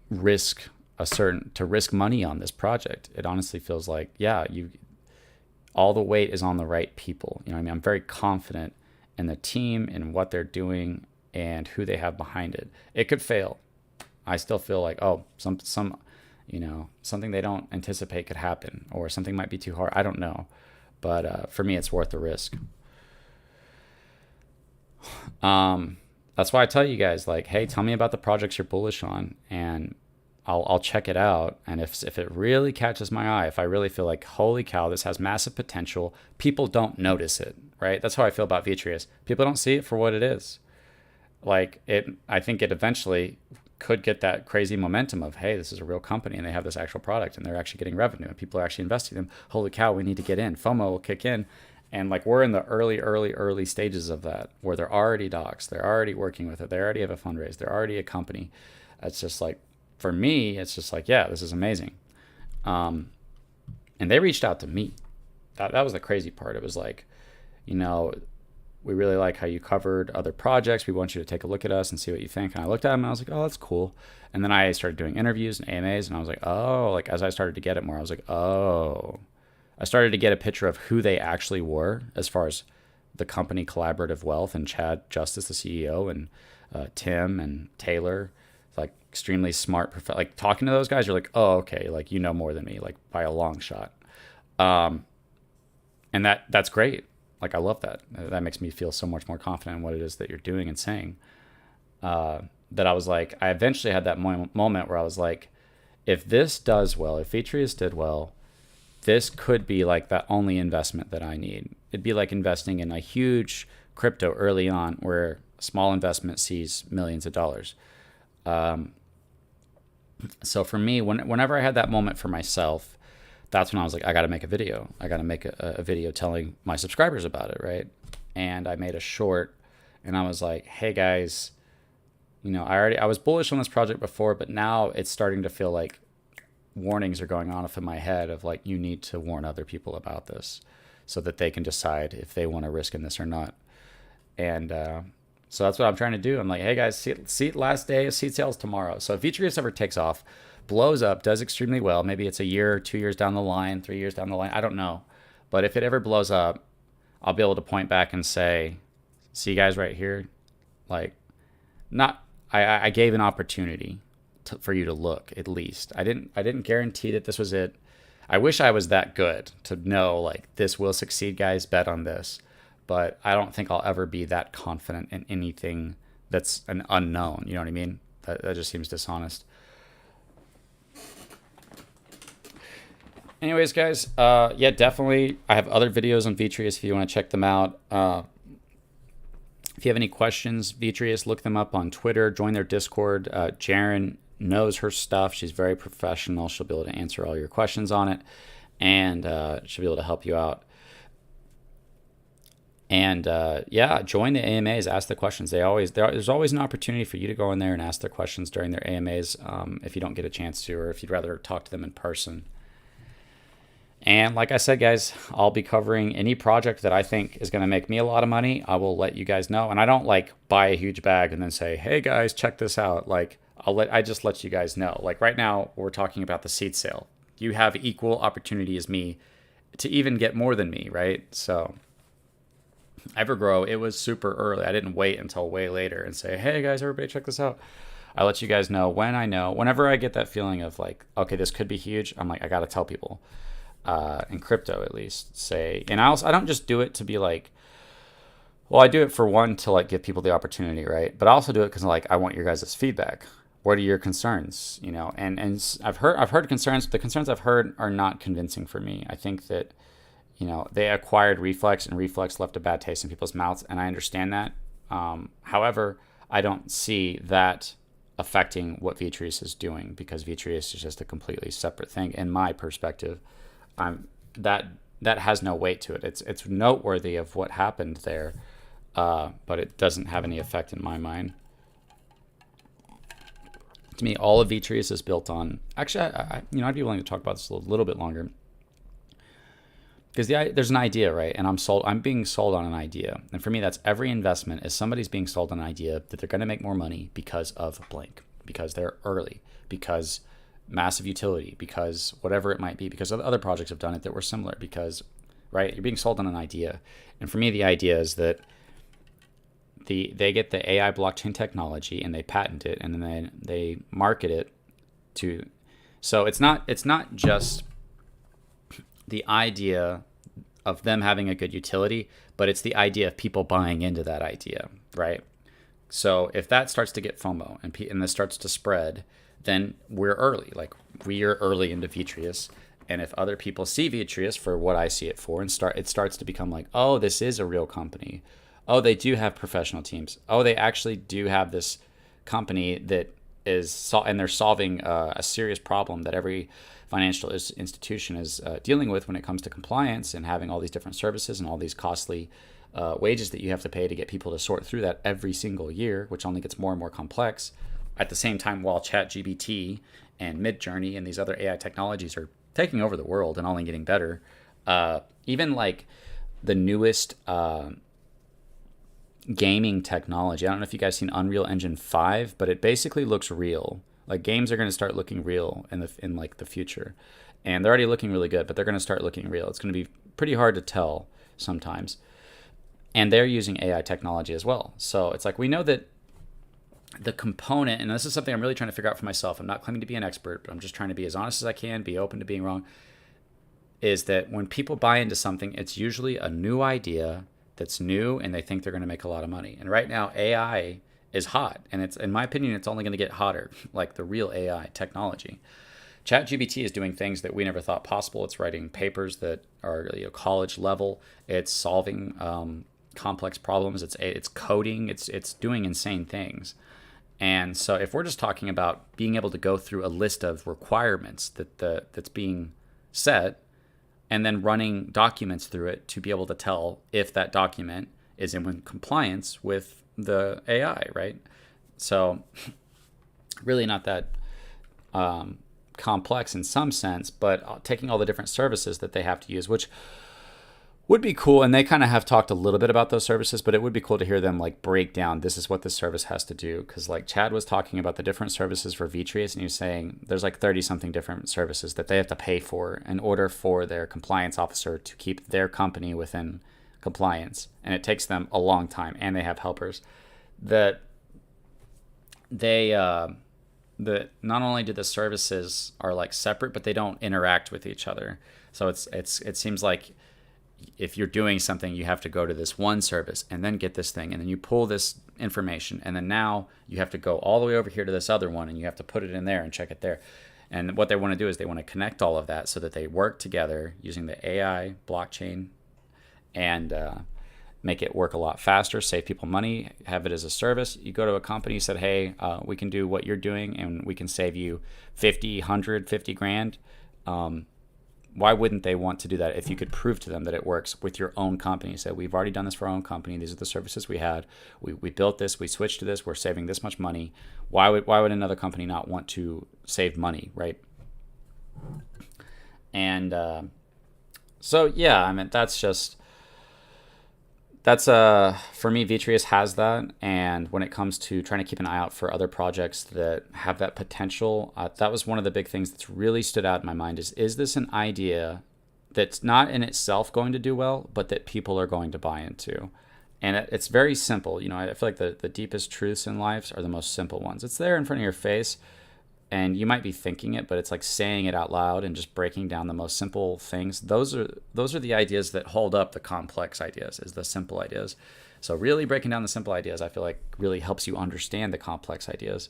risk money on this project. It honestly feels like, yeah, all the weight is on the right people. You know what I mean? I'm very confident in the team and what they're doing and who they have behind it. It could fail. I still feel like, oh, some something they don't anticipate could happen, or something might be too hard. I don't know. But for me, it's worth the risk. That's why I tell you guys, like, hey, tell me about the projects you're bullish on, and I'll check it out. And if it really catches my eye, if I really feel like, holy cow, this has massive potential, people don't notice it, right? That's how I feel about Vitreous. People don't see it for what it is. Like, I think it eventually could get that crazy momentum of, hey, this is a real company and they have this actual product and they're actually getting revenue and people are actually investing in them. Holy cow, we need to get in. FOMO will kick in. And like, we're in the early stages of that, where they're already docs, they're already working with it, they already have a fundraise, they're already a company. It's just like, for me, it's just like, yeah, this is amazing. And they reached out to me. That was the crazy part. It was like, we really like how you covered other projects. We want you to take a look at us and see what you think. And I looked at them and I was like, oh, that's cool. And then I started doing interviews and AMAs, and I was like, oh, like as I started to get it more, I was like, oh. I started to get a picture of who they actually were as far as the company Collaborative Wealth, and Chad Justice, the CEO, and Tim and Taylor, like extremely smart. Like talking to those guys, you're like, oh, okay, like you know more than me, like by a long shot. And that's great. Like I love that. That makes me feel so much more confident in what it is that you're doing and saying. That I was like, I eventually had that moment where I was like, if this does well, if Vitreous did well, this could be like the only investment that I need. It'd be like investing in a huge crypto early on, where a small investment sees millions of dollars. So for me, whenever I had that moment for myself, that's when I was like, I got to make a video. I got to make a video telling my subscribers about it, right? And I made a short, and I was like, hey guys, I was bullish on this project before, but now it's starting to feel like warnings are going off in my head of like, you need to warn other people about this so that they can decide if they want to risk in this or not. And so that's what I'm trying to do. I'm like, hey guys, last day of seed sales tomorrow. So if Vitreous ever takes off, blows up, does extremely well, maybe it's a year, 2 years down the line, 3 years down the line, I don't know. But if it ever blows up, I'll be able to point back and say, see you guys right here. Like, I gave an opportunity for you to look, at least. I didn't guarantee that this was it. I wish I was that good to know, like, this will succeed, guys, bet on this. But I don't think I'll ever be that confident in anything that's an unknown. You know what I mean? That just seems dishonest. Anyways, guys, yeah, definitely. I have other videos on Vitreous if you want to check them out. If you have any questions, Vitreous, look them up on Twitter. Join their Discord. Jaren knows her stuff. She's very professional. She'll be able to answer all your questions on it, and she'll be able to help you out. And yeah, join the AMAs. Ask the questions. There's always an opportunity for you to go in there and ask their questions during their AMAs if you don't get a chance to, or if you'd rather talk to them in person. And like I said, guys, I'll be covering any project that I think is going to make me a lot of money. I will let you guys know. And I don't like buy a huge bag and then say, hey guys, check this out. Like I just let you guys know. Like right now, we're talking about the seed sale. You have equal opportunity as me to even get more than me, right? So Evergrow, it was super early. I didn't wait until way later and say, hey guys, everybody check this out. I let you guys know when I know. Whenever I get that feeling of like, okay, this could be huge, I'm like, I got to tell people. In crypto, at least, say. And I don't just do it to be like, well, I do it for one, to like give people the opportunity, right? But I also do it because like I want your guys' feedback. What are your concerns? And I've heard concerns. The concerns I've heard are not convincing for me. I think that they acquired Reflex, and Reflex left a bad taste in people's mouths, and I understand that. However, I don't see that affecting what Vitreous is doing, because Vitreous is just a completely separate thing in my perspective. That has no weight to it. It's noteworthy of what happened there, but it doesn't have any effect in my mind. To me, all of Vitreous is built on. Actually, I'd be willing to talk about this a little bit longer, because there's an idea, right? And I'm being sold on an idea, and for me, that's every investment is somebody's being sold an idea that they're going to make more money because of blank, because they're early, because massive utility, because whatever it might be, because other projects have done it that were similar, because, right, you're being sold on an idea. And for me, the idea is that they get the AI blockchain technology and they patent it, and then they market it to. So it's not just the idea of them having a good utility, but it's the idea of people buying into that idea, right? So if that starts to get FOMO and this starts to spread, then we're early. Like, we are early into Vitreous. And if other people see Vitreous for what I see it for, and it starts to become like, oh, this is a real company. Oh, they do have professional teams. Oh, they actually do have this company that and they're solving a serious problem that every financial institution is dealing with when it comes to compliance, and having all these different services and all these costly wages that you have to pay to get people to sort through that every single year, which only gets more and more complex. At the same time, while ChatGPT and Midjourney and these other AI technologies are taking over the world and only getting better, even like the newest gaming technology. I don't know if you guys seen Unreal Engine 5, but it basically looks real. Like, games are going to start looking real in like the future, and they're already looking really good, but they're going to start looking real. It's going to be pretty hard to tell sometimes, and they're using AI technology as well. So it's like, we know that the component, and this is something I'm really trying to figure out for myself. I'm not claiming to be an expert, but I'm just trying to be as honest as I can, be open to being wrong, is that when people buy into something, it's usually a new idea that's new, and they think they're going to make a lot of money. And right now, AI is hot, and it's, in my opinion, it's only going to get hotter, like the real AI technology. ChatGPT is doing things that we never thought possible. It's writing papers that are college level. It's solving complex problems. It's coding. It's doing insane things. And so if we're just talking about being able to go through a list of requirements that's being set, and then running documents through it to be able to tell if that document is in compliance with the AI, right? So really not that complex in some sense, but taking all the different services that they have to use, which would be cool. And they kind of have talked a little bit about those services, but it would be cool to hear them like break down, this is what this service has to do. Because like Chad was talking about the different services for Vitreous, and he was saying there's like 30 something different services that they have to pay for in order for their compliance officer to keep their company within compliance. And it takes them a long time, and they have helpers that that not only do the services are like separate, but they don't interact with each other. So it seems like if you're doing something, you have to go to this one service and then get this thing, and then you pull this information, and then now you have to go all the way over here to this other one, and you have to put it in there and check it there. And what they want to do is they want to connect all of that so that they work together using the AI blockchain, and make it work a lot faster, save people money, have it as a service. You go to a company, said, hey, we can do what you're doing, and we can save you 50, 100, 50 grand. Why wouldn't they want to do that if you could prove to them that it works with your own company? Say, we've already done this for our own company. These are the services we had. We built this. We switched to this. We're saving this much money. Why would another company not want to save money, right? And so, yeah, I mean, that's for me, Vitreous has that. And when it comes to trying to keep an eye out for other projects that have that potential, that was one of the big things that's really stood out in my mind is this an idea that's not in itself going to do well, but that people are going to buy into? And it's very simple. I feel like the deepest truths in life are the most simple ones. It's there in front of your face, and you might be thinking it, but it's like saying it out loud and just breaking down the most simple things. Those are the ideas that hold up the complex ideas, is the simple ideas. So really breaking down the simple ideas, I feel like really helps you understand the complex ideas,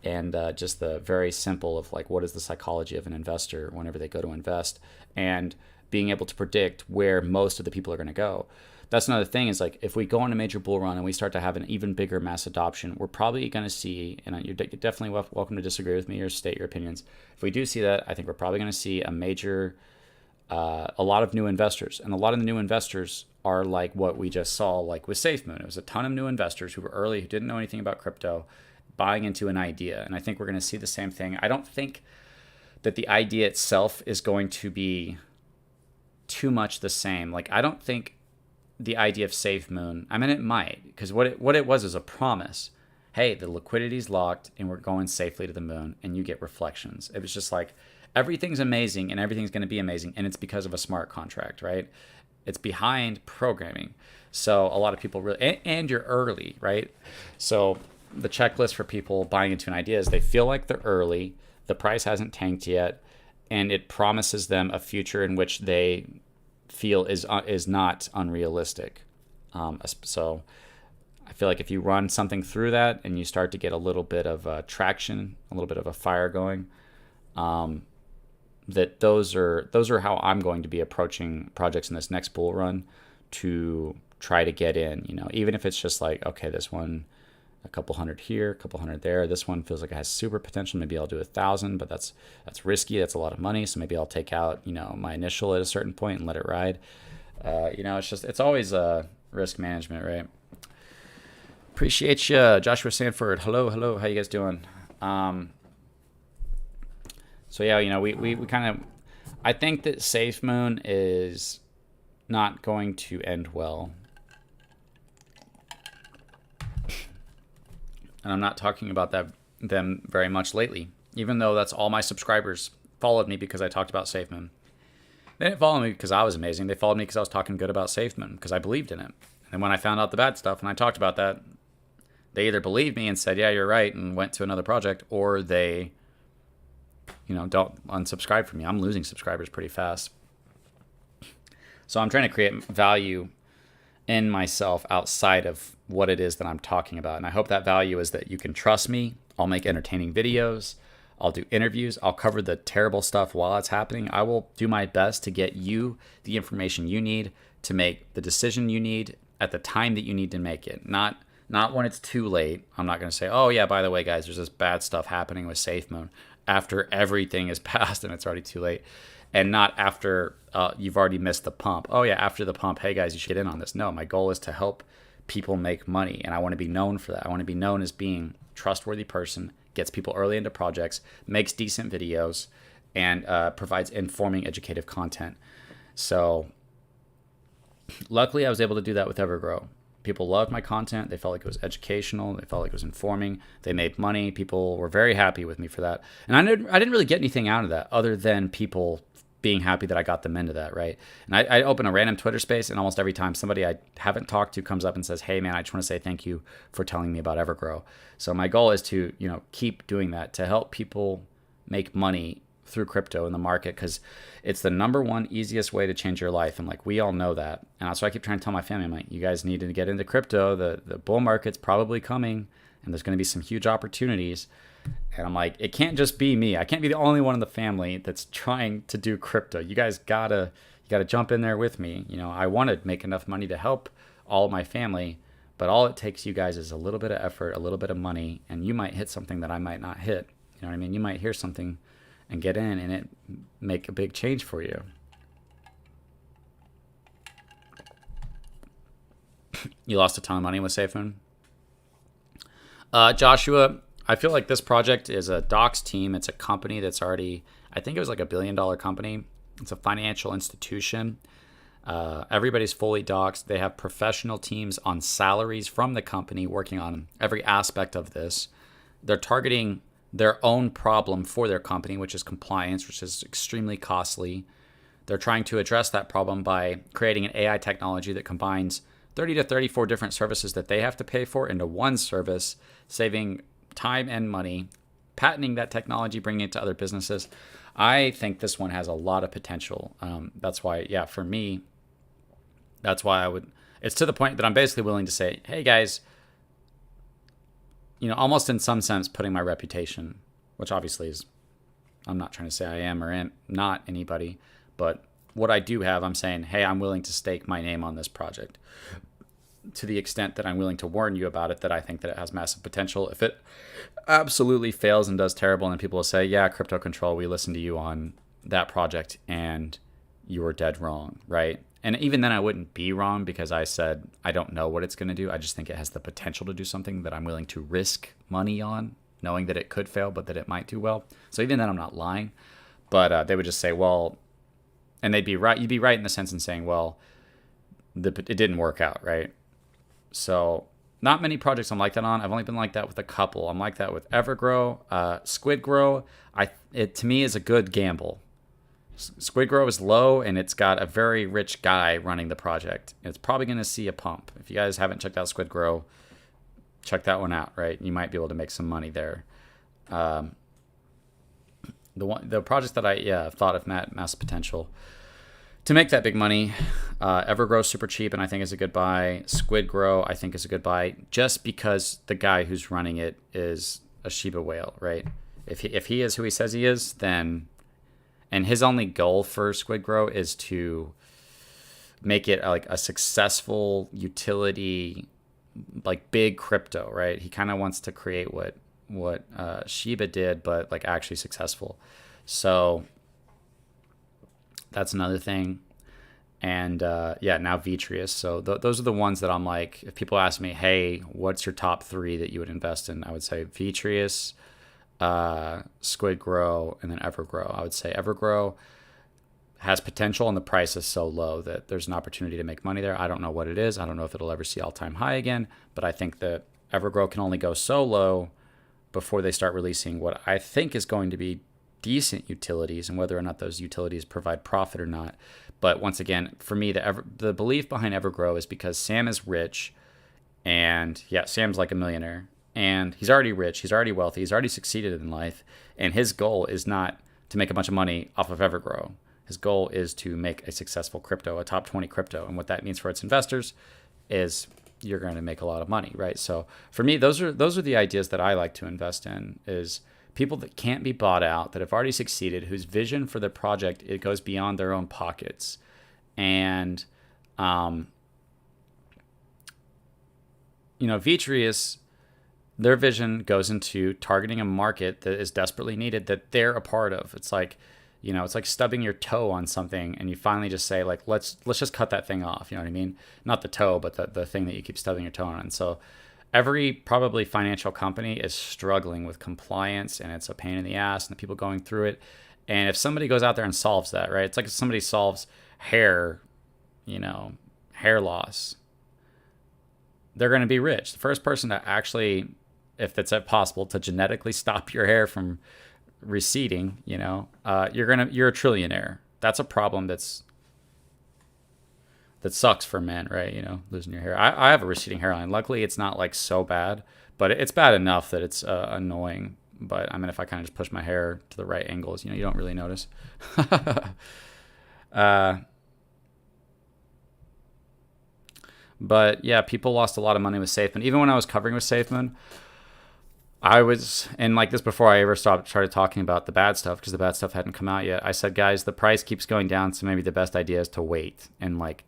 and just the very simple of like, what is the psychology of an investor whenever they go to invest, and being able to predict where most of the people are going to go. That's another thing is like if we go on a major bull run and we start to have an even bigger mass adoption, we're probably going to see, and you're definitely welcome to disagree with me or state your opinions. If we do see that, I think we're probably going to see a major, a lot of new investors. And a lot of the new investors are like what we just saw, like with SafeMoon. It was a ton of new investors who were early, who didn't know anything about crypto, buying into an idea. And I think we're going to see the same thing. I don't think that the idea itself is going to be too much the same. Like, I don't think the idea of SafeMoon, I mean, it might, because what it was is a promise. Hey, the liquidity's locked and we're going safely to the moon, and you get reflections. It was just like, everything's amazing and everything's going to be amazing, and it's because of a smart contract, right? It's behind programming. So a lot of people really, and you're early, right? So the checklist for people buying into an idea is they feel like they're early, the price hasn't tanked yet, and it promises them a future in which they feel is not unrealistic. So I feel like if you run something through that and you start to get a little bit of traction, a little bit of a fire going, that those are how I'm going to be approaching projects in this next bull run to try to get in. You know, even if it's just like, okay, this one, a couple hundred here, a couple hundred there. This one feels like it has super potential. Maybe I'll do 1,000, but that's risky. That's a lot of money. So maybe I'll take out, you know, my initial at a certain point and let it ride. You know, it's always risk management, right? Appreciate you, Joshua Sanford. Hello. How you guys doing? So yeah, you know, we kind of, I think that SafeMoon is not going to end well. And I'm not talking about them very much lately, even though that's all my subscribers followed me because I talked about SafeMoon. They didn't follow me because I was amazing. They followed me because I was talking good about SafeMoon, because I believed in it. And when I found out the bad stuff and I talked about that, they either believed me and said, yeah, you're right, and went to another project, or they, you know, don't unsubscribe from me. I'm losing subscribers pretty fast. So I'm trying to create value in myself outside of what it is that I'm talking about. And I hope that value is that you can trust me. I'll make entertaining videos. I'll do interviews. I'll cover the terrible stuff while it's happening. I will do my best to get you the information you need to make the decision you need at the time that you need to make it. Not when it's too late. I'm not going to say, oh yeah, by the way, guys, there's this bad stuff happening with SafeMoon after everything is passed and it's already too late. And not after you've already missed the pump. Oh yeah, after the pump, hey guys, you should get in on this. No, my goal is to help people make money, and I want to be known for that. I want to be known as being a trustworthy person, gets people early into projects, makes decent videos, and provides informing, educative content. So luckily I was able to do that with Evergrow. People loved my content. They felt like it was educational. They felt like it was informing. They made money. People were very happy with me for that. And I didn't really get anything out of that other than people being happy that I got them into that, right? And I open a random Twitter space, and almost every time somebody I haven't talked to comes up and says, hey man, I just want to say thank you for telling me about Evergrow. So my goal is to, you know, keep doing that, to help people make money through crypto in the market, because it's the number one easiest way to change your life. And like, we all know that. And that's why I keep trying to tell my family, I'm like, you guys need to get into crypto. The bull market's probably coming, and there's going to be some huge opportunities. And I'm like, it can't just be me. I can't be the only one in the family that's trying to do crypto. You guys gotta jump in there with me. You know, I want to make enough money to help all of my family, but all it takes you guys is a little bit of effort, a little bit of money, and you might hit something that I might not hit. You know what I mean? You might hear something and get in and it make a big change for you. You lost a ton of money with SafeMoon? Joshua, I feel like this project is a docs team. It's a company that's already, I think it was like $1 billion company. It's a financial institution. Everybody's fully doxed. They have professional teams on salaries from the company working on every aspect of this. They're targeting their own problem for their company, which is compliance, which is extremely costly. They're trying to address that problem by creating an AI technology that combines 30 to 34 different services that they have to pay for into one service, saving time and money, patenting that technology, bringing it to other businesses. I think this one has a lot of potential. That's why, yeah, for me, that's why it's to the point that I'm basically willing to say, hey guys, you know, almost in some sense putting my reputation, which obviously is, I'm not trying to say I am or am not anybody, but what I do have, I'm saying, hey, I'm willing to stake my name on this project to the extent that I'm willing to warn you about it, that I think that it has massive potential. If it absolutely fails and does terrible, and people will say, yeah, Crypto Control, we listened to you on that project and you were dead wrong, right? And even then I wouldn't be wrong, because I said I don't know what it's going to do. I just think it has the potential to do something that I'm willing to risk money on, knowing that it could fail, but that it might do well. So even then I'm not lying. But they would just say, well, and they'd be right. You'd be right in the sense in saying, well, it didn't work out, right? So not many projects I'm like that on. I've only been like that with a couple. I'm like that with Evergrow. SquidGrow, it to me is a good gamble. SquidGrow is low, and it's got a very rich guy running the project. It's probably going to see a pump. If you guys haven't checked out SquidGrow, check that one out, right? You might be able to make some money there. The projects that I thought of massive potential to make that big money. Evergrow super cheap, and I think is a good buy. SquidGrow, I think is a good buy, just because the guy who's running it is a Shiba whale, right? If he is who he says he is, then, and his only goal for SquidGrow is to make it like a successful utility, like big crypto, right? He kind of wants to create what Shiba did, but like actually successful. So that's another thing. And now Vitreous. So those are the ones that I'm like, if people ask me, hey, what's your top 3 that you would invest in? I would say Vitreous, SquidGrow, and then Evergrow. I would say Evergrow has potential, and the price is so low that there's an opportunity to make money there. I don't know what it is. I don't know if it'll ever see all-time high again, but I think that Evergrow can only go so low before they start releasing what I think is going to be decent utilities, and whether or not those utilities provide profit or not. But once again, for me, the belief behind Evergrow is because Sam is rich, and Sam's like a millionaire, and he's already rich, he's already wealthy, he's already succeeded in life, and his goal is not to make a bunch of money off of Evergrow. His goal is to make a successful crypto, a top 20 crypto, and what that means for its investors is you're going to make a lot of money, right? So for me, those are the ideas that I like to invest in, is people that can't be bought out, that have already succeeded, whose vision for the project, it goes beyond their own pockets. And, Vitreous, their vision goes into targeting a market that is desperately needed, that they're a part of. It's like, it's like stubbing your toe on something, and you finally just say, like, let's just cut that thing off. You know what I mean? Not the toe, but the thing that you keep stubbing your toe on. And so every probably financial company is struggling with compliance, and it's a pain in the ass, and the people going through it. And if somebody goes out there and solves that, right? It's like if somebody solves hair loss, they're going to be rich. The first person to actually, if it's possible, to genetically stop your hair from receding, you're a trillionaire. That's a problem that sucks for men, right? Losing your hair. I have a receding hairline. Luckily, it's not like so bad, but it's bad enough that it's annoying. But I mean, if I kind of just push my hair to the right angles, you don't really notice. But yeah, people lost a lot of money with SafeMoon. Even when I was covering with SafeMoon, I was, and like this before I ever started talking about the bad stuff, because the bad stuff hadn't come out yet. I said, guys, the price keeps going down, so maybe the best idea is to wait. And like,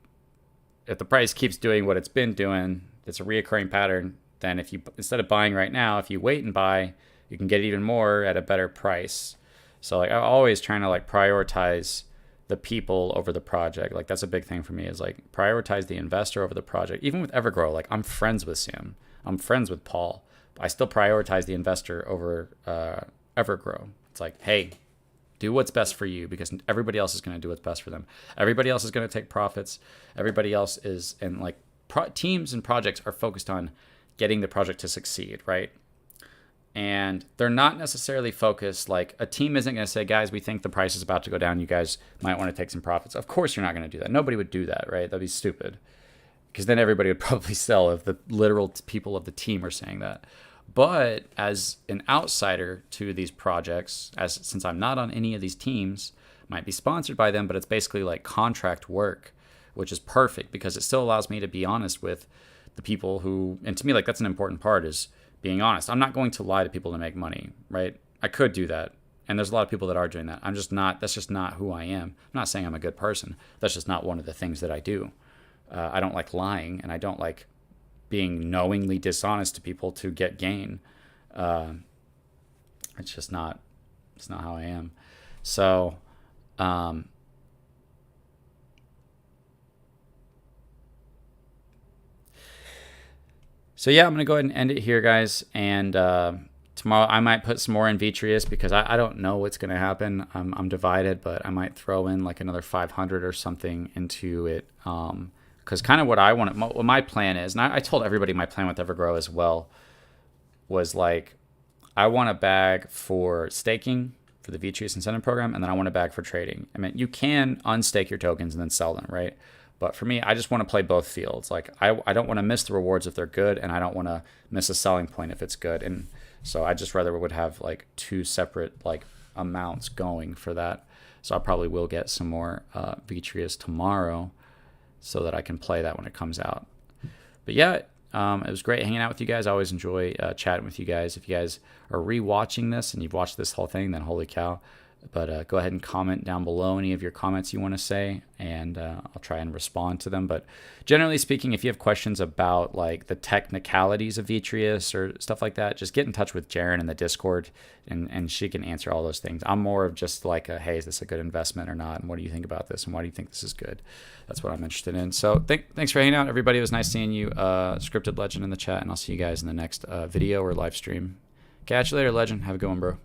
if the price keeps doing what it's been doing, it's a reoccurring pattern, then if you, instead of buying right now, if you wait and buy, you can get even more at a better price. So like, I'm always trying to like prioritize the people over the project. Like that's a big thing for me, is like prioritize the investor over the project. Even with Evergrow, like I'm friends with Sam, I'm friends with Paul, but I still prioritize the investor over Evergrow. It's like, hey, do what's best for you, because everybody else is going to do what's best for them. Everybody else is going to take profits. Everybody else is, and like teams and projects are focused on getting the project to succeed, right? And they're not necessarily focused, like a team isn't going to say, guys, we think the price is about to go down. You guys might want to take some profits. Of course you're not going to do that. Nobody would do that, right? That'd be stupid, because then everybody would probably sell if the literal people of the team are saying that. But as an outsider to these projects, since I'm not on any of these teams, might be sponsored by them, but it's basically like contract work, which is perfect because it still allows me to be honest with the people who, and to me, like that's an important part, is being honest. I'm not going to lie to people to make money, right? I could do that, And there's a lot of people that are doing that. I'm just not. That's just not who I am. I'm not saying I'm a good person. That's just not one of the things that I do. I don't like lying, and I don't like being knowingly dishonest to people to get gain. It's just not. It's not how I am. So, yeah, I'm gonna go ahead and end it here, guys. And tomorrow I might put some more in Vitreous because I don't know what's gonna happen. I'm divided, but I might throw in like another 500 or something into it. Because kind of what I want, what my plan is, and I told everybody my plan with Evergrow as well, was like, I want a bag for staking for the Vitreous incentive program, and then I want a bag for trading. I mean, you can unstake your tokens and then sell them, right? But for me, I just want to play both fields. Like, I don't want to miss the rewards if they're good, and I don't want to miss a selling point if it's good. And so I just rather would have like two separate like amounts going for that. So I probably will get some more Vitreous tomorrow, so that I can play that when it comes out. But yeah, it was great hanging out with you guys. I always enjoy chatting with you guys. If you guys are re-watching this and you've watched this whole thing, then holy cow. But go ahead and comment down below any of your comments you want to say, and I'll try and respond to them. But generally speaking, if you have questions about like the technicalities of Vitreous or stuff like that, just get in touch with Jaren in the Discord, and she can answer all those things. I'm more of just like hey, is this a good investment or not? And what do you think about this? And why do you think this is good? That's what I'm interested in. So thanks for hanging out, everybody. It was nice seeing you, Scripted Legend, in the chat, and I'll see you guys in the next video or live stream. Catch you later, Legend. Have a good one, bro.